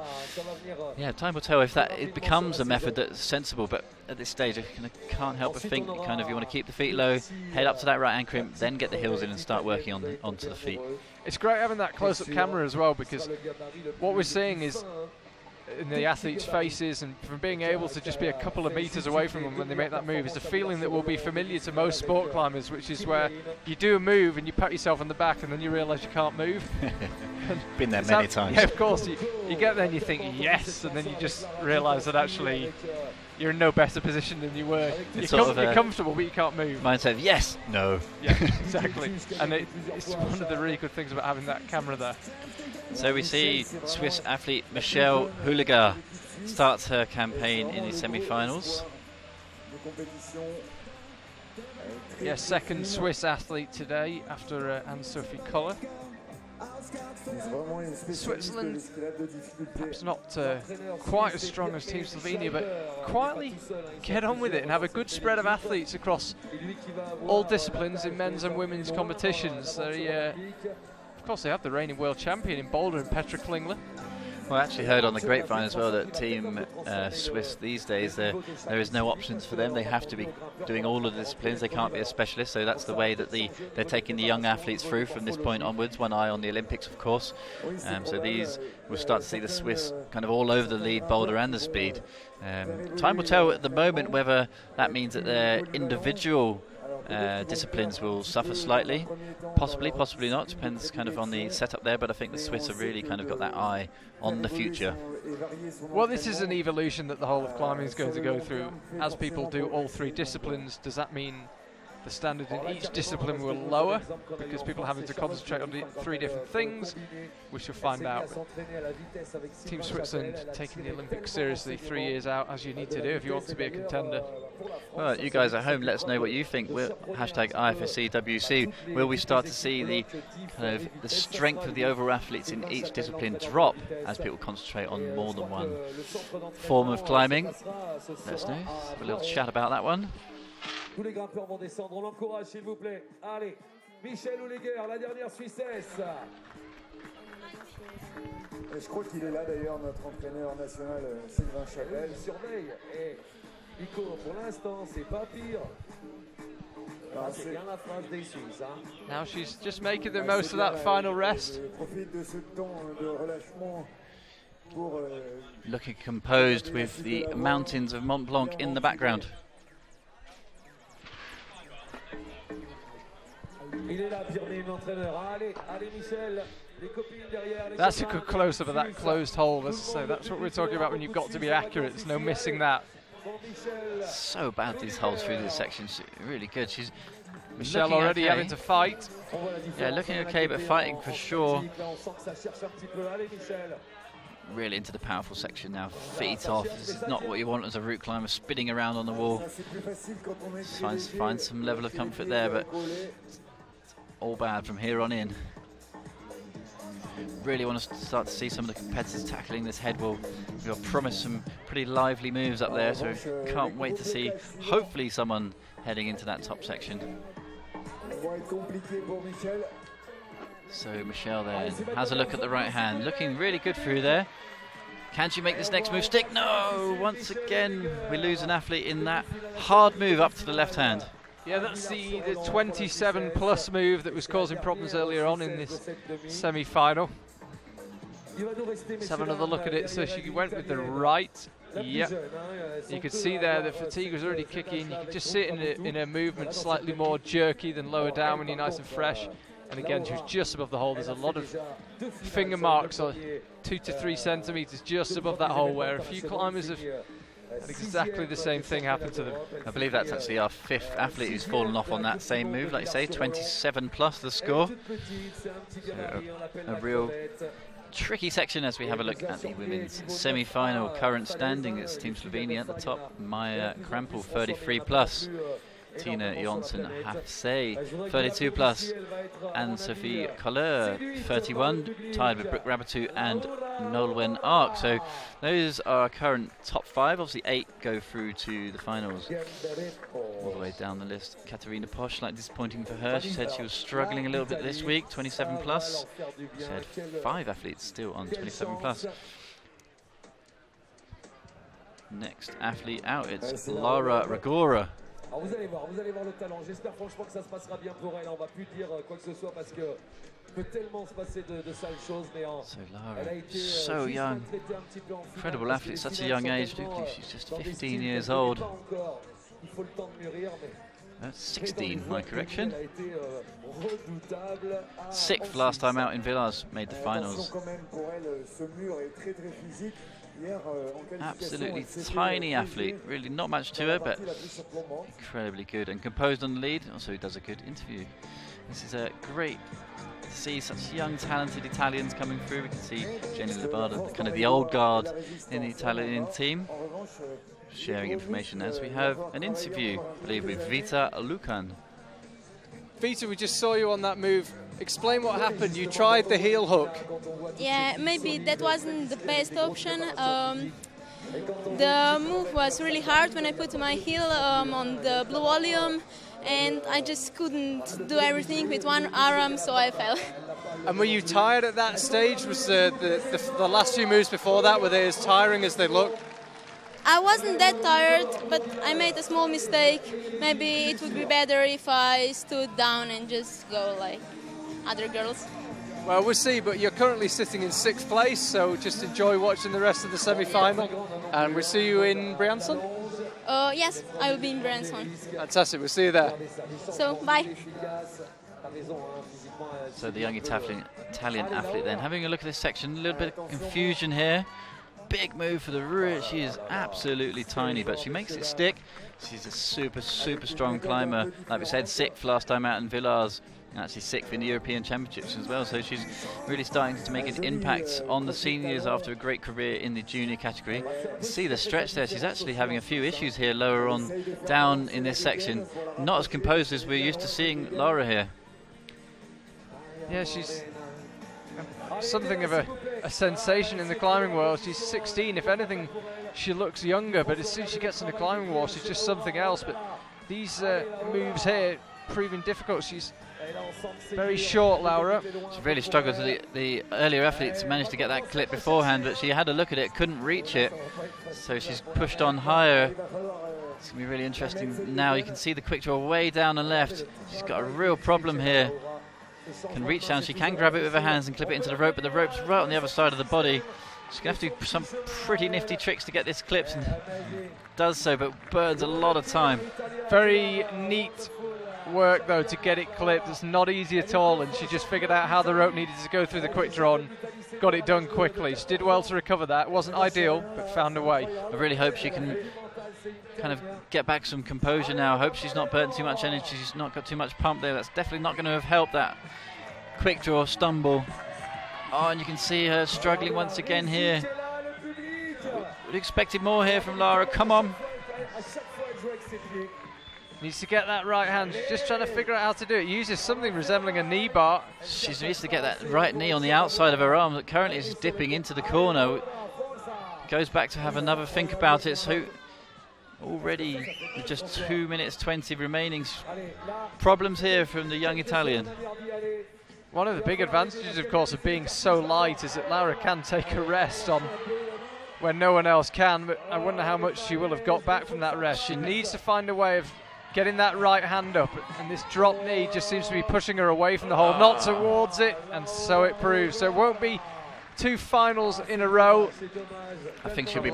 S9: yeah, time will tell if it becomes a method that's sensible. But at this stage, I can't help but think you want to keep the feet low, head up to that right ankle crimp, then get the heels in and start working onto the feet.
S1: It's great having that close-up camera as well, because what we're seeing is in the athletes' faces, and from being able to just be a couple of meters away from them when they make that move, is a feeling that will be familiar to most sport climbers, which is where you do a move and you pat yourself on the back and then you realise you can't move.
S9: Been there many times.
S1: Yeah, of course. You get there and you think yes, and then you just realise that actually you're in no better position than you were. You're comfortable, but you can't move.
S9: Mindset of yes, no.
S1: Yeah, exactly. And it's one of the really good things about having that camera there.
S9: So we see Swiss athlete Michelle Huliger starts her campaign in the semi-finals.
S1: Yeah, second Swiss athlete today after Anne-Sophie Koller. Switzerland, perhaps not quite as strong as Team Slovenia, but quietly get on with it and have a good spread of athletes across all disciplines in men's and women's competitions. Of course, they have the reigning world champion in bouldering, Petra Klingler.
S9: Well, I actually heard on the grapevine as well that Team Swiss these days, there is no options for them. They have to be doing all of the disciplines. They can't be a specialist, so that's the way that they're taking the young athletes through from this point onwards. One eye on the Olympics, of course. So we'll start to see the Swiss kind of all over the lead boulder and the speed. Time will tell at the moment whether that means that their individual disciplines will suffer slightly, possibly not, depends kind of on the setup there, but I think the Swiss have really kind of got that eye on the future.
S1: Well, this is an evolution that the whole of climbing is going to go through. As people do all three disciplines, does that mean the standard in each discipline will lower because people are having to concentrate on the three different things? We shall find out. Team Switzerland taking the Olympics seriously 3 years out, as you need to do if you want to be a contender.
S9: Well, you guys at home, let us know what you think. Hashtag IFSCWC. Will we start to see the kind of the strength of the overall athletes in each discipline drop as people concentrate on more than one form of climbing? Let us know. Have a little chat about that one.
S11: Tous les grimpeurs vont descendre, on l'encourage s'il vous plaît. Allez, Michelle Huliger, la dernière Suissesse.
S15: Je crois qu'il est là d'ailleurs, notre entraîneur national Sylvain Chapelle.
S11: Il surveille. Et Nico, pour l'instant, c'est pas pire. C'est bien la phrase des Suisses.
S1: Now she's just making the most of that final rest.
S15: Profite de ce temps de relâchement.
S9: Looking composed with the mountains of Mont Blanc in the background.
S1: That's a good close-up of that closed hole. As I say, that's what we're talking about when you've got to be accurate. There's no missing that.
S9: So bad these holes through this section. Really good. She's
S1: Michelle already having to fight.
S9: Yeah, looking okay, but fighting for sure. Really into the powerful section now. Feet off. This is not what you want as a route climber, spinning around on the wall. Find some level of comfort there, but all bad from here on in. Really want to start to see some of the competitors tackling this head wall. We've got promised some pretty lively moves up there, so can't wait to see hopefully someone heading into that top section. So Michelle there has a look at the right hand, looking really good through there. Can she make this next move stick? No! Once again we lose an athlete in that hard move up to the left hand.
S1: Yeah, that's the 27 plus move that was causing problems earlier on in this semi-final. Let's have another look at it. So she went with the right. Yep. You could see there the fatigue was already kicking. You could just see it in her movement, slightly more jerky than lower down when you're nice and fresh. And again, she was just above the hole. There's a lot of finger marks, 2 to 3 centimeters just above that hole, where a few climbers have had exactly the same thing happen to them.
S9: I believe that's actually our 5th athlete who's fallen off on that same move, like you say, 27 plus the score. So a real tricky section as we have a look at the women's semi-final. Current standing, it's Team Slovenia at the top, Maja Krampel 33 plus. Tina Jonsson Hafsay 32 plus, and Sophie Koller 31, tied with Brooke Rabatou and Nolwenn Ark. So those are our current top 5. Obviously 8 go through to the finals. All the way down the list, Katarina Posch, like disappointing for her. She said she was struggling a little bit this week, 27 plus. She had 5 athletes still on 27 plus. Next athlete out, it's Lara Ragora.
S11: Alors vous allez voir le talent. J'espère franchement que ça se passera bien pour elle. On va plus dire quoi que ce soit parce que peut tellement se passer de sales choses. Mais elle a été
S9: so young, incredible athlete, such a young age. She's just 15 years old.
S11: Il faut le temps de mûrir.
S9: That's 16, my correction. 6th last time out in Villars, made the finals. Absolutely tiny athlete, really not much to her, but incredibly good and composed on the lead. Also, he does a good interview. This is great to see such young, talented Italians coming through. We can see Jenny Lobardo, kind of the old guard in the Italian team, sharing information as we have an interview, I believe, with Vita Lucan.
S1: Vita, we just saw you on that move. Explain what happened. You tried the heel hook.
S16: Yeah, maybe that wasn't the best option. The move was really hard when I put my heel on the blue volume, and I just couldn't do everything with one arm, so I fell.
S1: And were you tired at that stage? Was the last few moves before that, were they as tiring as they looked?
S16: I wasn't that tired, but I made a small mistake. Maybe it would be better if I stood down and just go like other girls.
S1: Well, we'll see, but you're currently sitting in 6th place, so just enjoy watching the rest of the semi-final. And we'll see you in Briançon?
S16: Yes, I will be in Briançon.
S1: Fantastic, we'll see you there.
S16: So, bye.
S9: So the young Italian athlete then. Having a look at this section, a little bit of confusion here. Big move for the route. She is absolutely tiny, but she makes it stick. She's a super, super strong climber. Like we said, 6th last time out in Villars. Actually 6th in the European Championships as well. So she's really starting to make an impact on the seniors after a great career in the junior category. You see the stretch there. She's actually having a few issues here lower on down in this section. Not as composed as we're used to seeing Laura here.
S1: Yeah, she's something of a sensation in the climbing world. She's 16. If anything, she looks younger, but as soon as she gets in the climbing wall, she's just something else. But these moves here proving difficult. She's very short, Laura.
S9: She really struggled. The earlier athletes managed to get that clip beforehand, but she had a look at it, couldn't reach it. So she's pushed on higher. It's going to be really interesting. Now you can see the quick draw way down and left. She's got a real problem here. Can reach down, she can grab it with her hands and clip it into the rope, but the rope's right on the other side of the body. She's going to have to do some pretty nifty tricks to get this clipped, and does so, but burns a lot of time.
S1: Very neat work though to get it clipped. It's not easy at all, and she just figured out how the rope needed to go through the quick draw and got it done quickly. She did well to recover that. It wasn't ideal, but found a way.
S9: I really hope she can kind of get back some composure now. I hope she's not burnt too much energy, she's not got too much pump there. That's definitely not going to have helped that quick draw stumble. Oh, and you can see her struggling once again here. Would expected more here from Lara. Come on.
S1: Needs to get that right hand. She's just trying to figure out how to do it. Uses something resembling a knee bar.
S9: She needs to get that right knee on the outside of her arm that currently is dipping into the corner. Goes back to have another think about it. So already with just 2 minutes 20 remaining. Problems here from the young Italian.
S1: One of the big advantages, of course, of being so light is that Laura can take a rest on when no one else can, but I wonder how much she will have got back from that rest. She needs to find a way of getting that right hand up, and this drop knee just seems to be pushing her away from the hole, not towards it, and so it proves. So it won't be 2 finals in a row.
S9: I think she'll be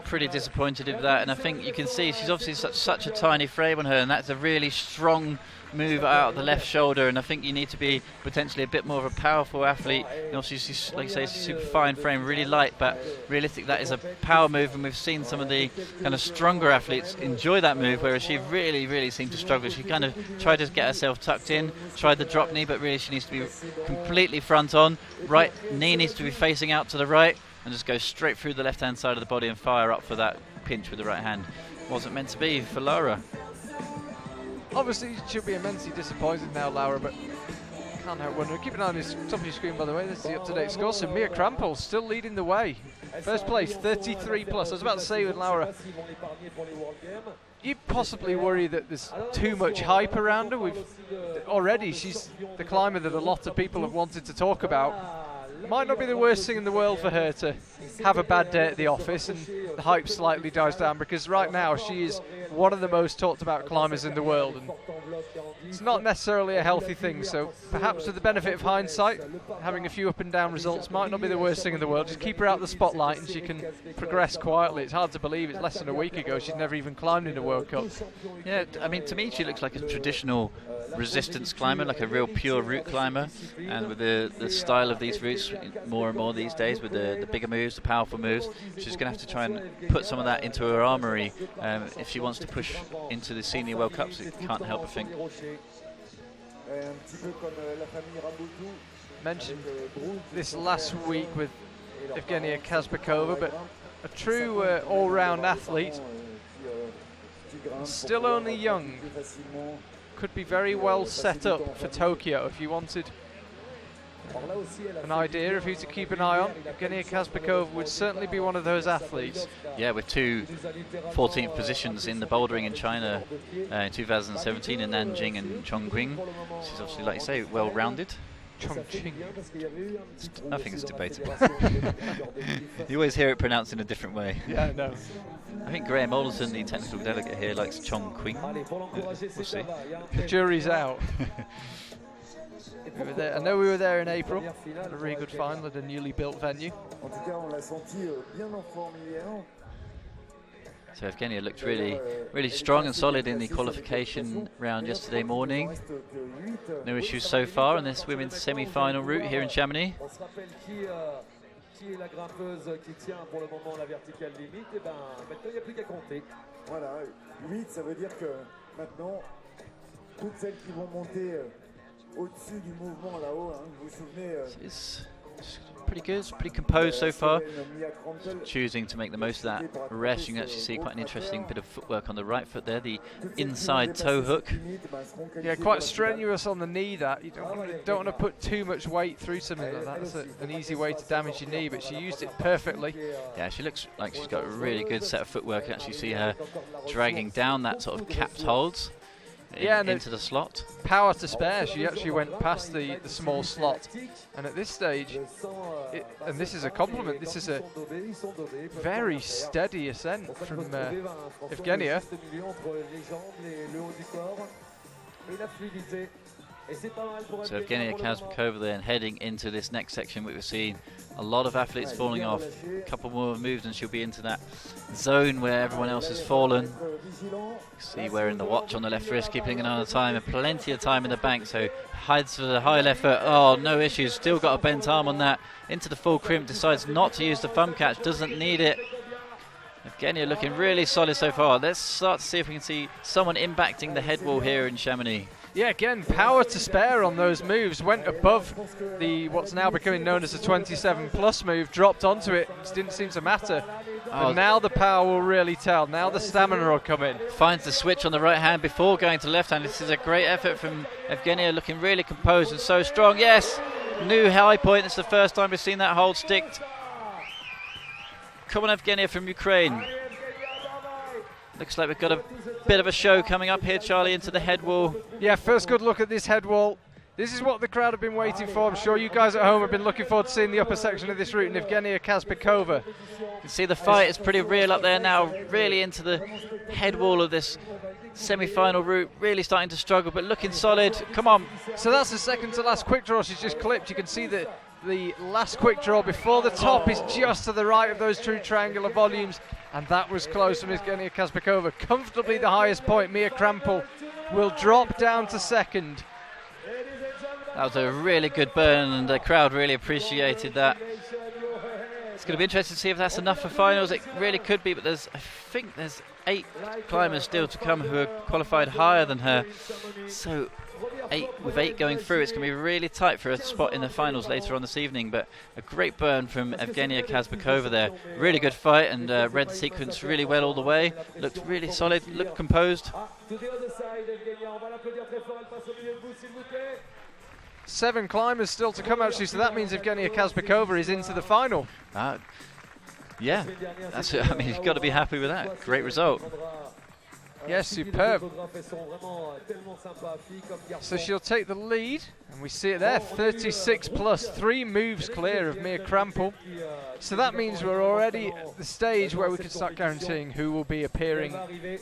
S9: pretty disappointed with that, and I think you can see she's obviously such a tiny frame on her, and that's a really strong move out of the left shoulder, and I think you need to be potentially a bit more of a powerful athlete. And obviously she's, like you say, she's a super fine frame, really light, but realistic, that is a power move, and we've seen some of the kind of stronger athletes enjoy that move, whereas she really seemed to struggle. She kind of tried to get herself tucked in, tried the drop knee, but really she needs to be completely front on. Right knee needs to be facing out to the right, and just go straight through the left hand side of the body and fire up for that pinch with the right hand. Wasn't meant to be for Laura.
S1: Obviously, she'll be immensely disappointed now, Laura, but can't help wondering. Keep an eye on this top of your screen, by the way. This is the up-to-date score. So Mia Krampel still leading the way. First place, 33 plus. I was about to say with Laura, you possibly worry that there's too much hype around her. Already, she's the climber that a lot of people have wanted to talk about. Might not be the worst thing in the world for her to have a bad day at the office and the hype slightly dies down, because right now she is one of the most talked about climbers in the world, and it's not necessarily a healthy thing. So perhaps with the benefit of hindsight, having a few up and down results might not be the worst thing in the world. Just keep her out of the spotlight and she can progress quietly. It's hard to believe it's less than a week ago she'd never even climbed in a World Cup.
S9: Yeah, I mean, to me she looks like a traditional resistance climber, like a real pure route climber, and with the style of these routes more and more these days, with the bigger moves, the powerful moves, she's going to have to try and put some of that into her armoury if she wants to push into the Senior World Cups. It can't help but think.
S1: Mentioned this last week with Evgenia Kazbekova, but a true all-round athlete, still only young, could be very well set up for Tokyo. If you wanted an idea of who to keep an eye on, Evgenia Kazbekova would certainly be one of those athletes.
S9: Yeah, with 2 14th positions in the bouldering in China in 2017 in Nanjing and Chongqing. She's obviously, like you say, well-rounded.
S1: Chongqing.
S9: Nothing is debatable. You always hear it pronounced in a different way.
S1: Yeah, no.
S9: I think Graham Alderson, the technical delegate here, likes Chongqing. We'll see.
S1: The jury's out. We were there. I know we were there in April. Had a really good final at a newly built venue.
S9: So Evgenia looked really strong and solid in the qualification round yesterday morning. No issues so far on this women's semi-final route here in Chamonix.
S15: Voilà, 8, ça veut dire que maintenant, toutes celles qui vont monter au-dessus du mouvement là-haut, hein, vous vous souvenez.
S9: It's pretty good, it's pretty composed so far. Choosing to make the most of that rest. You can actually see quite an interesting bit of footwork on the right foot there, the inside toe hook.
S1: Yeah, quite strenuous on the knee. That you don't want to put too much weight through something like that. That's an easy way to damage your knee, but she used it perfectly.
S9: Yeah, she looks like she's got a really good set of footwork. You can actually see her dragging down that sort of capped holds. Into the slot.
S1: Power to spare. She actually went past the small slot, and at this stage, and this is a compliment, this is a very steady ascent from Evgenia.
S9: So Evgenia Kazbekova then heading into this next section. We've seen a lot of athletes falling off. A couple more moves and she'll be into that zone where everyone else has fallen. See wearing the watch on the left wrist, keeping an eye on the time, and plenty of time in the bank, so hides for the high left foot. Oh, no issues, still got a bent arm on that. Into the full crimp, decides not to use the thumb catch, doesn't need it. Evgenia looking really solid so far. Let's start to see if we can see someone impacting the head wall here in Chamonix.
S1: Yeah, again, power to spare on those moves. Went above the what's now becoming known as the 27 plus move, dropped onto it, didn't seem to matter. But now the power will really tell. Now the stamina will come in.
S9: Finds the switch on the right hand before going to left hand. This is a great effort from Evgenia, looking really composed and so strong. Yes, new high point. It's the first time we've seen that hold stick. Come on, Evgenia from Ukraine. Looks like we've got a bit of a show coming up here, Charlie, into the head wall.
S1: Yeah, first good look at this head wall. This is what the crowd have been waiting for. I'm sure you guys at home have been looking forward to seeing the upper section of this route, and Evgenia Kazbekova.
S9: You can see the fight is pretty real up there now, really into the head wall of this semi-final route, really starting to struggle, but looking solid. Come on.
S1: So that's the second to last quick draw she's just clipped. You can see that the last quick draw before the top is just to the right of those true triangular volumes, and that was close from Evgenia Kazbekova. Comfortably the highest point. Mia Krampel will drop down to second.
S9: That was a really good burn, and the crowd really appreciated that. It's going to be interesting to see if that's enough for finals. It really could be, but I think there's 8 climbers still to come who are qualified higher than her. So with 8 going through, it's going to be really tight for a spot in the finals later on this evening. But a great burn from Evgenia Kazbekova there. Really good fight, and read the sequence really well all the way. Looked really solid, looked composed.
S1: 7 climbers still to come, actually, so that means Evgenia Kazbekova is into the final.
S9: Yeah, that's it. I mean, you've got to be happy with that. Great result.
S1: Yes, superb. So she'll take the lead, and we see it there, 36 plus, 3 moves clear of Mia Krampel. So that means we're already at the stage where we can start guaranteeing who will be appearing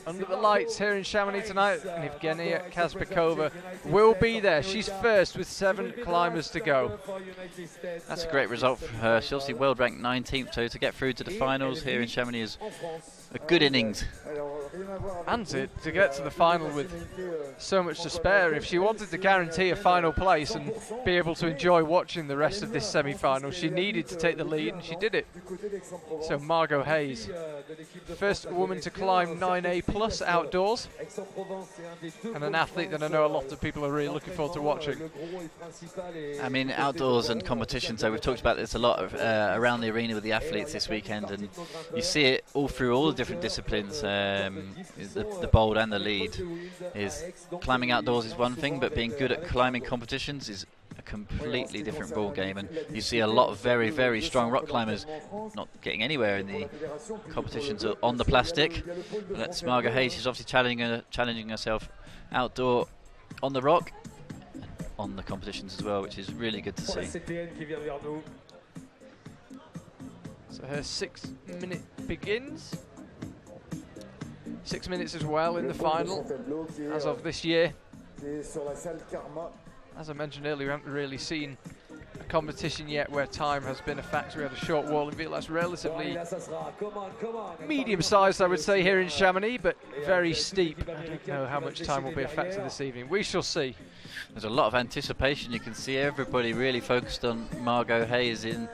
S1: under the lights here in Chamonix tonight, and Evgenia Kazbekova will be there. She's first with 7 climbers to go.
S9: That's a great result for her. She's obviously world ranked 19th, so to get through to the finals here in Chamonix is a good innings.
S1: And to get to the final with so much to spare. If she wanted to guarantee a final place and be able to enjoy watching the rest of this semi-final, she needed to take the lead, and she did it. So Margo Hayes, first woman to climb 9A+ outdoors, and an athlete that I know a lot of people are really looking forward to watching.
S9: I mean, outdoors and competitions, so we've talked about this a lot around the arena with the athletes this weekend, and you see it all through all the different disciplines. The bold and the lead is climbing outdoors is one thing, but being good at climbing competitions is a completely different ball game, and you see a lot of very, very strong rock climbers not getting anywhere in the competitions on the plastic. But that's Margo Hayes. She's obviously challenging herself outdoor on the rock, on the competitions as well, which is really good to see.
S1: So her 6 minute begins. 6 minutes as well in the final as of this year. As I mentioned earlier, we haven't really seen a competition yet where time has been a factor. We had a short wall in Villars, relatively medium-sized, I would say, here in Chamonix, but very steep. I don't know how much time will be a factor this evening. We shall see.
S9: There's a lot of anticipation. You can see everybody really focused on Margo Hayes in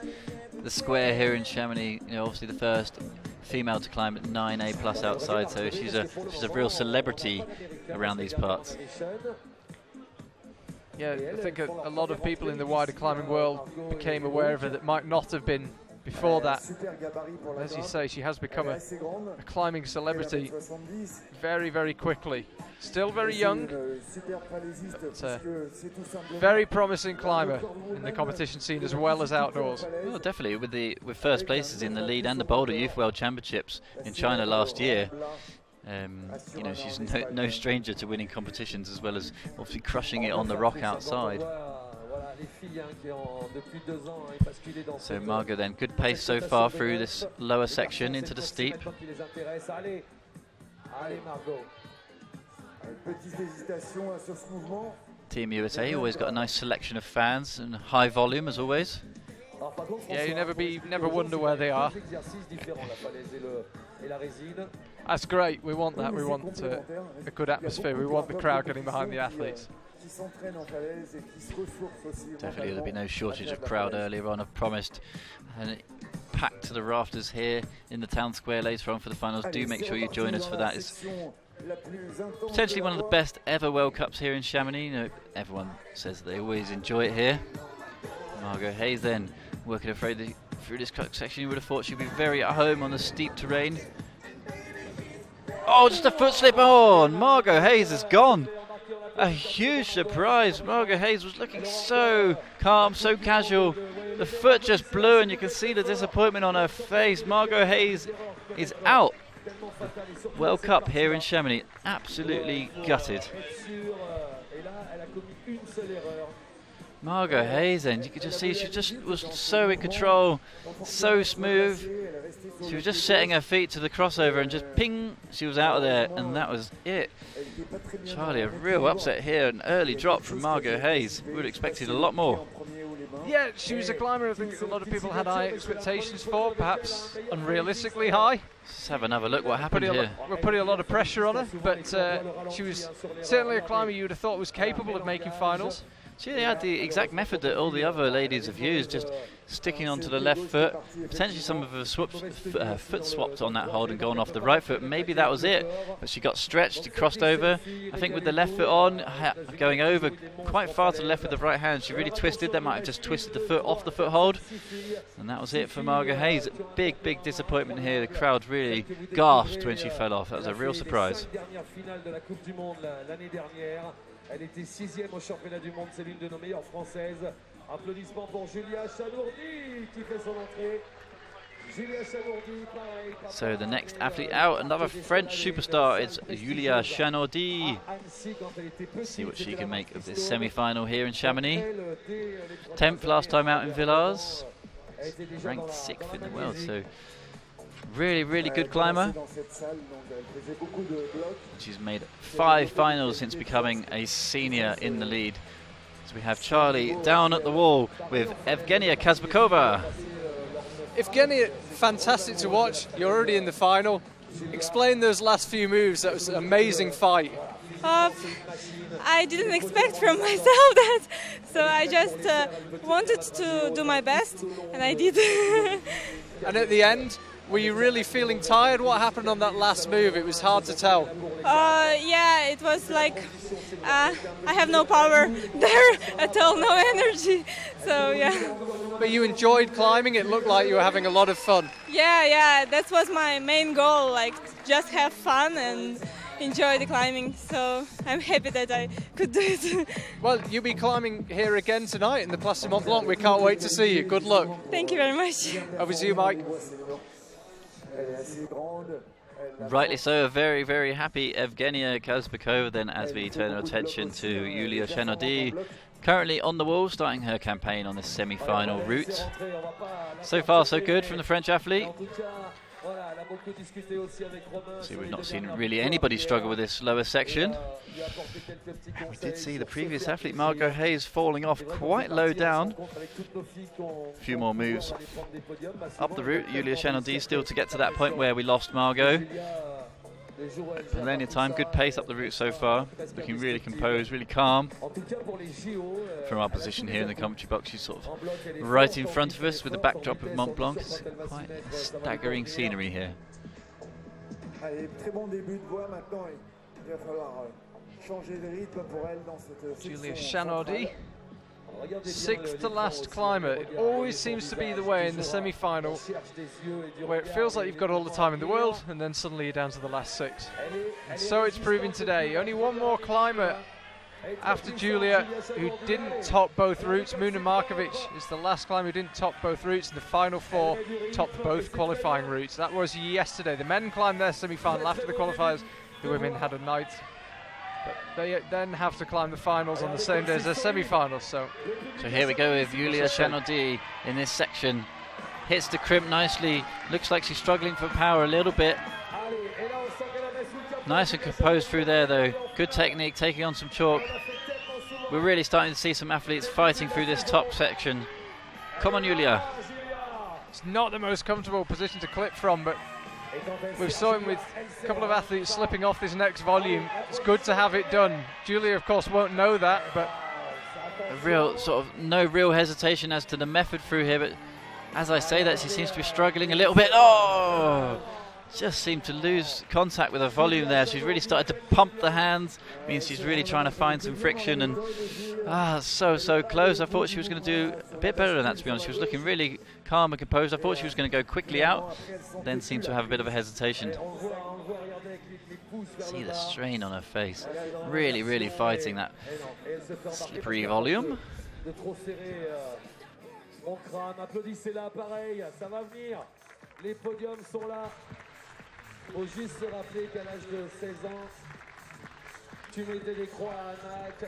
S9: the square here in Chamonix. You know, obviously the first female to climb at 9A+ outside, so she's a real celebrity around these parts.
S1: Yeah, I think a lot of people in the wider climbing world became aware of her that might not have been before that. As you say, she has become a climbing celebrity very, very quickly. Still very young, but very promising climber in the competition scene as well as outdoors.
S9: Well, definitely with first places in the lead and the Boulder Youth World Championships in China last year. You know, she's no stranger to winning competitions, as well as obviously crushing it on the rock outside. So Margo then, good pace so far through this lower section into the steep. Team USA always got a nice selection of fans and high volume as always.
S1: Yeah, you never wonder where they are. That's great. We want that. We want a good atmosphere. We want the crowd getting behind the athletes.
S9: Definitely, there'll be no shortage of crowd earlier on. I've promised, and packed to the rafters here in the town square later on for the finals. Do make sure you join us for that. It's potentially one of the best ever World Cups here in Chamonix. You know, everyone says they always enjoy it here. Margo Hayes then working her through this section. You would have thought she'd be very at home on the steep terrain. Oh, just a foot slip on. Margo Hayes is gone. A huge surprise. Margo Hayes was looking so calm, so casual. The foot just blew, and you can see the disappointment on her face. Margo Hayes is out. World Cup here in Chamonix. Absolutely gutted. Margo Hayes, and you could just see she just was so in control, so smooth. She was just setting her feet to the crossover and just ping, she was out of there, and that was it. Charlie, a real upset here, an early drop from Margo Hayes. We would have expected a lot more.
S1: Yeah, she was a climber I think a lot of people had high expectations for, perhaps unrealistically high.
S9: Let's have another look what happened here.
S1: We're putting a lot of pressure on her, but she was certainly a climber you would have thought was capable of making finals.
S9: She had the exact method that all the other ladies have used, just sticking onto the left foot. Potentially some of her foot swapped on that hold and gone off the right foot. Maybe that was it, but she got stretched, she crossed over. I think with the left foot on, going over quite far to the left with the right hand, she really twisted. That might have just twisted the foot off the foothold. And that was it for Margo Hayes. Big, big disappointment here. The crowd really gasped when she fell off. That was a real surprise.
S11: Elle était 6e au championnat du monde, c'est l'une de nos meilleures françaises. Applaudissements pour Julia Chanourdi qui fait son entrée. Julia Chanourdi, pareil.
S9: So the next athlete out, another French superstar, it's Julia Chanourdi. Let's see what she can make of this semi-final here in Chamonix. 10th last time out in Villars. Ranked 6th in the world, so really, really good climber. She's made 5 finals since becoming a senior in the lead. So we have Charlie down at the wall with Evgenia Kazbekova.
S1: Evgenia, fantastic to watch. You're already in the final. Explain those last few moves. That was an amazing fight.
S12: I didn't expect from myself that, so I just wanted to do my best, and I did.
S1: And at the end, were you really feeling tired? What happened on that last move? It was hard to tell.
S12: Yeah, it was like I have no power there at all, no energy. So yeah.
S1: But you enjoyed climbing. It looked like you were having a lot of fun.
S12: Yeah, that was my main goal. Like just have fun and enjoy the climbing. So I'm happy that I could do it.
S1: Well, you'll be climbing here again tonight in the Place du Mont Blanc. We can't wait to see you. Good luck.
S12: Thank you very much.
S1: Over to you, Mike.
S9: Rightly so, a very, very happy Evgenia Kazbekova then as we turn our attention to Yulia Chenody, currently on the wall, starting her campaign on this semi-final route. So far so good from the French athlete. See, we've not seen really anybody struggle with this lower section. We did see the previous athlete, Margo Hayes, falling off quite low down. A few more moves up the route. Yulia Chenody still to get to that point where we lost Margo. Plenty of time, good pace up the route so far. Looking really composed, really calm. From our position here in the commentary box, she's sort of right in front of us with the backdrop of Mont Blanc. It's quite staggering scenery here.
S1: Yulia Chenody, sixth to last climber. It always seems to be the way in the semi-final, where it feels like you've got all the time in the world, and then suddenly you're down to the last six. And so it's proving today. Only one more climber after Julia who didn't top both routes. Muna Markovic is the last climber who didn't top both routes, and the final four topped both qualifying routes. That was yesterday. The men climbed their semi-final after the qualifiers. The women had a night. But they then have to climb the finals on the same day as their semi-finals. So
S9: here we go with Yulia Chenody in this section. Hits the crimp nicely. Looks like she's struggling for power a little bit. Nice and composed through there though. Good technique, taking on some chalk. We're really starting to see some athletes fighting through this top section. Come on, Yulia.
S1: It's not the most comfortable position to clip from, but we've saw him with a couple of athletes slipping off this next volume. It's good to have it done. Julia, of course, won't know that, but
S9: a real sort of no real hesitation as to the method through here. But as I say that, she seems to be struggling a little bit. Oh, just seemed to lose contact with her volume there. She's really started to pump the hands. Means she's really trying to find some friction, and so close. I thought she was going to do a bit better than that, to be honest. She was looking really calm and composed. I thought she was going to go quickly out, then seemed to have a bit of a hesitation. See the strain on her face. Really fighting that slippery volume.
S1: We've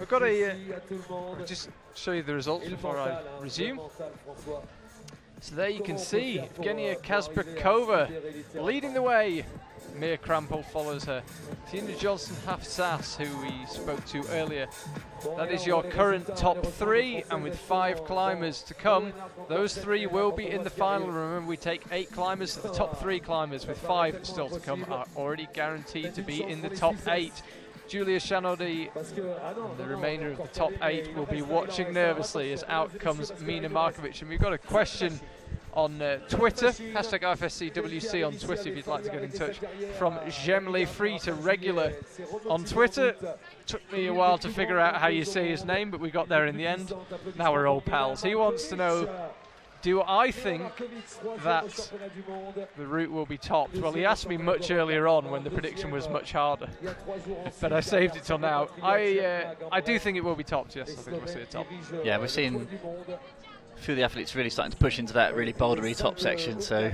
S1: got a I'll just show you the results before I resume. So there you can see Evgenia Kazbekova leading the way. Mia Krampel follows her. Tina Johnson-Hafsas, who we spoke to earlier. That is your current top three, and with 5 climbers to come, those 3 will be in the final. Remember, we take 8 climbers, so the top 3 climbers with 5 still to come are already guaranteed to be in the top 8. Julia Chenody and the remainder of the top 8 will be watching nervously as out comes Mina Markovic. And we've got a question on Twitter, hashtag IFSCWC on Twitter if you'd like to get in touch, from Gemly Free to Regular on Twitter. Took me a while to figure out how you say his name, but we got there in the end. Now we're old pals. He wants to know, do I think that the route will be topped? Well, he asked me much earlier on when the prediction was much harder, but I saved it till now. I do think it will be topped, yes. I think we'll see it top.
S9: Yeah, we're seeing a few of the athletes really starting to push into that really bouldery top section, so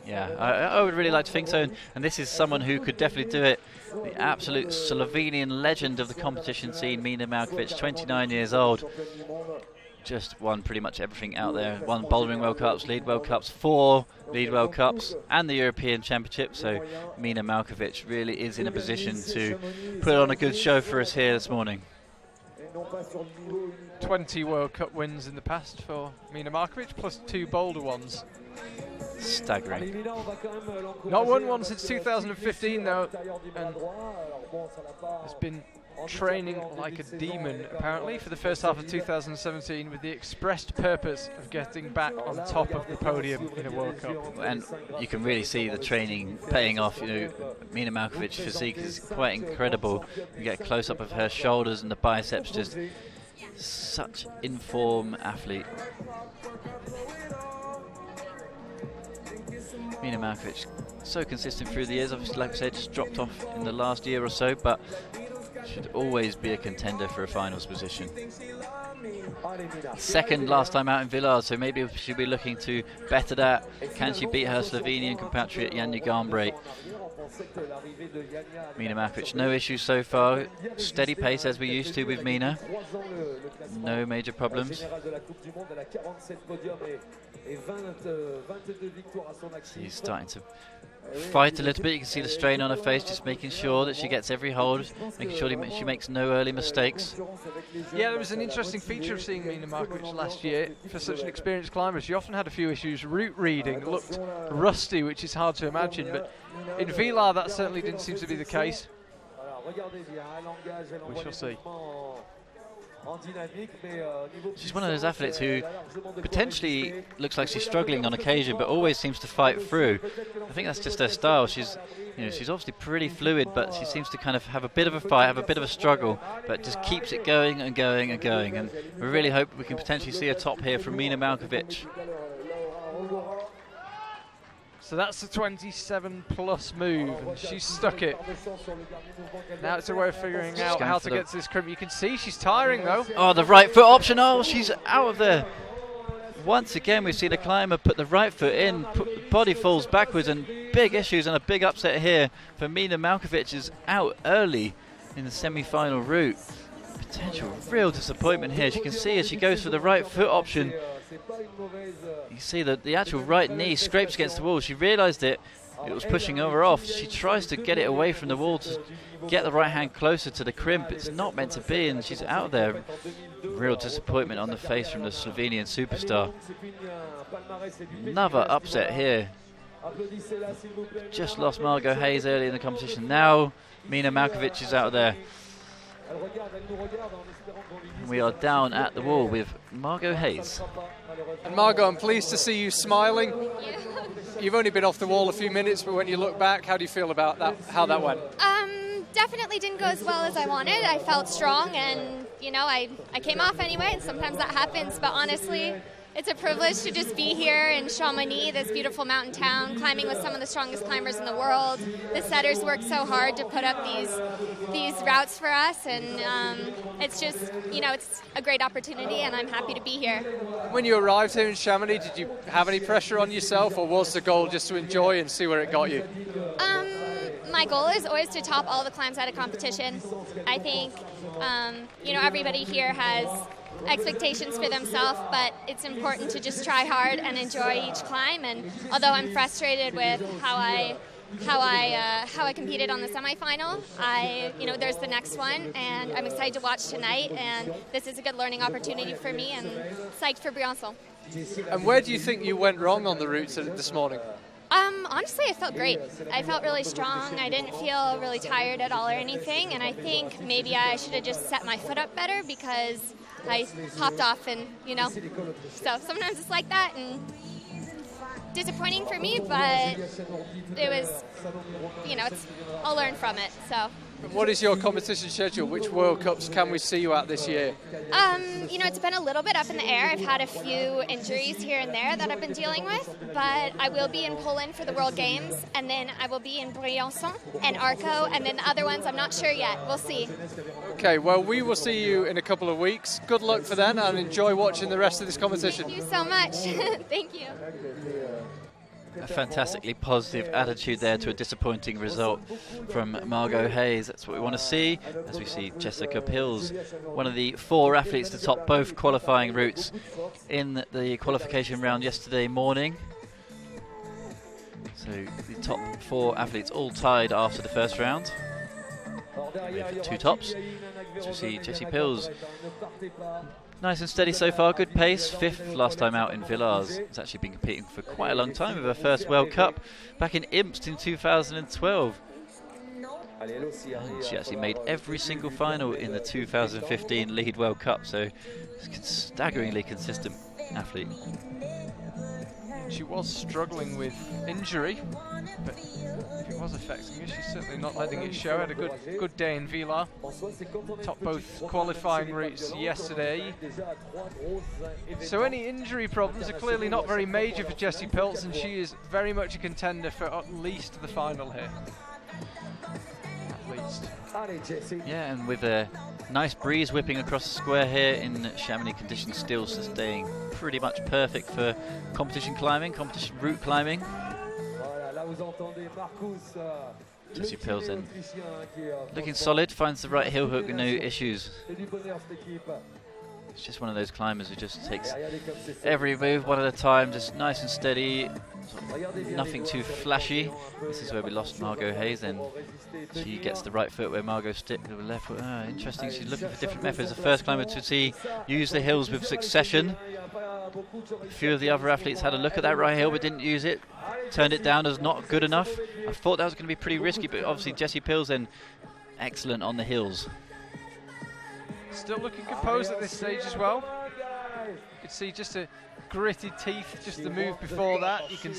S9: yeah, I would really like to think so, and this is someone who could definitely do it. The absolute Slovenian legend of the competition scene, Mina Markovic, 29 years old, just won pretty much everything out there. Won Bouldering World Cups, Lead World Cups, 4 Lead World Cups and the European Championship, so Mina Markovic really is in a position to put on a good show for us here this morning.
S1: 20 World Cup wins in the past for Mina Markovic, plus 2 boulder ones.
S9: Staggering.
S1: Not won one since 2015 though, and has been training like a demon apparently for the first half of 2017 with the expressed purpose of getting back on top of the podium in a World Cup.
S9: And you can really see the training paying off. You know, Mina Malkovic's physique is quite incredible. You get a close-up of her shoulders and the biceps, just such in-form athlete. Mina Malkovic, so consistent through the years. Obviously, like I said, just dropped off in the last year or so, but should always be a contender for a finals position. Second last time out in Villars, so maybe she'll be looking to better that. Can she beat her Slovenian compatriot Yann Ugambray? Mina Malkovic, no issues so far. Steady pace as we used to with Mina. No major problems. She's starting to fight a little bit. You can see the strain on her face, just making sure that she gets every hold, making sure she makes no early mistakes.
S1: Yeah, there was an interesting feature of seeing Mina Malkovic last year. For such an experienced climber, she often had a few issues. Route reading looked rusty, which is hard to imagine, but in Villars that certainly didn't seem to be the case. We shall see.
S9: She's one of those athletes who potentially looks like she's struggling on occasion, but always seems to fight through. I think that's just her style. She's obviously pretty fluid, but she seems to kind of have a bit of a fight, have a bit of a struggle, but just keeps it going and going and going. And we really hope we can potentially see a top here from Mina Malkovic.
S1: So that's the 27+ move, and she's stuck it. Now it's a way of figuring out how to get to this crimp. You can see she's tiring though.
S9: Oh, the right foot option. Oh, she's out of there. Once again, we've seen a climber put the right foot in, body falls backwards, and big issues and a big upset here for Mina Malkovic is out early in the semi-final route. Potential real disappointment here. As you can see, as she goes for the right foot option, you see that the actual right knee scrapes against the wall. She realised it was pushing her off. She tries to get it away from the wall to get the right hand closer to the crimp. It's not meant to be, and she's out there. Real disappointment on the face from the Slovenian superstar. Another upset here. Just lost Margo Hayes early in the competition. Now Mina Malkovic is out there. We are down at the wall with Margo Hayes.
S1: And Margo, I'm pleased to see you smiling. You've only been off the wall a few minutes, but when you look back, how do you feel about that? How that went?
S17: Definitely didn't go as well as I wanted. I felt strong, and I came off anyway, and sometimes that happens, but honestly, it's a privilege to just be here in Chamonix, this beautiful mountain town, climbing with some of the strongest climbers in the world. The setters worked so hard to put up these routes for us, and it's just, it's a great opportunity, and I'm happy to be here.
S1: When you arrived here in Chamonix, did you have any pressure on yourself, or was the goal just to enjoy and see where it got you?
S17: My goal is always to top all the climbs at a competition. I think, everybody here has expectations for themselves, but it's important to just try hard and enjoy each climb. And although I'm frustrated with how I competed on the semifinal, there's the next one, and I'm excited to watch tonight. And this is a good learning opportunity for me, and psyched for Briançon.
S1: And where do you think you went wrong on the routes this morning?
S17: Honestly, I felt great. I felt really strong. I didn't feel really tired at all or anything, and I think maybe I should have just set my foot up better because I hopped off, and so sometimes it's like that, and disappointing for me, but it was, I'll learn from it. So.
S1: What is your competition schedule? Which World Cups can we see you at this year?
S17: It's been a little bit up in the air. I've had a few injuries here and there that I've been dealing with, but I will be in Poland for the World Games, and then I will be in Briançon and Arco, and then the other ones I'm not sure yet. We'll see.
S1: Okay, well, we will see you in a couple of weeks. Good luck for then, and enjoy watching the rest of this competition.
S17: Thank you so much. Thank you.
S9: A fantastically positive attitude there to a disappointing result from Margo Hayes. That's what we want to see, as we see Jessica Pills, one of the 4 athletes to top both qualifying routes in the qualification round yesterday morning. So the top 4 athletes all tied after the first round, with 2 tops. So we see Jessie Pills Nice and steady so far, good pace. 5th last time out in Villars. Has actually been competing for quite a long time with her first World Cup back in Imst in 2012. And she actually made every single final in the 2015 Lead World Cup, so staggeringly consistent athlete.
S1: She was struggling with injury, but if it was affecting her, she's certainly not letting it show. Had a good day in Villars. Topped both qualifying routes yesterday. So any injury problems are clearly not very major for Jessie Pilz, and she is very much a contender for at least the final here. At least.
S9: Yeah, and with a nice breeze whipping across the square here in Chamonix, conditions still staying pretty much perfect for competition climbing, competition route climbing. Jessie Pilz then looking solid, finds the right heel hook with no issues. It's just one of those climbers who just takes every move one at a time, just nice and steady, nothing too flashy. This is where we lost Margo Hayes, and she gets the right foot where Margo sticks with the left foot. Interesting, she's looking for different methods. The first climber to see use the hills with succession. A few of the other athletes had a look at that right hill but didn't use it, turned it down as not good enough. I thought that was going to be pretty risky, but obviously Jessie Pilz then excellent on the hills.
S1: Still looking composed at this stage as well. You can see just a gritted teeth, just the move before that. You can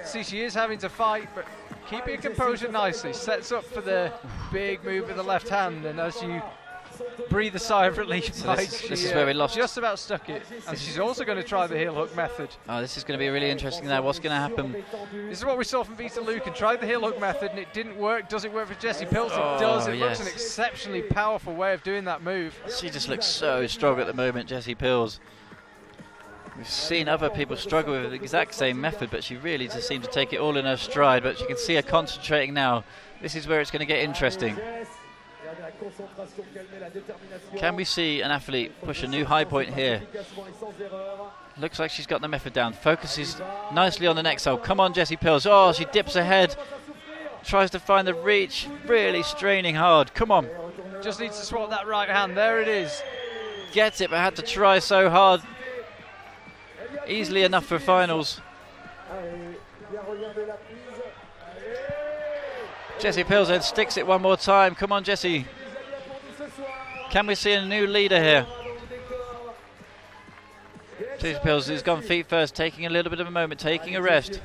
S1: see she is having to fight, but keeping composure nicely. Sets up for the big move with the left hand, and as you breathe a sigh of relief,
S9: so this is where we lost.
S1: Just about stuck it. And she's also going to try the heel hook method.
S9: Oh, this is going to be really interesting now. What's going to happen?
S1: This is what we saw from Vita Lucan. Tried the heel hook method and it didn't work. Does it work for Jessie Pilz? It does. It looks an exceptionally powerful way of doing that move.
S9: She just looks so strong at the moment, Jessie Pilz. We've seen other people struggle with the exact same method, but she really just seems to take it all in her stride. But you can see her concentrating now. This is where it's going to get interesting. Can we see an athlete push a new high point here? Looks like she's got the method down. Focuses nicely on the next hole. Come on, Jessie Pilz. Oh, she dips ahead. Tries to find the reach. Really straining hard. Come on.
S1: Just needs to swap that right hand. There it is.
S9: Gets it, but had to try so hard. Easily enough for finals. Jessie Pilz then sticks it one more time. Come on, Jessie. Can we see a new leader here? Jessie Pilz has gone feet first, taking a little bit of a moment, taking a rest.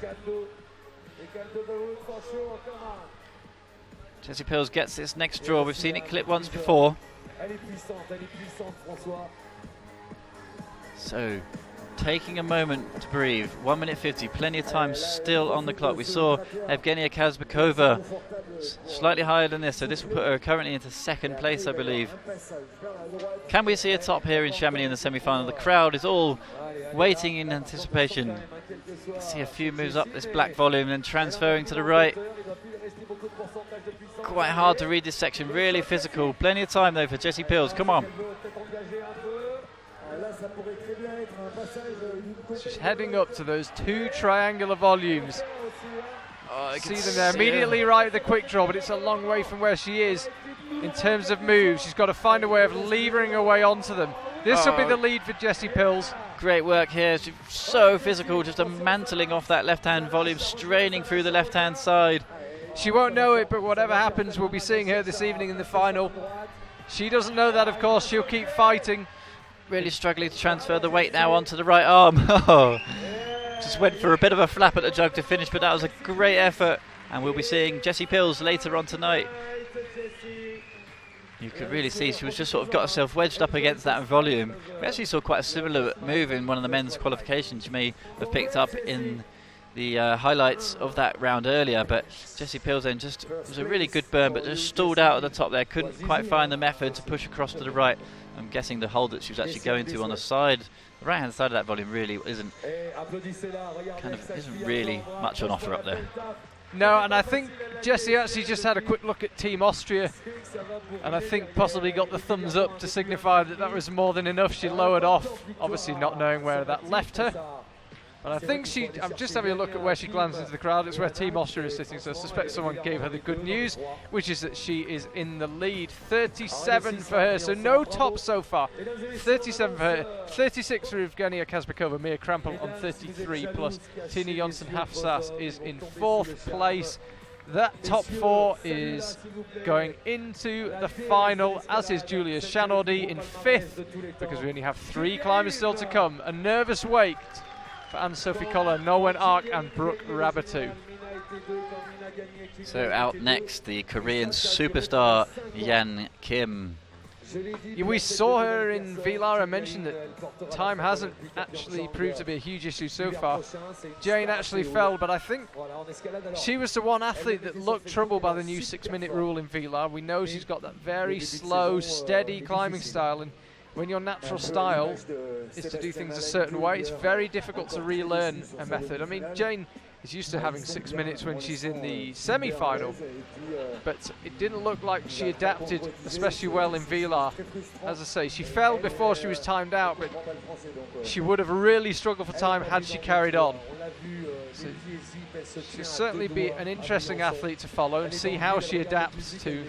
S9: Jessie Pilz gets this next draw. We've seen it clip once before. So, taking a moment to breathe. 1 minute 50, plenty of time still on the clock. We saw Evgenia Kazbekova slightly higher than this, so this will put her currently into second place, I believe. Can we see a top here in Chamonix in the semi-final? The crowd is all waiting in anticipation. See a few moves up this black volume, then transferring to the right. Quite hard to read this section, really physical. Plenty of time though for Jessie Pilz, come on.
S1: She's heading up to those two triangular volumes. See them there, immediately right at the quick draw, but it's a long way from where she is in terms of moves. She's got to find a way of levering her way onto them. This will be the lead for Jessie Pilz.
S9: Great work here. She's so physical, just a mantling off that left-hand volume, straining through the left-hand side.
S1: She won't know it, but whatever happens, we'll be seeing her this evening in the final. She doesn't know that, of course. She'll keep fighting.
S9: Really struggling to transfer the weight now onto the right arm. Just went for a bit of a flap at the jug to finish, but that was a great effort. And we'll be seeing Jessie Pilz later on tonight. You could really see she was just sort of got herself wedged up against that volume. We actually saw quite a similar move in one of the men's qualifications you may have picked up in the highlights of that round earlier, but Jessie Pilz then just was a really good burn, but just stalled out at the top there, couldn't quite find the method to push across to the right. I'm guessing the hold that she was actually going to on the side, the right hand side of that volume really isn't really much on offer up there.
S1: No, and I think Jessie actually just had a quick look at Team Austria, and I think possibly got the thumbs up to signify that that was more than enough. She lowered off, obviously not knowing where that left her. And I think I'm just having a look at where she glanced into the crowd. It's where Team Austria is sitting, so I suspect someone gave her the good news, which is that she is in the lead. 37 for her, so no top so far. 37 for her, 36 for Evgenia Kazbekova, Mia Krampel on 33 plus. Tina Jonsson-Hafsas is in 4th place. That top 4 is going into the final, as is Julia Chanaudy in 5th, because we only have 3 climbers still to come. A nervous wait for Anne-Sophie Koller, Nowen Ark and Brooke Rabatu.
S9: So out next, the Korean superstar Yann Kim.
S1: Yeah, we saw her in Villars. I mentioned that time hasn't actually proved to be a huge issue so far. Jane actually fell, but I think she was the one athlete that looked troubled by the new 6-minute rule in Villars. We know she's got that very slow, steady climbing style, and when your natural style is to do things a certain way, it's very difficult to relearn a method. I mean, Jane is used to having 6 minutes when she's in the semi-final, but it didn't look like she adapted especially well in Villars. As I say, she fell before she was timed out, but she would have really struggled for time had she carried on. So she'll certainly be an interesting athlete to follow and see how she adapts to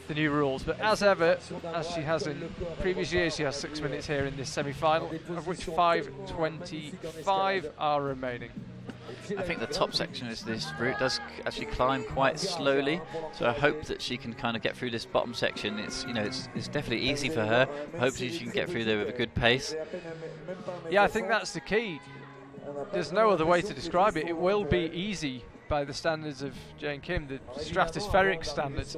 S1: the new rules. But as ever, as she has in previous years, she has 6 minutes here in this semi-final, of which 5:25 are remaining.
S9: I think the top section of this route does actually climb quite slowly, so I hope that she can kind of get through this bottom section. It's it's definitely easy for her. Hopefully she can get through there with a good pace.
S1: Yeah, I think that's the key. There's no other way to describe it. It will be easy by the standards of Jane Kim, the stratospheric standards,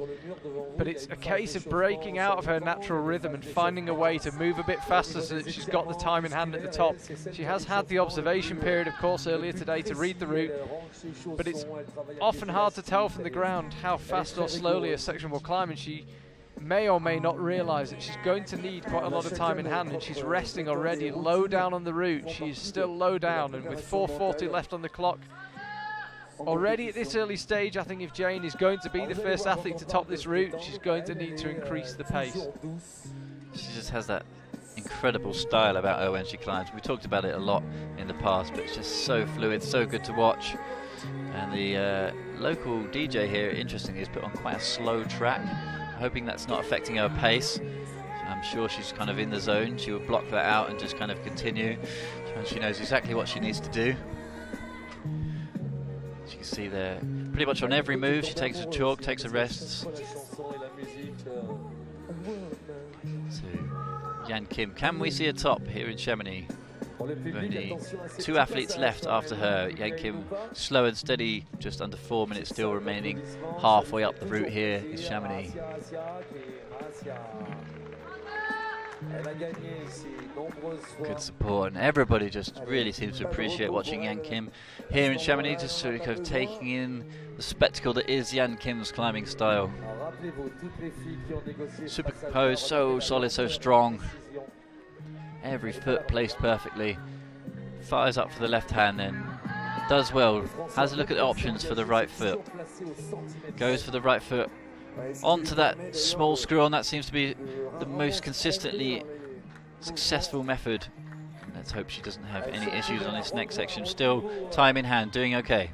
S1: but it's a case of breaking out of her natural rhythm and finding a way to move a bit faster so that she's got the time in hand at the top. She has had the observation period, of course, earlier today to read the route, but it's often hard to tell from the ground how fast or slowly a section will climb, and she may or may not realise that she's going to need quite a lot of time in hand, and she's resting already low down on the route. She's still low down, and with 4:40 left on the clock, already at this early stage, I think if Jane is going to be the first athlete to top this route, she's going to need to increase the pace.
S9: She just has that incredible style about her when she climbs. We talked about it a lot in the past, but it's just so fluid, so good to watch. And the local DJ here, interestingly, has put on quite a slow track, hoping that's not affecting her pace. I'm sure she's kind of in the zone. She will block that out and just kind of continue. She knows exactly what she needs to do. As you can see there, pretty much on every move, she takes a chalk, takes a rest. So, Yann Kim, can we see a top here in Chamonix? Only 2 athletes left after her. Yann Kim, slow and steady, just under 4 minutes still remaining. Halfway up the route here in Chamonix. Good support, and everybody just really seems to appreciate watching Yann Kim here in Chamonix, just sort of taking in the spectacle that is Yann Kim's climbing style. Super composed, so solid, so strong. Every foot placed perfectly. Fires up for the left hand and does well. Has a look at the options for the right foot. Goes for the right foot. Onto that small screw on. That seems to be the most consistently successful method. Let's hope she doesn't have any issues on this next section. Still time in hand, doing okay.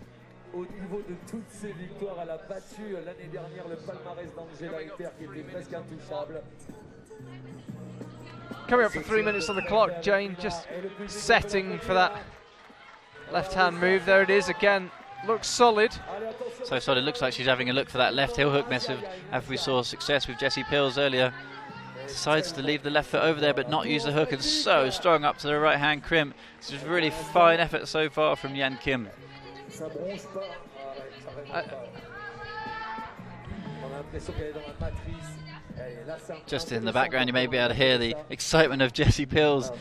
S1: Coming up for 3 minutes on the clock, Jane just setting for that left-hand move. There it is again. Looks solid.
S9: So solid. Looks like she's having a look for that left heel hook method after we saw success with Jessie Pills earlier. Decides to leave the left foot over there but not use the hook, and so strong up to the right-hand crimp. It's a really fine effort so far from Yann Kim. Just in the background you may be able to hear the excitement of Jessie Pills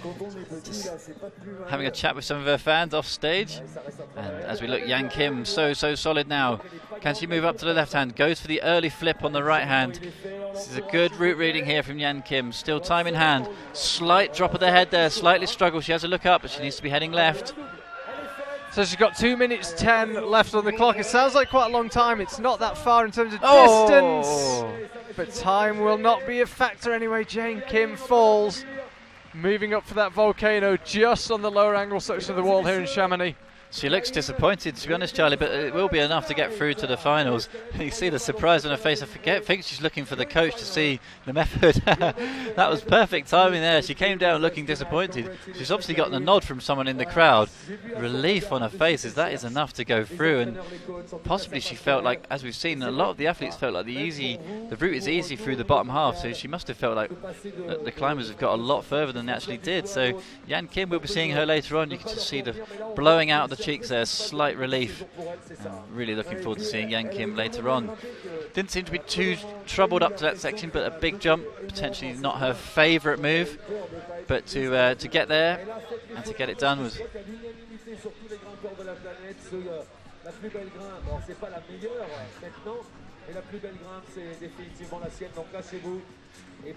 S9: just having a chat with some of her fans off stage. And as we look, Yann Kim so solid now. Can she move up to the left hand? Goes for the early flip on the right hand. This is a good route reading here from Yann Kim. Still time in hand. Slight drop of the head there, slightly struggle. She has a look up, but she needs to be heading left.
S1: So she's got 2 minutes 10 left on the clock. It sounds like quite a long time. It's not that far in terms of distance, but time will not be a factor anyway. Jane Kim falls. moving up for that volcano just on the lower angle section of the wall here in Chamonix.
S9: She looks disappointed, to be honest, Charlie, but it will be enough to get through to the finals. You see the surprise on her face. I think she's looking for the coach to see the method. That was perfect timing there. She came down looking disappointed. She's obviously gotten a nod from someone in the crowd. Relief on her face, as that is enough to go through. And possibly she felt like, as we've seen, a lot of the athletes felt like the route is easy through the bottom half. So she must have felt like the climbers have got a lot further than they actually did. So Yann Kim, we'll be seeing her later on. You can just see the blowing out of the cheeks there, slight relief. Really looking forward to seeing Yann Kim later on. Didn't seem to be too troubled up to that section, but a big jump, potentially not her favourite move, but to get there and to get it done was.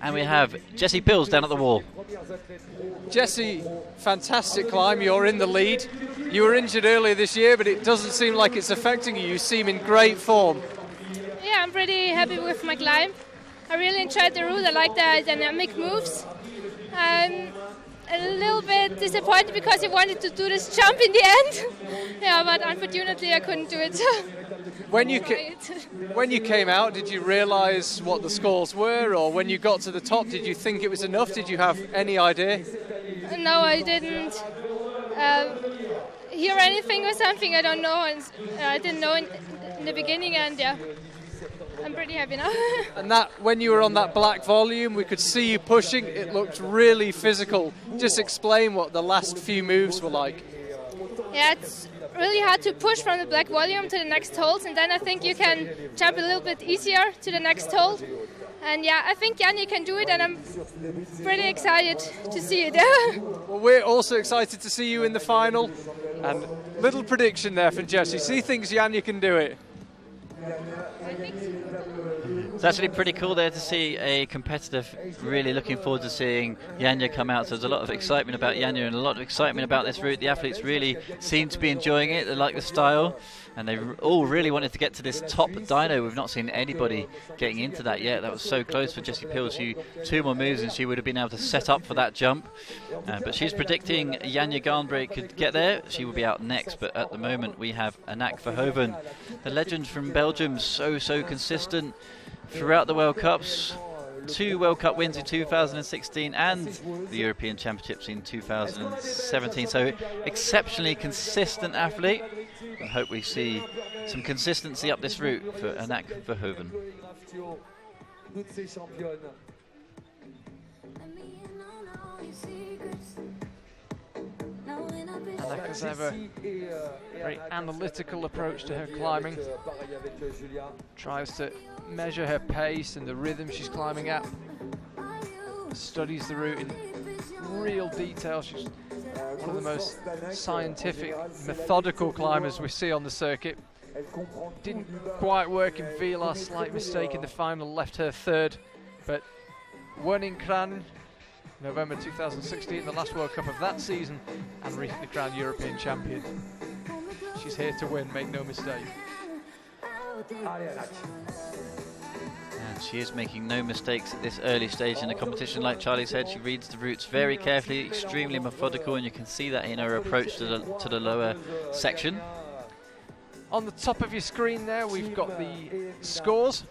S9: And we have Jessie Pills down at the wall.
S1: Jessie, fantastic climb. You're in the lead. You were injured earlier this year, but it doesn't seem like it's affecting you. You seem in great form.
S18: Yeah, I'm pretty happy with my climb. I really enjoyed the route. I like the dynamic moves. I'm a little bit disappointed because I wanted to do this jump in the end. Yeah, but unfortunately I couldn't do it.
S1: When you came out, did you realise what the scores were, or when you got to the top, did you think it was enough? Did you have any idea?
S18: No, I didn't hear anything or something. I don't know, and I didn't know in the beginning, and yeah, I'm pretty happy now.
S1: And that, when you were on that black volume, we could see you pushing. It looked really physical. Just explain what the last few moves were like.
S18: Yeah, it's really hard to push from the black volume to the next hold, and then I think you can jump a little bit easier to the next hold. And yeah, I think Yann, you can do it, and I'm pretty excited to see it.
S1: Well, we're also excited to see you in the final. And little prediction there for Jessie. See things, Yann, you can do it.
S9: It's actually pretty cool there to see a competitor. Really looking forward to seeing Yanya come out. So there's a lot of excitement about Yanya and a lot of excitement about this route. The athletes really seem to be enjoying it. They like the style, and they all really wanted to get to this top dyno. We've not seen anybody getting into that yet. That was so close for Jessie Pills. Two more moves and she would have been able to set up for that jump. But she's predicting Yanya Garnbreak could get there. She will be out next, but at the moment we have Anak Verhoeven, the legend from Belgium, so consistent throughout the World Cups. 2 World Cup wins in 2016 and the European Championships in 2017. So exceptionally consistent athlete. I hope we see some consistency up this route for Anak Verhoeven.
S1: Anak has ever a very analytical approach to her climbing. Tries to measure her pace and the rhythm she's climbing at. Studies the route in real detail. She's one of the most scientific, methodical climbers we see on the circuit. Didn't quite work in Vila, slight mistake in the final, left her third, but won in Kran, November 2016, the last World Cup of that season, and recently crowned European champion. She's here to win, make no mistake.
S9: And she is making no mistakes at this early stage in the competition. Like Charlie said, she reads the routes very carefully, extremely methodical, and you can see that in her approach to the lower section.
S1: On the top of your screen there, we've got the scores.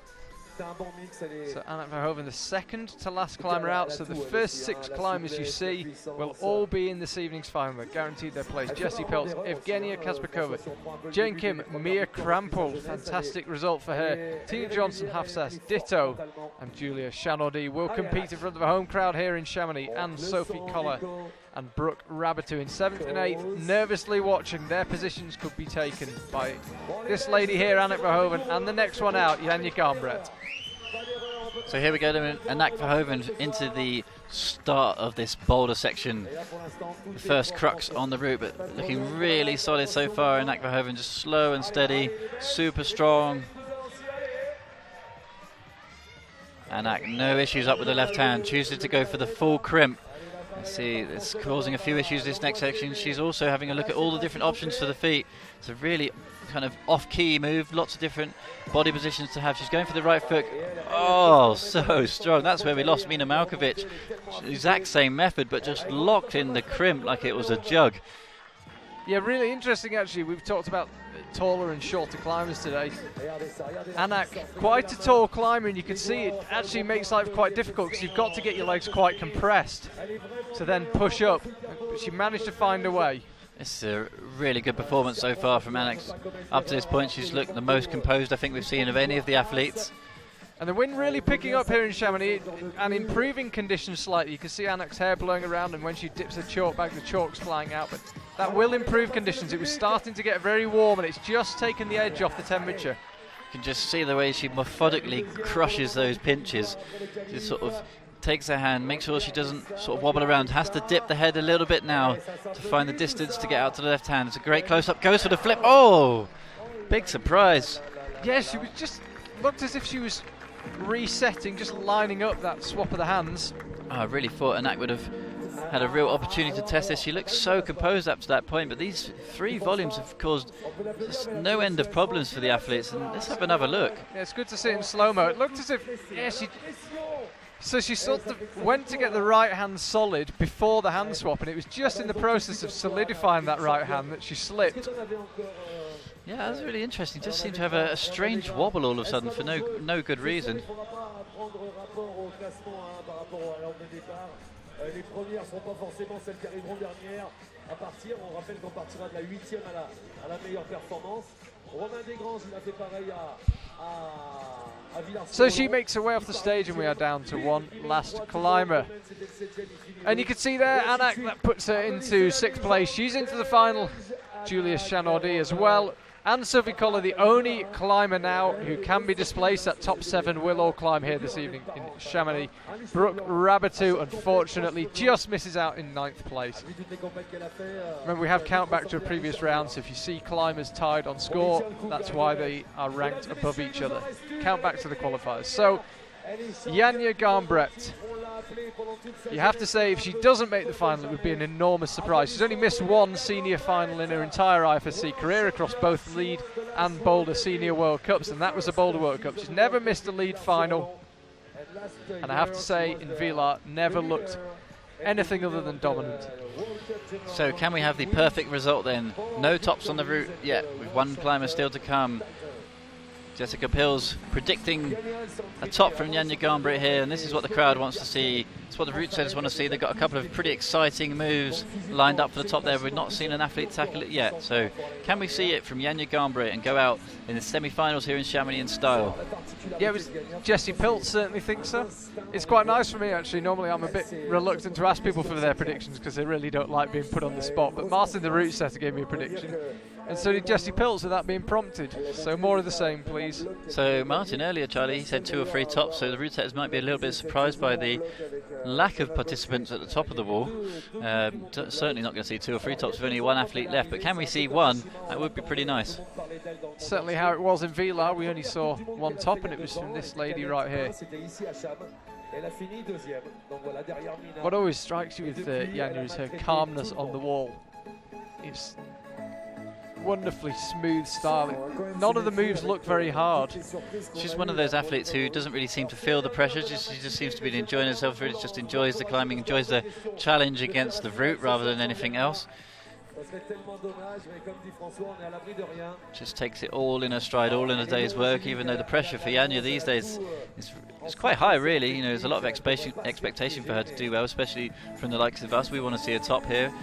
S1: So Anak Verhoeven, the second to last climber out. So the first 6 climbers you see will all be in this evening's final. They're guaranteed their place. Jessie Pills, Evgenia Kazbekova, Jane Kim, Mia Krampel. Fantastic result for her. Tina Johnson, Hafsas, ditto. And Julia Chanaudy will compete in front of a home crowd here in Chamonix. And Sophie Koller and Brooke Rabatou in 7th and 8th, nervously watching. Their positions could be taken by this lady here, Anak Verhoeven, and the next one out, Yanya Garnbret.
S9: So here we go to Anak Verhoeven into the start of this boulder section. The first crux on the route, but looking really solid so far. Anak Verhoeven just slow and steady, super strong. Anak, no issues up with the left hand, chooses to go for the full crimp. See, it's causing a few issues this next section. She's also having a look at all the different options for the feet. It's a really kind of off-key move, lots of different body positions to have. She's going for the right foot. Oh, so strong. That's where we lost Mina Malkovic. Exact same method, but just locked in the crimp like it was a jug.
S1: Yeah, really interesting actually. We've talked about taller and shorter climbers today. Anak, quite a tall climber, and you can see it actually makes life quite difficult because you've got to get your legs quite compressed to then push up. But she managed to find a way.
S9: It's a really good performance so far from Anak. Up to this point, she's looked the most composed I think we've seen of any of the athletes.
S1: And the wind really picking up here in Chamonix and improving conditions slightly. You can see Anak's hair blowing around, and when she dips the chalk back, the chalk's flying out. But that will improve conditions. It was starting to get very warm, and it's just taken the edge off the temperature.
S9: You can just see the way she methodically crushes those pinches. Just sort of takes her hand, makes sure she doesn't sort of wobble around, has to dip the head a little bit now to find the distance to get out to the left hand. It's a great close-up, goes for the flip. Oh, big surprise.
S1: Yeah, she was just looked as if she was resetting, just lining up that swap of the hands.
S9: Oh, I really thought Anak would have had a real opportunity to test this. She looks so composed up to that point, but these 3 volumes have caused just no end of problems for the athletes. And let's have another look.
S1: Yeah, it's good to see it in slow-mo. It looked as if, yeah, she sort of went to get the right hand solid before the hand swap, and it was just in the process of solidifying that right hand that she slipped.
S9: Yeah, that's really interesting. Just seemed to have a strange wobble all of a sudden for no good reason.
S11: Les premières sont pas forcément celles qui arriveront dernières à partir. On rappelle qu'on partira de la 8e à la meilleure performance. Romain Desgranges, il a fait pareil à Villars.
S1: So she makes her way off the stage, and we are down to one last climber. And you can see there, Anak, that puts her into 6th place. She's into the final. Julia Chanaudy as well. And Sophie Koller, the only climber now who can be displaced. That top 7 will all climb here this evening in Chamonix. Brooke Rabatou, unfortunately, just misses out in 9th place. Remember, we have count back to a previous round, so if you see climbers tied on score, that's why they are ranked above each other. Count back to the qualifiers. So, Yann Gambret. You have to say, if she doesn't make the final, it would be an enormous surprise. She's only missed 1 senior final in her entire IFSC career across both lead and boulder senior World Cups, and that was the Boulder World Cup. She's never missed a lead final, and I have to say, in Villars, never looked anything other than dominant.
S9: So can we have the perfect result then? No tops on the route yet, with 1 climber still to come. Jessica Pills predicting a top from Yann Gambret here, and this is what the crowd wants to see. It's what the route setters want to see. They've got a couple of pretty exciting moves lined up for the top there. We've not seen an athlete tackle it yet. So can we see it from Yann Gambret and go out in the semi-finals here in Chamonix in style?
S1: Yeah, it was Jessie Pilz certainly thinks so. It's quite nice for me actually. Normally I'm a bit reluctant to ask people for their predictions because they really don't like being put on the spot. But Martin, the route setter, gave me a prediction. And so did Jessie Pilz without being prompted. So more of the same, please.
S9: So Martin earlier, Charlie, he said 2 or 3 tops, so the route setters might be a little bit surprised by the lack of participants at the top of the wall. Certainly not going to see 2 or 3 tops with only 1 athlete left, but can we see 1? That would be pretty nice.
S1: Certainly how it was in Villars, we only saw 1 top, and it was from this lady right here. What always strikes you with Yann is her calmness on the wall. It's wonderfully smooth style. None of the moves look very hard.
S9: She's one of those athletes who doesn't really seem to feel the pressure. She just seems to be enjoying herself. Really just enjoys the climbing, enjoys the challenge against the route rather than anything else. Just takes it all in her stride, all in a day's work, even though the pressure for Yann these days is quite high, really. You know, there's a lot of expectation for her to do well, especially from the likes of us. We want to see a top here.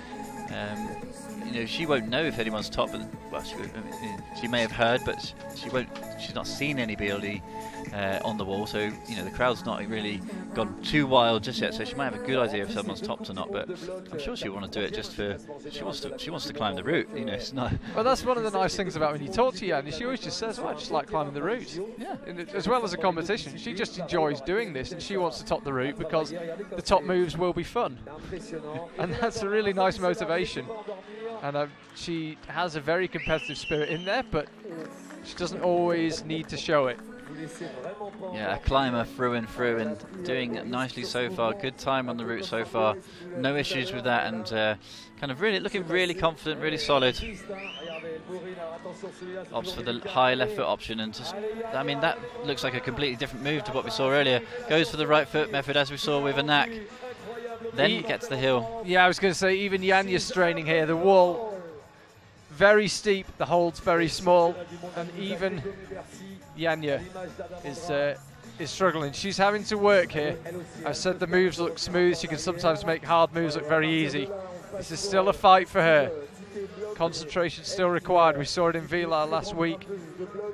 S9: You know, she won't know if anyone's top, but well, she may have heard, but she's not seen anybody on the wall. So you know, the crowd's not really gone too wild just yet. So she might have a good idea if someone's topped or not. But I'm sure she'll want to do it just for she wants to climb the route. You know, it's not.
S1: Well, that's one of the nice things about when you talk to Yann. She always just says, "Well, I just like climbing the route." Yeah, and as well as a competition, she just enjoys doing this, and she wants to top the route because the top moves will be fun, and that's a really nice motivation. And she has a very competitive spirit in there, but she doesn't always need to show it.
S9: Yeah, a climber through and through, and doing nicely so far. Good time on the route so far. No issues with that, and kind of really looking really confident, really solid. Opts for the high left foot option, and just, I mean, that looks like a completely different move to what we saw earlier. Goes for the right foot method, as we saw with Anak. Then gets the hill.
S1: Yeah, I was going to say, even Yanya's straining here. The wall very steep, the hold's very small, and even Yanya is struggling. She's having to work here. I said the moves look smooth. She can sometimes make hard moves look very easy. This is still a fight for her. Concentration still required. We saw it in Vila last week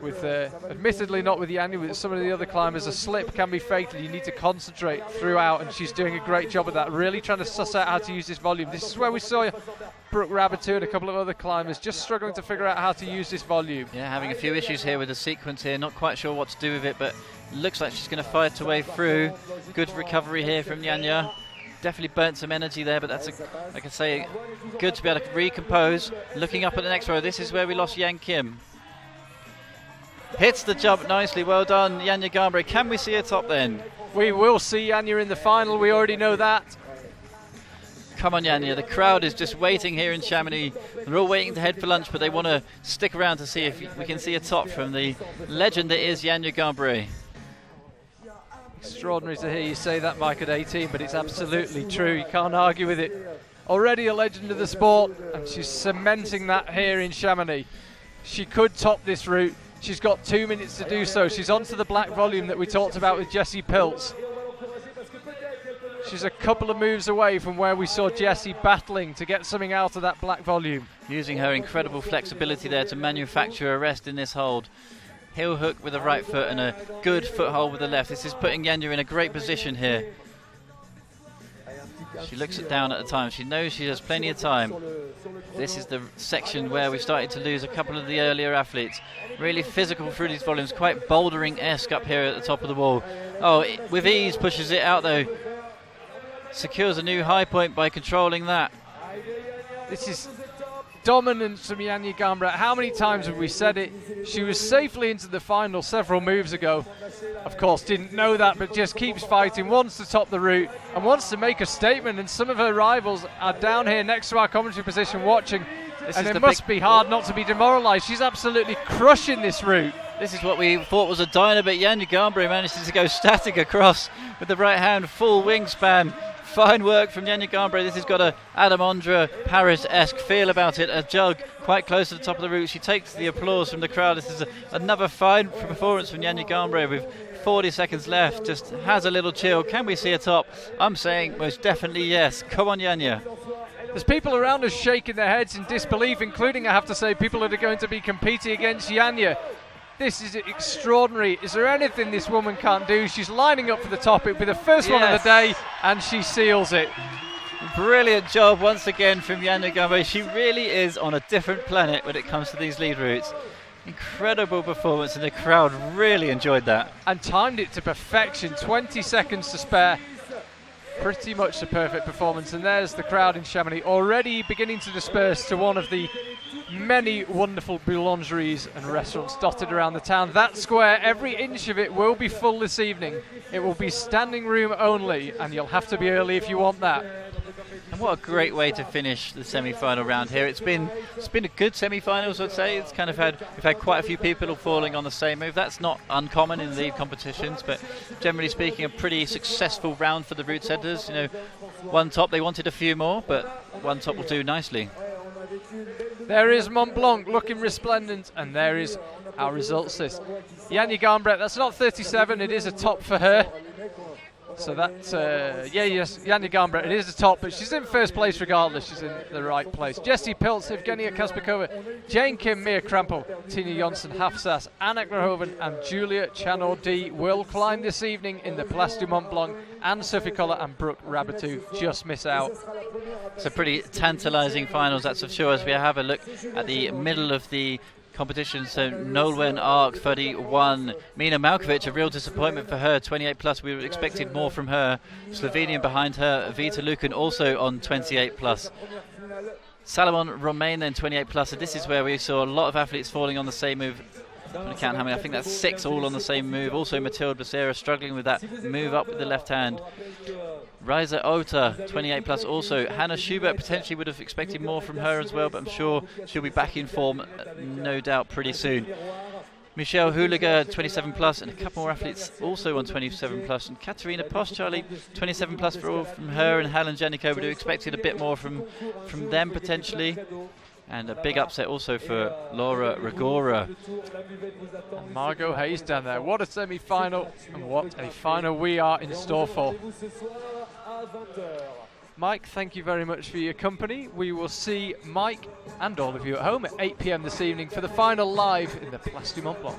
S1: with, admittedly not with Yanni, with some of the other climbers. A slip can be fatal. You need to concentrate throughout, and she's doing a great job of that, really trying to suss out how to use this volume. This is where we saw Brooke Rabbatu and a couple of other climbers just struggling to figure out how to use this volume.
S9: Yeah, having a few issues here with the sequence here, not quite sure what to do with it, but looks like she's going to fight her way through. Good recovery here from Yanya. Definitely burnt some energy there, but that's, like I say, good to be able to recompose. Looking up at the next row, this is where we lost Yang Kim. Hits the jump nicely, well done, Yanya Garnbury. Can we see a top then?
S1: We will see Yanya in the final, we already know that.
S9: Come on, Yanya, the crowd is just waiting here in Chamonix. They're all waiting to head for lunch, but they want to stick around to see if we can see a top from the legend that is Yanya Garnbury.
S1: Extraordinary to hear you say that, Mike, at 18, but it's absolutely true. You can't argue with it. Already a legend of the sport, and she's cementing that here in Chamonix. She could top this route. She's got 2 minutes to do so. She's onto the black volume that we talked about with Jessie Pilz. She's a couple of moves away from where we saw Jessie battling to get something out of that black volume.
S9: Using her incredible flexibility there to manufacture a rest in this hold. Heel hook with the right foot and a good foothold with the left. This is putting Yanya in a great position here. She looks it down at the time. She knows she has plenty of time. This is the section where we started to lose a couple of the earlier athletes. Really physical through these volumes, quite bouldering-esque up here at the top of the wall. Oh, with ease pushes it out though. Secures a new high point by controlling that.
S1: This is dominance from Yanya Garnbury. How many times have we said it? She was safely into the final several moves ago. Of course, didn't know that, but just keeps fighting, wants to top the route and wants to make a statement. And some of her rivals are down here next to our commentary position watching. And it must be hard not to be demoralised. She's absolutely crushing this route.
S9: This is what we thought was a dynamite. Yanya Garnbury manages to go static across with the right hand, full wingspan. Fine work from Yanya Garnbury. This has got a Adam Ondra Paris-esque feel about it. A jug quite close to the top of the route. She takes the applause from the crowd. This is another fine performance from Yanya Garnbury with 40 seconds left. Just has a little chill. Can we see a top? I'm saying most definitely yes. Come on, Yanya.
S1: There's people around us shaking their heads in disbelief, including, I have to say, people that are going to be competing against Yanya. This is extraordinary. Is there anything this woman can't do? She's lining up for the top. It'll be the first one of the day, and she seals it.
S9: Brilliant job once again from Yanya Garnbury. She really is on a different planet when it comes to these lead routes. Incredible performance, and the crowd really enjoyed that.
S1: And timed it to perfection. 20 seconds to spare. Pretty much the perfect performance. And there's the crowd in Chamonix already beginning to disperse to one of the many wonderful boulangeries and restaurants dotted around the town. That square, every inch of it will be full this evening. It will be standing room only, and you'll have to be early if you want that.
S9: And what a great way to finish the semi-final round here. It's been a good semi-finals, I'd say. It's kind of we've had quite a few people falling on the same move. That's not uncommon in lead competitions, but generally speaking, a pretty successful round for the route setters. You know, one top, they wanted a few more, but one top will do nicely.
S1: There is Mont Blanc looking resplendent, and there is our results list. Yanya Garnbury, that's not 37, it is a top for her. So that's, yes, Yanya Garnbury, it is a top, but she's in first place regardless. She's in the right place. Jessie Pilz, Evgenia Kaspakova, Jane Kim, Mia Krampel, Tina Jonsson, Hafsas, Anna Grahoven, and Julia Chanor-D will climb this evening in the Place du Mont Blanc, and Sophie Koller and Brooke Rabbatu just miss out.
S9: It's a pretty tantalising finals, that's for sure, as we have a look at the middle of the competition. So Nolwenn Ark, 31. Mina Malkovic, a real disappointment for her, 28 plus. We expected more from her. Slovenian behind her, Vita Lukin, also on 28 plus. Salomon Romain then 28 plus. And this is where we saw a lot of athletes falling on the same move trying to count how many. I think that's 6 all on the same move. Also Mathilde Becerra struggling with that move up with the left hand. Reisa Ota, 28 plus also. Hannah Schubert, potentially would have expected more from her as well, but I'm sure she'll be back in form, no doubt, pretty soon. Michelle Huliger, 27 plus, and a couple more athletes also on 27 plus. And Katarina Poscharli, 27 plus for all from her, and Helen Jenico would have expected a bit more from them potentially. And a big upset also for Laura Rigora.
S1: And Margo Hayes down there. What a semi-final, and what a final we are in store for. Mike, thank you very much for your company. We will see Mike and all of you at home at 8 p.m. this evening for the final live in the Place du Mont Blanc.